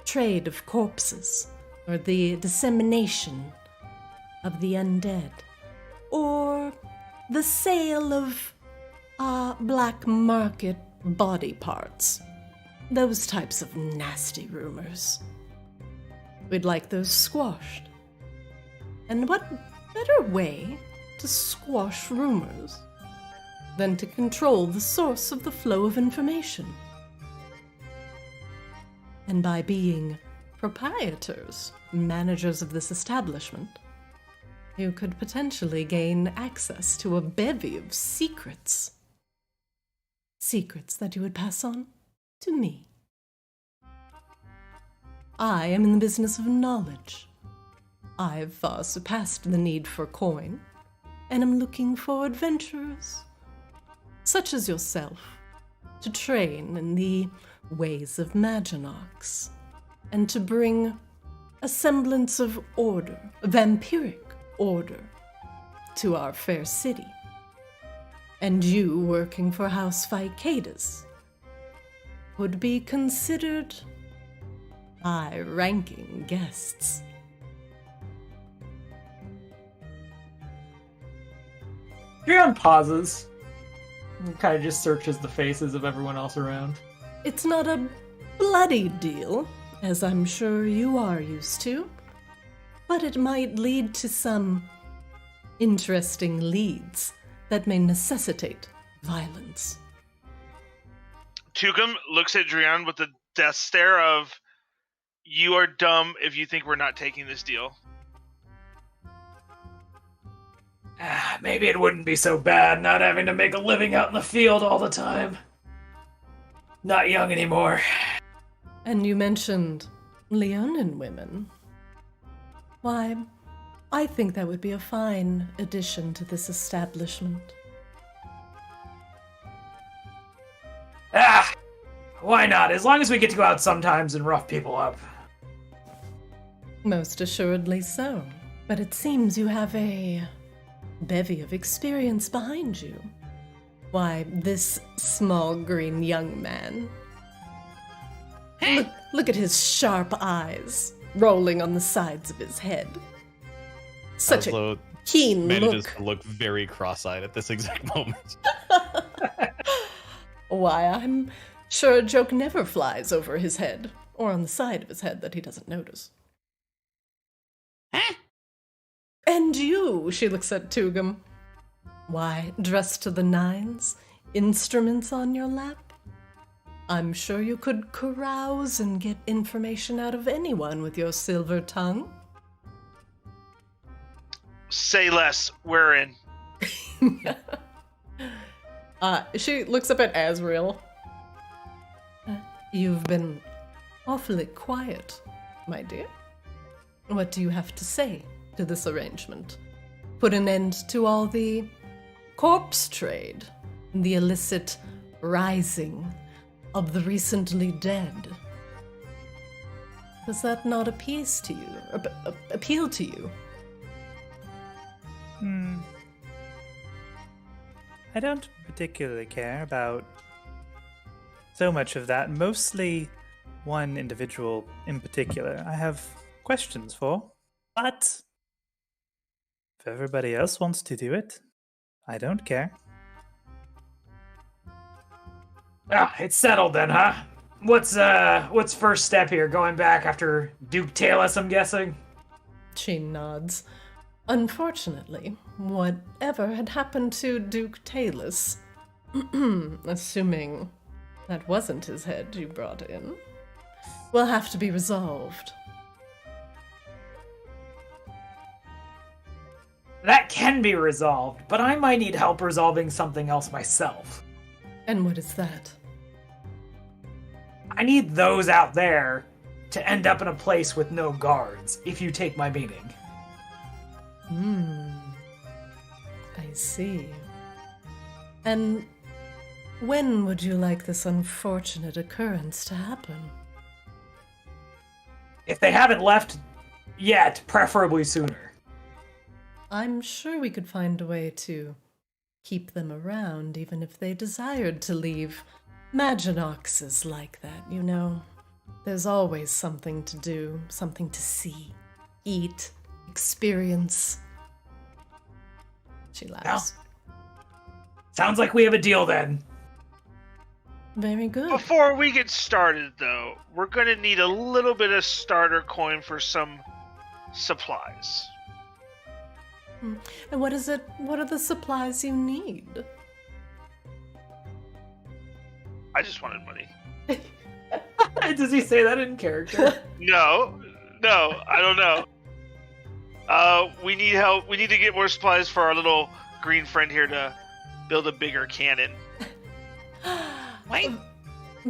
trade of corpses, or the dissemination of the undead, or the sale of black market body parts. Those types of nasty rumors. We'd like those squashed. And what better way to squash rumors than to control the source of the flow of information? And by being proprietors, managers of this establishment, you could potentially gain access to a bevy of secrets. Secrets that you would pass on to me. I am in the business of knowledge. I have far surpassed the need for coin, and am looking for adventurers, such as yourself, to train in the ways of Maginox, and to bring a semblance of order, a vampiric order, to our fair city. And you working for House Vicadus would be considered high-ranking guests. Drion pauses and kind of just searches the faces of everyone else around. It's not a bloody deal, as I'm sure you are used to, but it might lead to some interesting leads that may necessitate violence. Tukum looks at Drion with the death stare of, you are dumb if you think we're not taking this deal. Maybe it wouldn't be so bad not having to make a living out in the field all the time. Not young anymore. And you mentioned Leonin women. Why, I think that would be a fine addition to this establishment. Why not? As long as we get to go out sometimes and rough people up. Most assuredly so. But it seems you have a bevy of experience behind you. Why, this small green young man. Look at his sharp eyes rolling on the sides of his head. Such Kozlo a keen manages look. to look very cross-eyed at this exact moment. Why, I'm sure a joke never flies over his head, or on the side of his head that he doesn't notice. Huh? And you, she looks at Tugum. Why, dressed to the nines, instruments on your lap? I'm sure you could carouse and get information out of anyone with your silver tongue. Say less. We're in. She looks up at Azrael. You've been awfully quiet, my dear. What do you have to say to this arrangement? Put an end to all the corpse trade, the illicit rising of the recently dead. Does that not appeal to you? I don't particularly care about so much of that. Mostly one individual in particular I have questions for. But if everybody else wants to do it, I don't care. Ah, it's settled then, huh? What's first step here? Going back after Duke Talus, I'm guessing? She nods. Unfortunately, whatever had happened to Duke Talus, assuming that wasn't his head you brought in, will have to be resolved. That can be resolved, but I might need help resolving something else myself. And what is that? I need those out there to end up in a place with no guards, if you take my meaning. I see. And when would you like this unfortunate occurrence to happen? If they haven't left yet, preferably sooner. I'm sure we could find a way to keep them around, even if they desired to leave. Maginox is like that, you know. There's always something to do, something to see, eat, experience. She laughs. Sounds like we have a deal then. Very good. Before we get started, though, we're going to need a little bit of starter coin for some supplies. And what is it? What are the supplies you need? I just wanted money. Does he say that in character? No, I don't know. We need help. We need to get more supplies for our little green friend here to build a bigger cannon. Wait,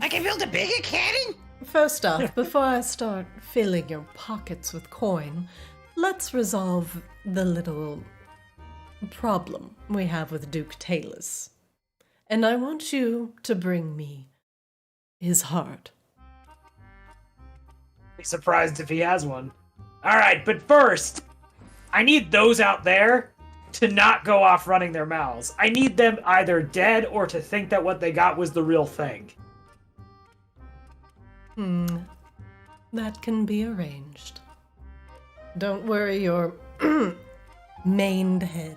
I can build a bigger cannon? First off, before I start filling your pockets with coin, let's resolve the little problem we have with Duke Talus. And I want you to bring me his heart. Be surprised if he has one. Alright, but first, I need those out there to not go off running their mouths. I need them either dead or to think that what they got was the real thing. That can be arranged. Don't worry your maned head,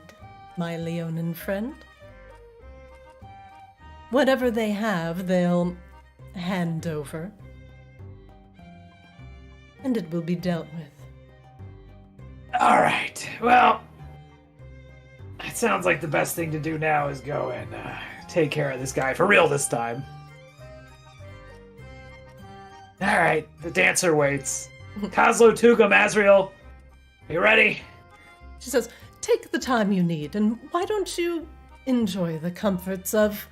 my Leonin friend. Whatever they have, they'll hand over. And it will be dealt with. Alright, well, it sounds like the best thing to do now is go and take care of this guy for real this time. Alright, the dancer waits. Kozlo, Tugum, Azrael, you ready? She says, take the time you need, and why don't you enjoy the comforts of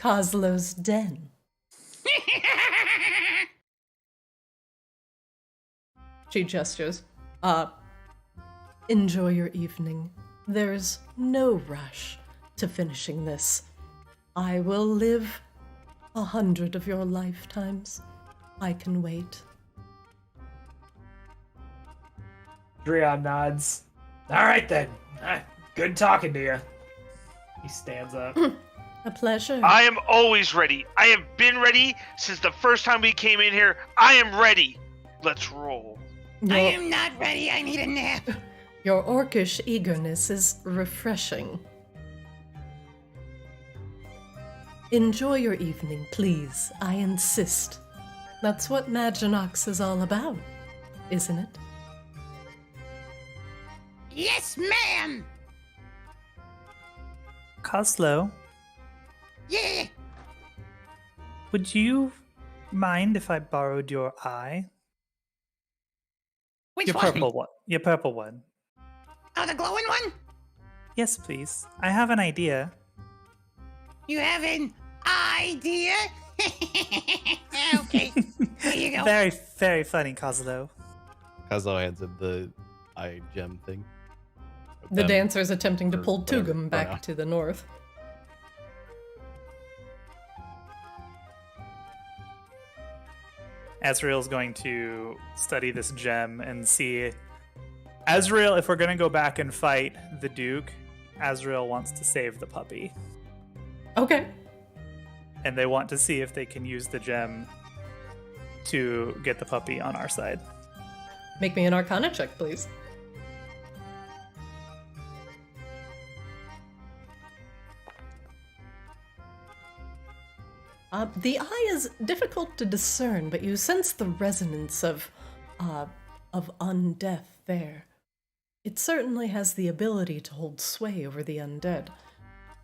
Kozlo's den? She gestures. Enjoy your evening. There's no rush to finishing this. I will live 100 of your lifetimes. I can wait. Drion nods. Alright then. Good talking to you. He stands up. A pleasure. I am always ready. I have been ready since the first time we came in here. I am ready. Let's roll. I am not ready. I need a nap. Your orcish eagerness is refreshing. Enjoy your evening, please. I insist. That's what Maginox is all about, isn't it? Yes, ma'am. Coslow, Yeah. would you mind if I borrowed your eye? Which Your one? purple one. Your purple one. Oh, the glowing one? Yes, please. I have an idea. You have an idea? Okay. There you go. Very, very funny, Coslow. Kazo hands him the eye gem thing. The Them. dancer's attempting to or pull whatever, Tugum for back now. to the north. Azrael's going to study this gem and see. Azrael, if we're going to go back and fight the Duke, Azrael wants to save the puppy. Okay. And they want to see if they can use the gem to get the puppy on our side. Make me an Arcana check, please. The eye is difficult to discern, but you sense the resonance of undeath there. It certainly has the ability to hold sway over the undead,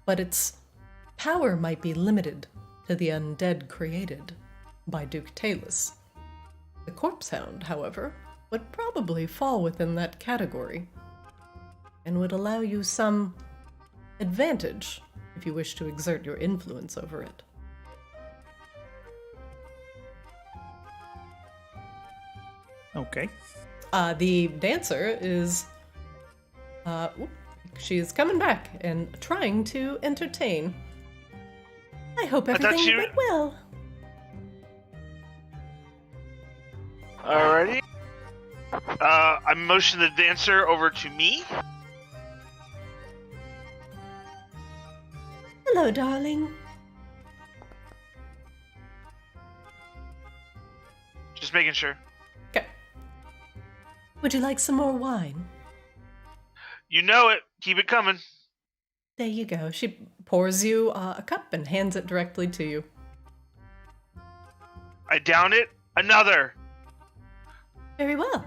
but its power might be limited to the undead created by Duke Talus. The Corpse Hound, however, would probably fall within that category, and would allow you some advantage if you wish to exert your influence over it. Okay. The dancer is, she is coming back and trying to entertain. I hope everything went well. Alrighty. I motion the dancer over to me. Hello, darling. Just making sure. Okay. Would you like some more wine? You know it. Keep it coming. There you go. She pours you a cup and hands it directly to you. I down it. Another. Very well.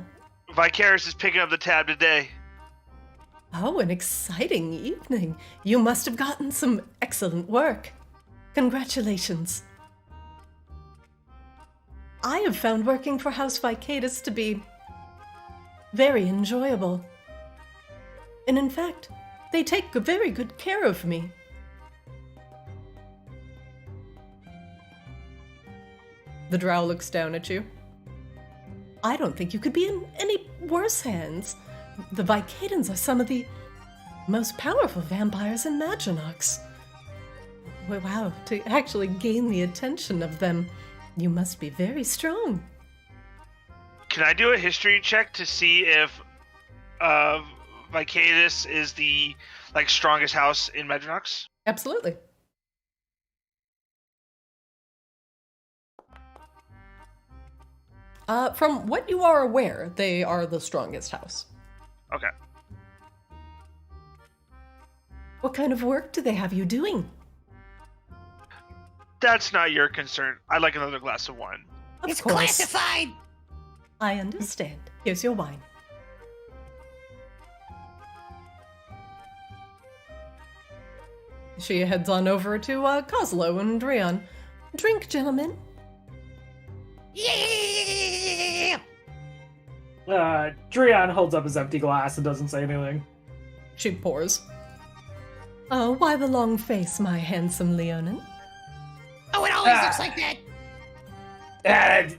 Vicarious is picking up the tab today. Oh, an exciting evening. You must have gotten some excellent work. Congratulations. I have found working for House Vicatus to be very enjoyable. And in fact, they take very good care of me. The drow looks down at you. I don't think you could be in any worse hands. The Vicadans are some of the most powerful vampires in Maginox. Wow, to actually gain the attention of them, you must be very strong. Can I do a history check to see if Vicadus is the strongest house in Medrinox? Absolutely. From what you are aware, they are the strongest house. Okay. What kind of work do they have you doing? That's not your concern. I'd like another glass of wine. Of It's course. classified. I understand. Here's your wine. She heads on over to Coslo and Drian. Drink, gentlemen. Yeah. Drian holds up his empty glass and doesn't say anything. She pours. Oh, why the long face, my handsome Leonin? Oh, it always looks like that.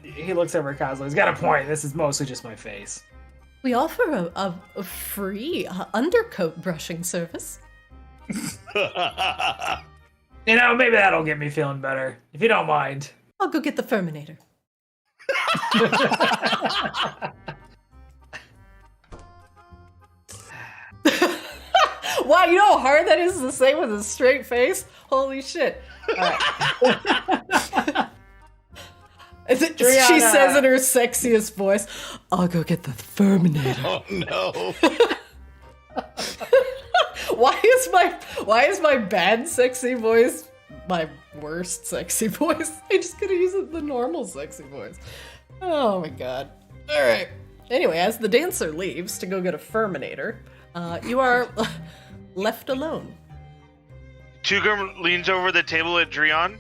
He looks over at Kozlo. He's got a point. This is mostly just my face. We offer a free undercoat brushing service. You know, maybe that'll get me feeling better. If you don't mind. I'll go get the Ferminator. Wow, you know how hard that is to say with a straight face? Holy shit. All right. She says in her sexiest voice, I'll go get the Ferminator. Oh no. Why is my bad sexy voice my worst sexy voice. I just gotta use the normal sexy voice. Oh my god. Alright. Anyway, as the dancer leaves to go get a Ferminator, you are left alone. Tugum leans over the table at Drion.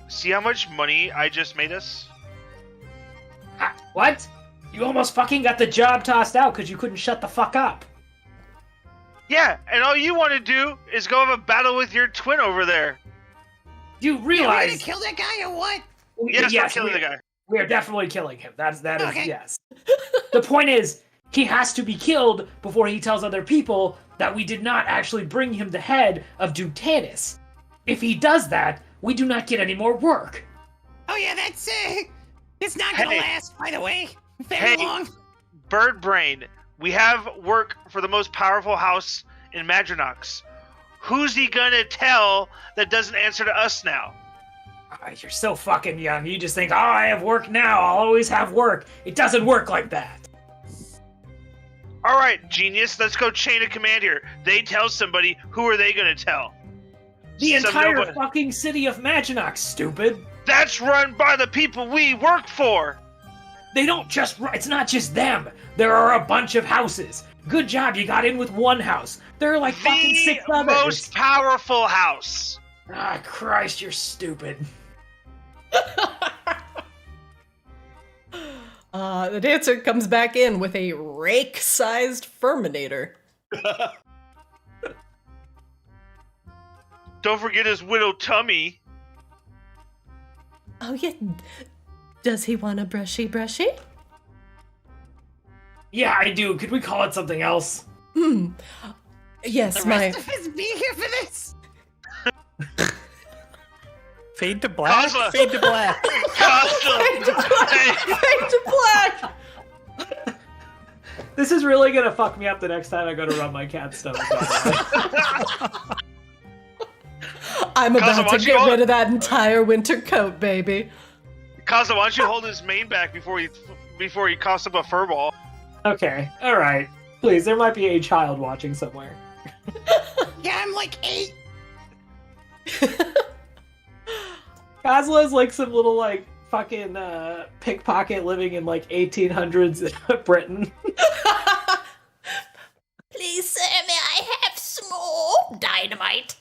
See how much money I just made us? Ha, what? You almost fucking got the job tossed out because you couldn't shut the fuck up. Yeah, and all you want to do is go have a battle with your twin over there. You Yeah, we're realize... gonna kill that guy or what? Yes, we're killing the guy. We are definitely killing him. That is Okay. yes. The point is, he has to be killed before he tells other people that we did not actually bring him the head of Dutanis. If he does that, we do not get any more work. Oh yeah, it's not gonna Hey. last, by the way. Very Hey. long. Bird Brain, we have work for the most powerful house in Madronox. Who's he gonna tell that doesn't answer to us now? Ah, you're so fucking young. You just think, oh, I have work now. I'll always have work. It doesn't work like that. All right, genius, let's go chain of command here. They tell somebody, who are they gonna tell? The Some entire nobody- fucking city of Maginox, stupid. That's run by the people we work for. They don't just... It's not just them. There are a bunch of houses. Good job, you got in with one house. There are like fucking The 6 others. most powerful house. Ah, Christ, you're stupid. The dancer comes back in with a rake-sized Ferminator. Don't forget his widowed tummy. Oh yeah, does he want a brushy? Yeah, I do. Could we call it something else? Yes, The my... rest of us be here for this. Fade to black. Cosmo. Fade to black. Costa. Hey, Fade to black! This is really gonna fuck me up the next time I go to rub my cat's stomach. I'm Cosmo, about why to don't you get all- rid of that entire winter coat, baby. Costa, why don't you hold his mane back before he coughs up a furball? Okay, alright. Please, there might be a child watching somewhere. Yeah, I'm like 8. Kozla's like some little, like, fucking pickpocket living in, like, 1800s Britain. Please, sir, may I have some more dynamite?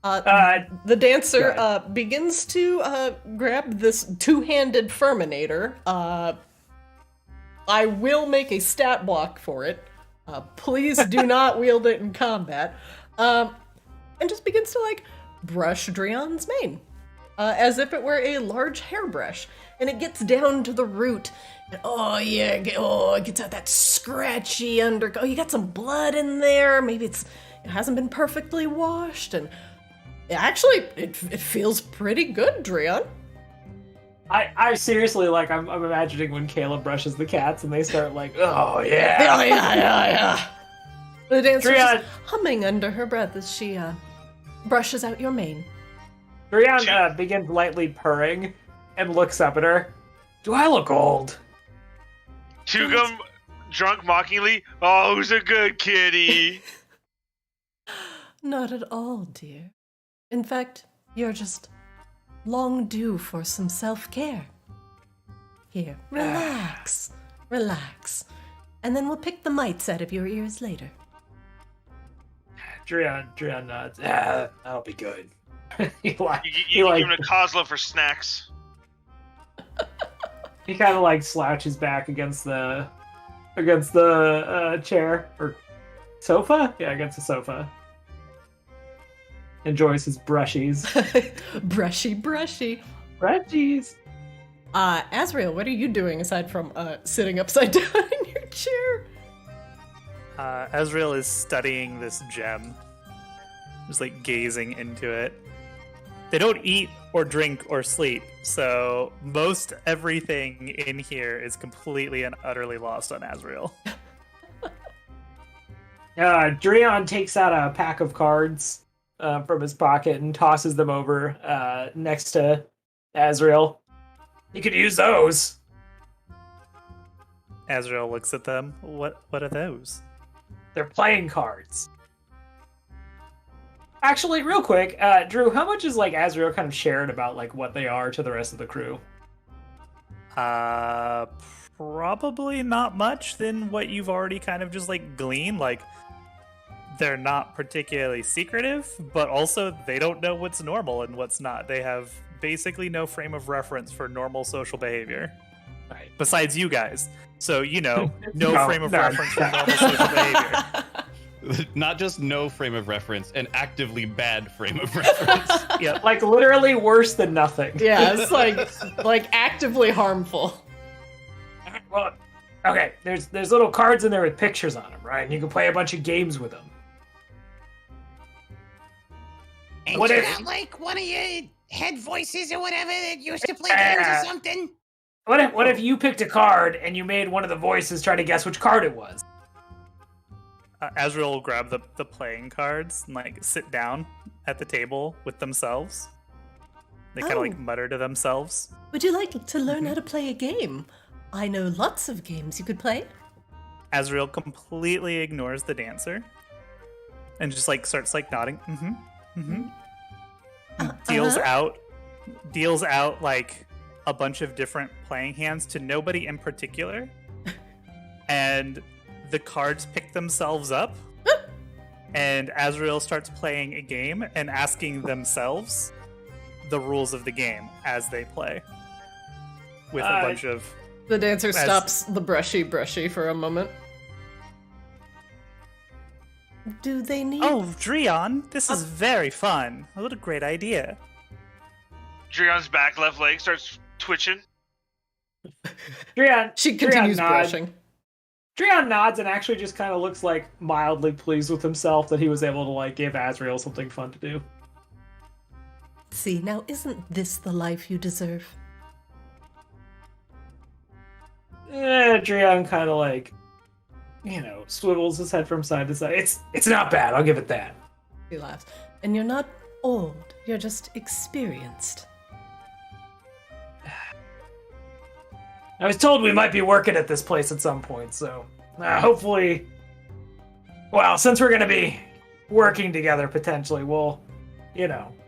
The dancer Go begins to grab this two-handed Ferminator. I will make a stat block for it. Please do not wield it in combat. And just begins to, like, brush Drion's mane. As if it were a large hairbrush. And it gets down to the root. And, it gets out that scratchy Oh, you got some blood in there. Maybe it hasn't been perfectly washed. And actually, it feels pretty good, Drion. I seriously, like, I'm imagining when Caleb brushes the cats and they start like, oh, yeah. Yeah. The dancer Drion. is humming under her breath as she brushes out your mane. Drion begins lightly purring and looks up at her. Do I look old? Tugum, drunk mockingly, oh, who's a good kitty? Not at all, dear. In fact, you're just long due for some self-care. Here, relax. And then we'll pick the mites out of your ears later. Drion nods. That'll be good. he like, You can give him a Kozla for snacks. he kind of like slouches back against the chair or sofa. Yeah, against the sofa. Enjoys his brushies. Brushy. Brushies. Azrael, what are you doing aside from sitting upside down in your chair? Azrael is studying this gem, just like gazing into it. They don't eat or drink or sleep, so most everything in here is completely and utterly lost on Azrael. Drion takes out a pack of cards from his pocket and tosses them over next to Azrael. You could use those. Azrael looks at them. What are those? They're playing cards. Actually, real quick, Drew, how much is like Azrael kind of shared about like what they are to the rest of the crew? Probably not much than what you've already kind of just like gleaned. Like, they're not particularly secretive, but also they don't know what's normal and what's not. They have basically no frame of reference for normal social behavior. Right. Besides you guys. So, no No, frame of no, reference for normal social behavior. Not just no frame of reference, an actively bad frame of reference. Yep. Like literally worse than nothing. Yeah, it's like actively harmful. Well, okay, there's little cards in there with pictures on them, right? And you can play a bunch of games with them. And What you if- got like one of your head voices or whatever that used to play games or something? What if you picked a card and you made one of the voices try to guess which card it was? Azrael will grab the playing cards and like sit down at the table with themselves. They kind of like Oh. mutter to themselves. Would you like to learn how to play a game? I know lots of games you could play. Azrael completely ignores the dancer and just like starts like nodding. Deals out like a bunch of different playing hands to nobody in particular. And the cards pick themselves up. And Azrael starts playing a game and asking themselves the rules of the game as they play. With a bunch of... The dancer stops the brushy for a moment. Do they need... Oh, Dreon, this is very fun. What a great idea. Drion's back left leg starts twitching. Dreon, She continues nods. brushing. Dreon nods and actually just kind of looks like mildly pleased with himself that he was able to like give Azrael something fun to do. See, now isn't this the life you deserve? Dreon kind of like, swivels his head from side to side. It's not bad, I'll give it that. He laughs. And you're not old, you're just experienced. I was told we might be working at this place at some point, so hopefully, well, since we're going to be working together potentially, we'll,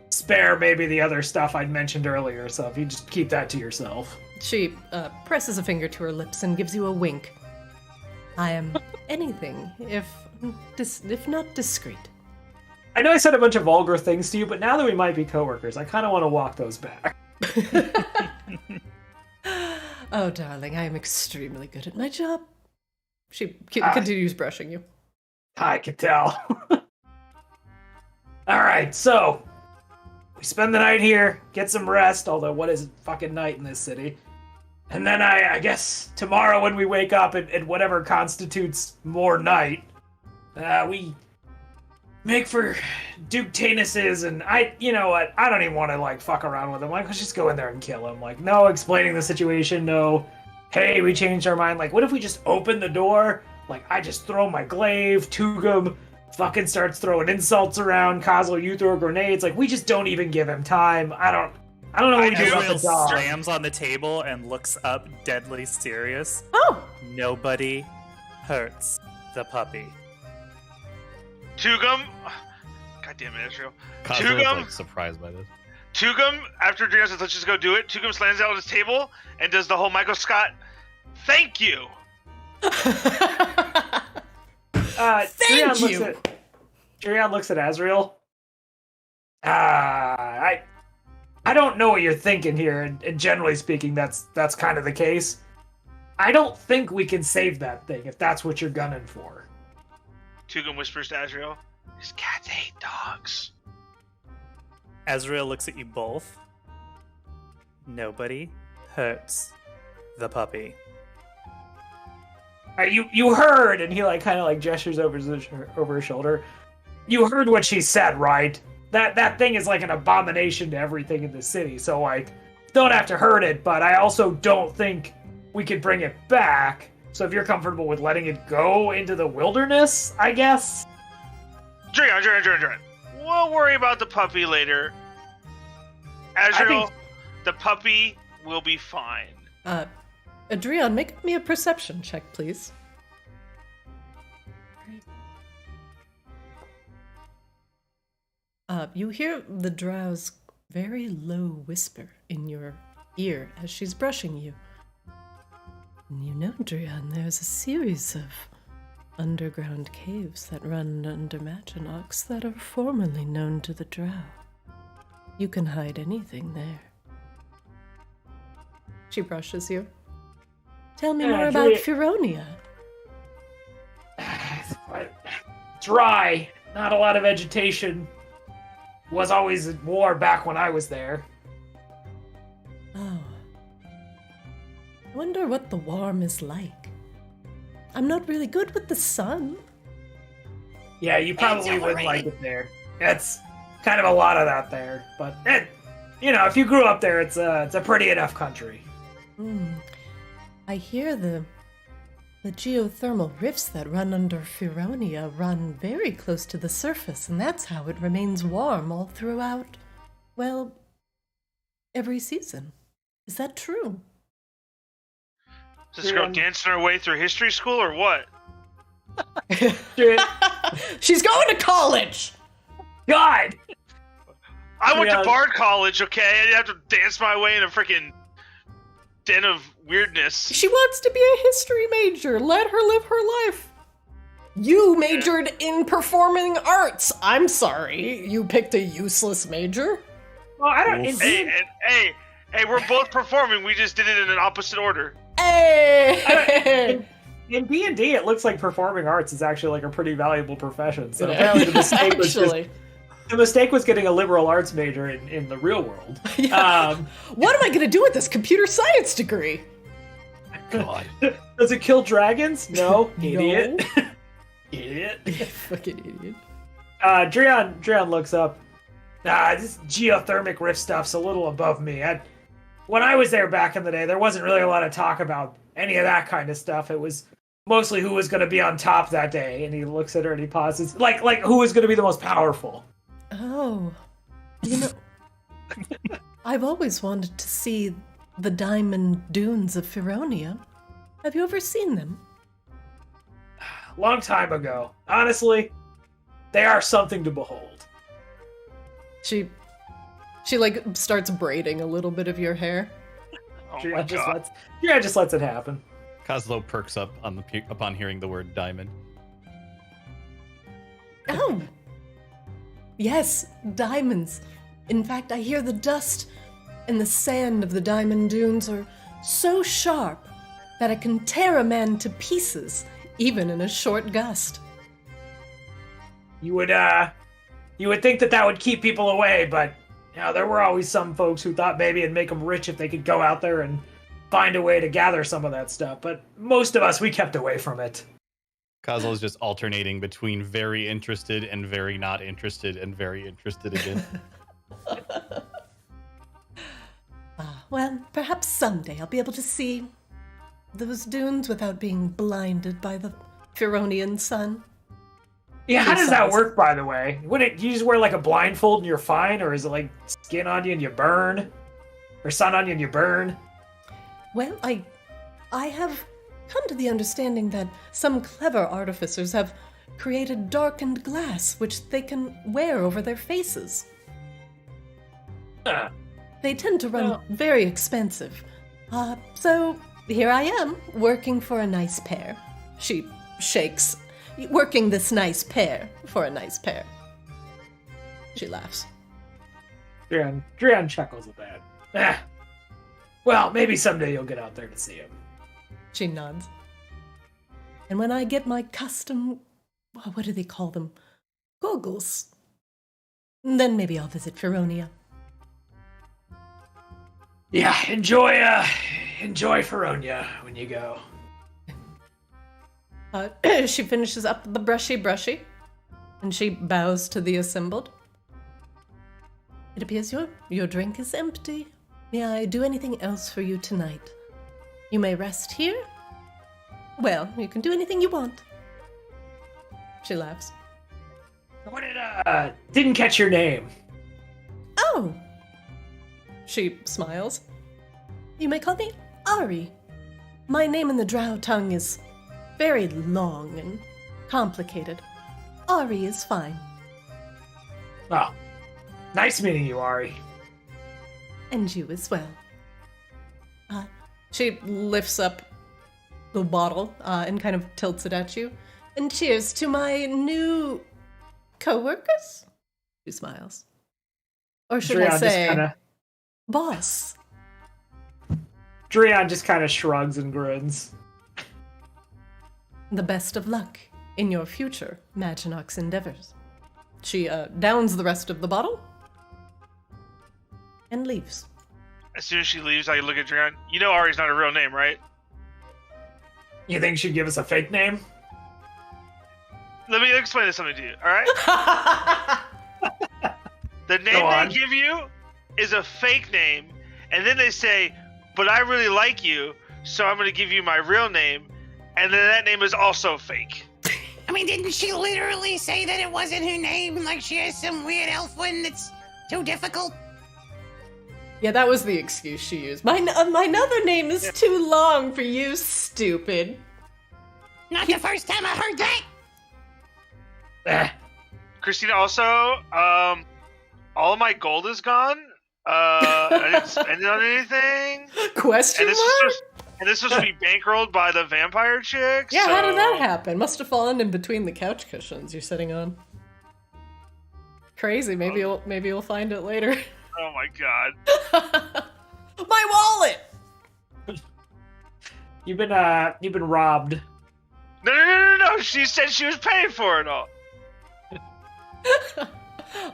spare maybe the other stuff I'd mentioned earlier, so if you just keep that to yourself. She presses a finger to her lips and gives you a wink. I am anything if not discreet. I know I said a bunch of vulgar things to you, but now that we might be coworkers, I kind of want to walk those back. Oh, darling, I am extremely good at my job. She continues brushing you. I can tell. All right, so we spend the night here, get some rest, although what is fucking night in this city? And then I guess tomorrow when we wake up at whatever constitutes more night, we make for Duke Tanis's, and you know what? I don't even want to like fuck around with him. Like, let's just go in there and kill him. Like, no explaining the situation. No, hey, we changed our mind. Like, what if we just open the door? Like, I just throw my glaive. Tugum fucking starts throwing insults around. Kozlo, you throw grenades. Like, we just don't even give him time. I don't know what we do about the Azrael dog. slams on the table and looks up deadly serious. Oh! Nobody hurts the puppy. Tugum, God damn it, Israel. Kozlo is Tugum? like surprised by this. Tugum, after Drion says, let's just go do it, Tugum slams out on his table and does the whole Michael Scott, thank you. Dreon looks at Azrael. I don't know what you're thinking here, and generally speaking, that's kind of the case. I don't think we can save that thing if that's what you're gunning for. Tugum whispers to Azrael, his cats hate dogs. Azrael looks at you both. Nobody hurts the puppy. You heard, and he like kind of like gestures over his shoulder. You heard what she said, right? That thing is like an abomination to everything in the city. So like, don't have to hurt it, but I also don't think we could bring it back. So if you're comfortable with letting it go into the wilderness, I guess. Drion. We'll worry about the puppy later. Azrael, the puppy will be fine. Adrian, make me a perception check, please. You hear the drow's very low whisper in your ear as she's brushing you. You know, Drian, there's a series of underground caves that run under Maginox that are formerly known to the drow. You can hide anything there. She brushes you. Tell me more about Feronia. Dry, not a lot of vegetation. Was always at war back when I was there. Oh. I wonder what the warm is like. I'm not really good with the sun. Yeah, you probably wouldn't like it there. It's kind of a lot of that there, but if you grew up there, it's a pretty enough country. I hear the geothermal rifts that run under Feronia run very close to the surface, and that's how it remains warm all throughout, well, every season. Is that true? Is this girl dancing her way through history school or what? She's going to college! God! I went to Bard College, okay? I didn't have to dance my way in a freaking den of weirdness. She wants to be a history major. Let her live her life. You majored in performing arts. I'm sorry. You picked a useless major. Well, I don't... Hey, we're both performing. We just did it in an opposite order. Hey! In D&D, it looks like performing arts is actually like a pretty valuable profession. So apparently the mistake was the mistake was getting a liberal arts major in the real world. Yeah. What am I going to do with this computer science degree? God. Does it kill dragons? No. Idiot. No. Idiot. Fucking idiot. Drian looks up. This geothermic rift stuff's a little above me. When I was there back in the day, there wasn't really a lot of talk about any of that kind of stuff. It was mostly who was going to be on top that day. And he looks at her and he pauses. Like who was going to be the most powerful. Oh. You know, I've always wanted to see the diamond dunes of Feronia. Have you ever seen them? Long time ago. Honestly, they are something to behold. She like starts braiding a little bit of your hair. Oh Drian my god. just lets it happen. Kozlo perks up upon hearing the word diamond. Oh! Yes, diamonds. In fact, I hear the dust and the sand of the diamond dunes are so sharp that it can tear a man to pieces, even in a short gust. You would think that would keep people away, but there were always some folks who thought maybe it'd make them rich if they could go out there and find a way to gather some of that stuff. But most of us, we kept away from it. Kozlo is just alternating between very interested and very not interested and very interested again. Well, perhaps someday I'll be able to see those dunes without being blinded by the Feronian sun. Yeah, how does that work, by the way? You just wear like a blindfold and you're fine, or is it like skin on you and you burn? Or sun on you and you burn? Well, I have come to the understanding that some clever artificers have created darkened glass which they can wear over their faces. They tend to run very expensive. So here I am, working for a nice pair. She shakes. Working this nice pair for a nice pair. She laughs. Drian chuckles at that. Well, maybe someday you'll get out there to see him. She nods. And when I get my custom, what do they call them? Goggles. Then maybe I'll visit Feronia. Yeah, enjoy Feronia when you go. She finishes up the brushy, and she bows to the assembled. It appears your drink is empty. May I do anything else for you tonight? You may rest here. Well, you can do anything you want. She laughs. Didn't catch your name. Oh! She smiles. You may call me Ari. My name in the drow tongue is very long and complicated. Ari is fine. Oh, Nice meeting you, Ari. And you as well. She lifts up the bottle and kind of tilts it at you. And cheers to my new co-workers? She smiles. Or should I say, boss? Dreon just kind of shrugs and grins. The best of luck in your future Maginox endeavors. She downs the rest of the bottle and leaves. As soon as she leaves, I look at Dreon. You know Ari's not a real name, right? You think she'd give us a fake name? Let me explain something to you, alright? The name they give you is a fake name, and then they say, but I really like you, so I'm going to give you my real name, and then that name is also fake. I mean, didn't she literally say that it wasn't her name? Like she has some weird elf one that's too difficult? Yeah, that was the excuse she used. My other name is too long for you, stupid. Not the first time I heard that. Christina, also, all of my gold is gone. I didn't spend it on anything. Question mark? And this was to be bankrolled by the vampire chick. Yeah, so... how did that happen? Must have fallen in between the couch cushions you're sitting on. Crazy. Maybe you'll find it later. Oh my god. My wallet. You've been robbed. No. She said she was paying for it all.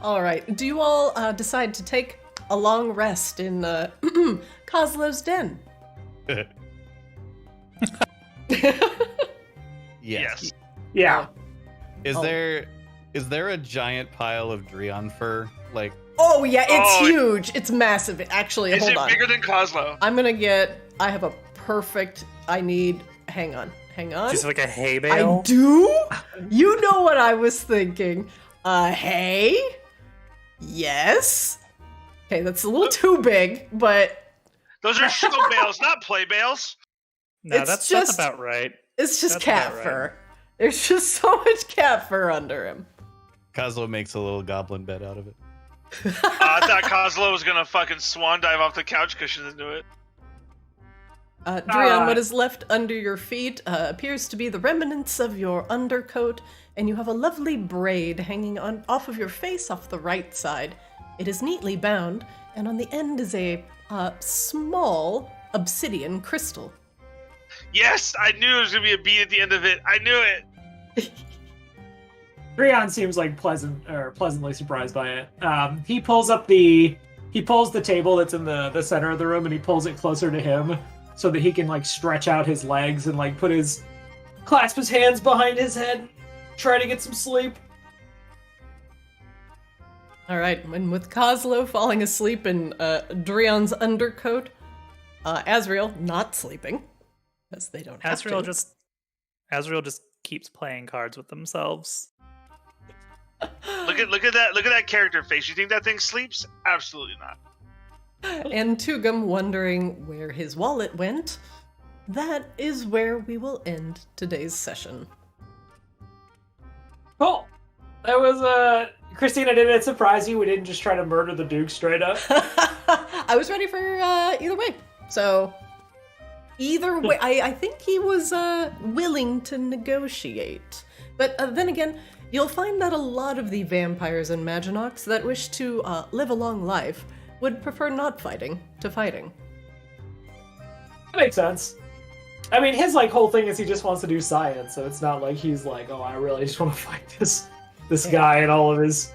All right. Do you all decide to take a long rest in Kozlo's den? Yes. Yeah. Is there a giant pile of Dreon fur? Like, oh yeah, it's huge. It's massive. Actually, is hold it on. bigger than Kozlo? I have a perfect. Hang on. Just like a hay bale? I do? You know what I was thinking. Hay? Yes? Okay, that's a little too big, but... Those are show bales, not play bales. No, that's about right. It's just That's cat about fur. right. There's just so much cat fur under him. Kozlo makes a little goblin bed out of it. I thought Kozlo was gonna fucking swan dive off the couch cushions into it. Dreon, what is left under your feet appears to be the remnants of your undercoat, and you have a lovely braid hanging off of your face off the right side. It is neatly bound, and on the end is a small obsidian crystal. Yes, I knew there was gonna be a beat at the end of it. I knew it. Dreon seems like pleasantly surprised by it. He pulls the table that's in the center of the room and he pulls it closer to him so that he can like stretch out his legs and like clasp his hands behind his head, try to get some sleep. All right, and with Kozlo falling asleep in Dreon's undercoat, Azrael not sleeping, because they don't have Azrael to. Azrael just keeps playing cards with themselves. Look at that character face. You think that thing sleeps? Absolutely not. And Tugum wondering where his wallet went. That is where we will end today's session. Cool. That was Christina, did it surprise you we didn't just try to murder the Duke straight up? I was ready for either way. So either way, I think he was willing to negotiate. But then again, you'll find that a lot of the vampires and Maginox that wish to live a long life would prefer not fighting to fighting. That makes sense. I mean, his like whole thing is he just wants to do science, so it's not like he's like, oh, I really just want to fight this guy and all of his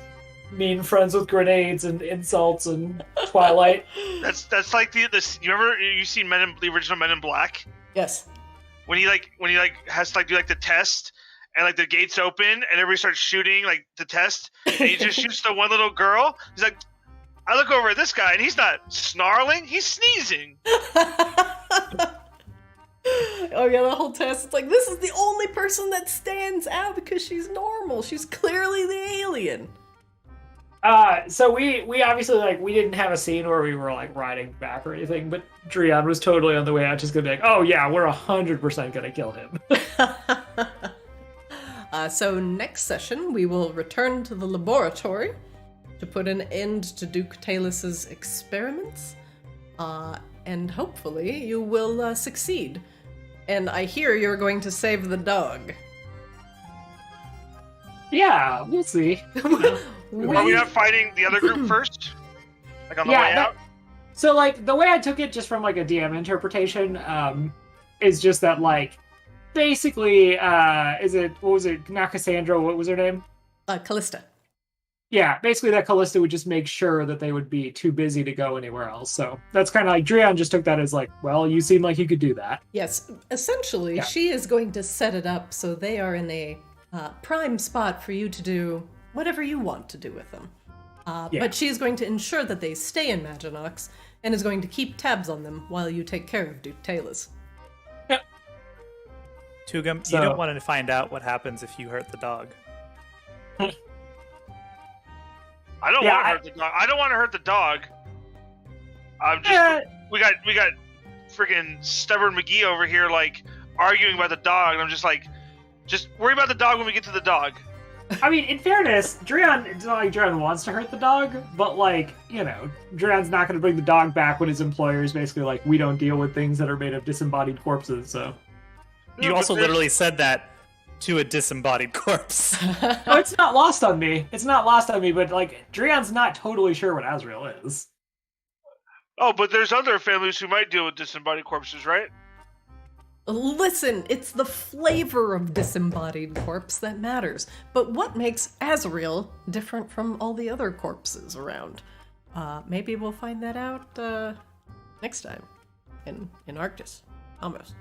mean friends with grenades and insults and Twilight. That's like this. You remember you seen the original Men in Black? Yes. When he has to do the test and like the gates open and everybody starts shooting like the test and he just shoots the one little girl. He's like, I look over at this guy and he's not snarling, he's sneezing. Oh yeah, the whole test. It's like, this is the only person that stands out because she's normal. She's clearly the alien. So we obviously we didn't have a scene where we were like riding back or anything, but Dreon was totally on the way out, just gonna be like, oh yeah, we're 100% gonna kill him. So next session we will return to the laboratory to put an end to Duke Talus's experiments, and hopefully you will succeed. And I hear you're going to save the dog. Yeah, we'll see. Are we not fighting the other group first? Like on the way out? So, like, the way I took it just from, like, a DM interpretation, is just that, like, basically, what was it, not Cassandra, what was her name? Callista. Yeah, basically that Callista would just make sure that they would be too busy to go anywhere else. So that's kind of like, Dreon just took that as like, well, you seem like you could do that. Yes, essentially, she is going to set it up so they are in a prime spot for you to do whatever you want to do with them. But she's going to ensure that they stay in Maginox and is going to keep tabs on them while you take care of Duke Talus. Yep. Tugum, you don't want to find out what happens if you hurt the dog. I don't want to hurt the dog. I don't want to hurt the dog. I'm just we got freaking stubborn McGee over here like arguing about the dog, and I'm just like, just worry about the dog when we get to the dog. I mean, in fairness, it's not like Dreon wants to hurt the dog, but like, you know, Dreon's not going to bring the dog back when his employer is basically like, we don't deal with things that are made of disembodied corpses, so. You also literally said that to a disembodied corpse. No, it's not lost on me. It's not lost on me, but like, Dreon's not totally sure what Azrael is. Oh, but there's other families who might deal with disembodied corpses, right? Listen, it's the flavor of disembodied corpse that matters. But what makes Azrael different from all the other corpses around? Maybe we'll find that out next time in Arctis Kaamos.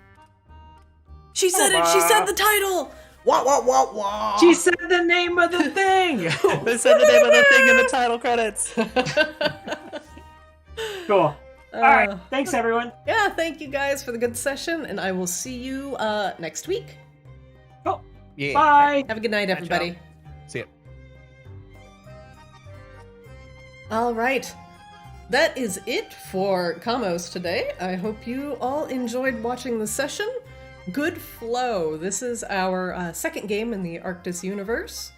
She said it! She said the title! Wah, wah, wah, wah! She said the name of the thing! They said the name of the thing in the title credits. Cool. Alright, thanks everyone. Yeah, thank you guys for the good session, and I will see you next week. Oh, Yeah. bye! Have a good night, everybody. See ya. All right. That is it for Kaamos today. I hope you all enjoyed watching the session. Good flow. This is our second game in the Arctis universe.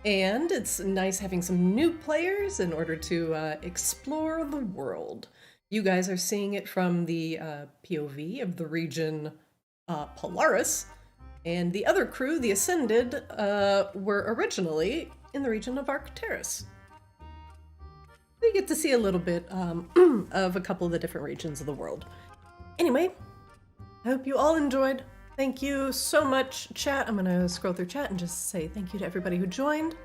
And it's nice having some new players in order to explore the world. You guys are seeing it from the POV of the region Polaris, and the other crew, the Ascended, were originally in the region of Arcturus. We get to see a little bit of a couple of the different regions of the world. Anyway, I hope you all enjoyed. Thank you so much, chat. I'm gonna scroll through chat and just say thank you to everybody who joined.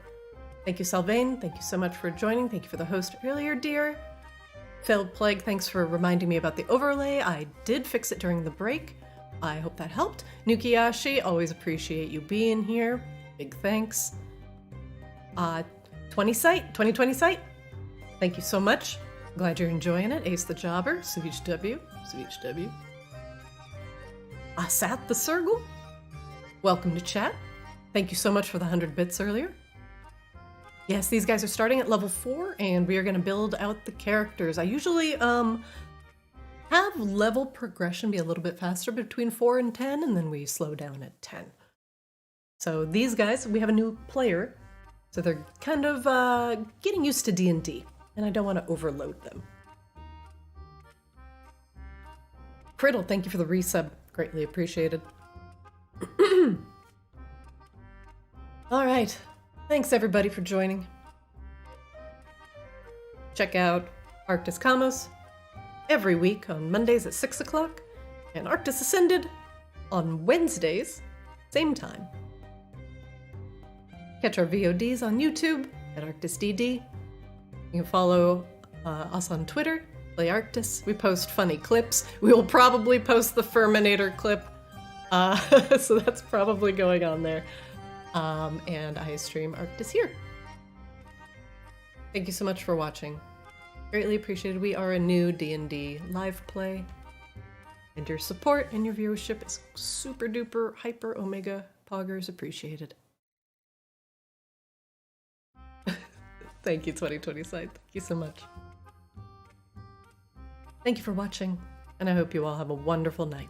Thank you, Sylvain. Thank you so much for joining. Thank you for the host earlier, dear. Failed Plague, thanks for reminding me about the overlay. I did fix it during the break. I hope that helped. Nukiyashi, always appreciate you being here. Big thanks. 2020 site. Thank you so much. Glad you're enjoying it. Ace the Jobber, Savich W. Asat the Circle, welcome to chat. Thank you so much for the 100 bits earlier. Yes, these guys are starting at level 4, and we are going to build out the characters. I usually have level progression be a little bit faster between 4 and 10, and then we slow down at 10. So these guys, we have a new player, so they're kind of getting used to D&D, and I don't want to overload them. Criddle, thank you for the resub. Greatly appreciated. All right. Thanks everybody for joining. Check out Arctis Kaamos every week on Mondays at 6 o'clock and Arctis Ascended on Wednesdays, same time. Catch our VODs on YouTube at ArctisDD. You can follow us on Twitter, Play Arctis. We post funny clips. We will probably post the Ferminator clip. So that's probably going on there. And I stream Arctis here. Thank you so much for watching. Greatly appreciated. We are a new D&D live play. And your support and your viewership is super duper hyper omega poggers appreciated. Thank you, 2020 side. Thank you so much. Thank you for watching, and I hope you all have a wonderful night.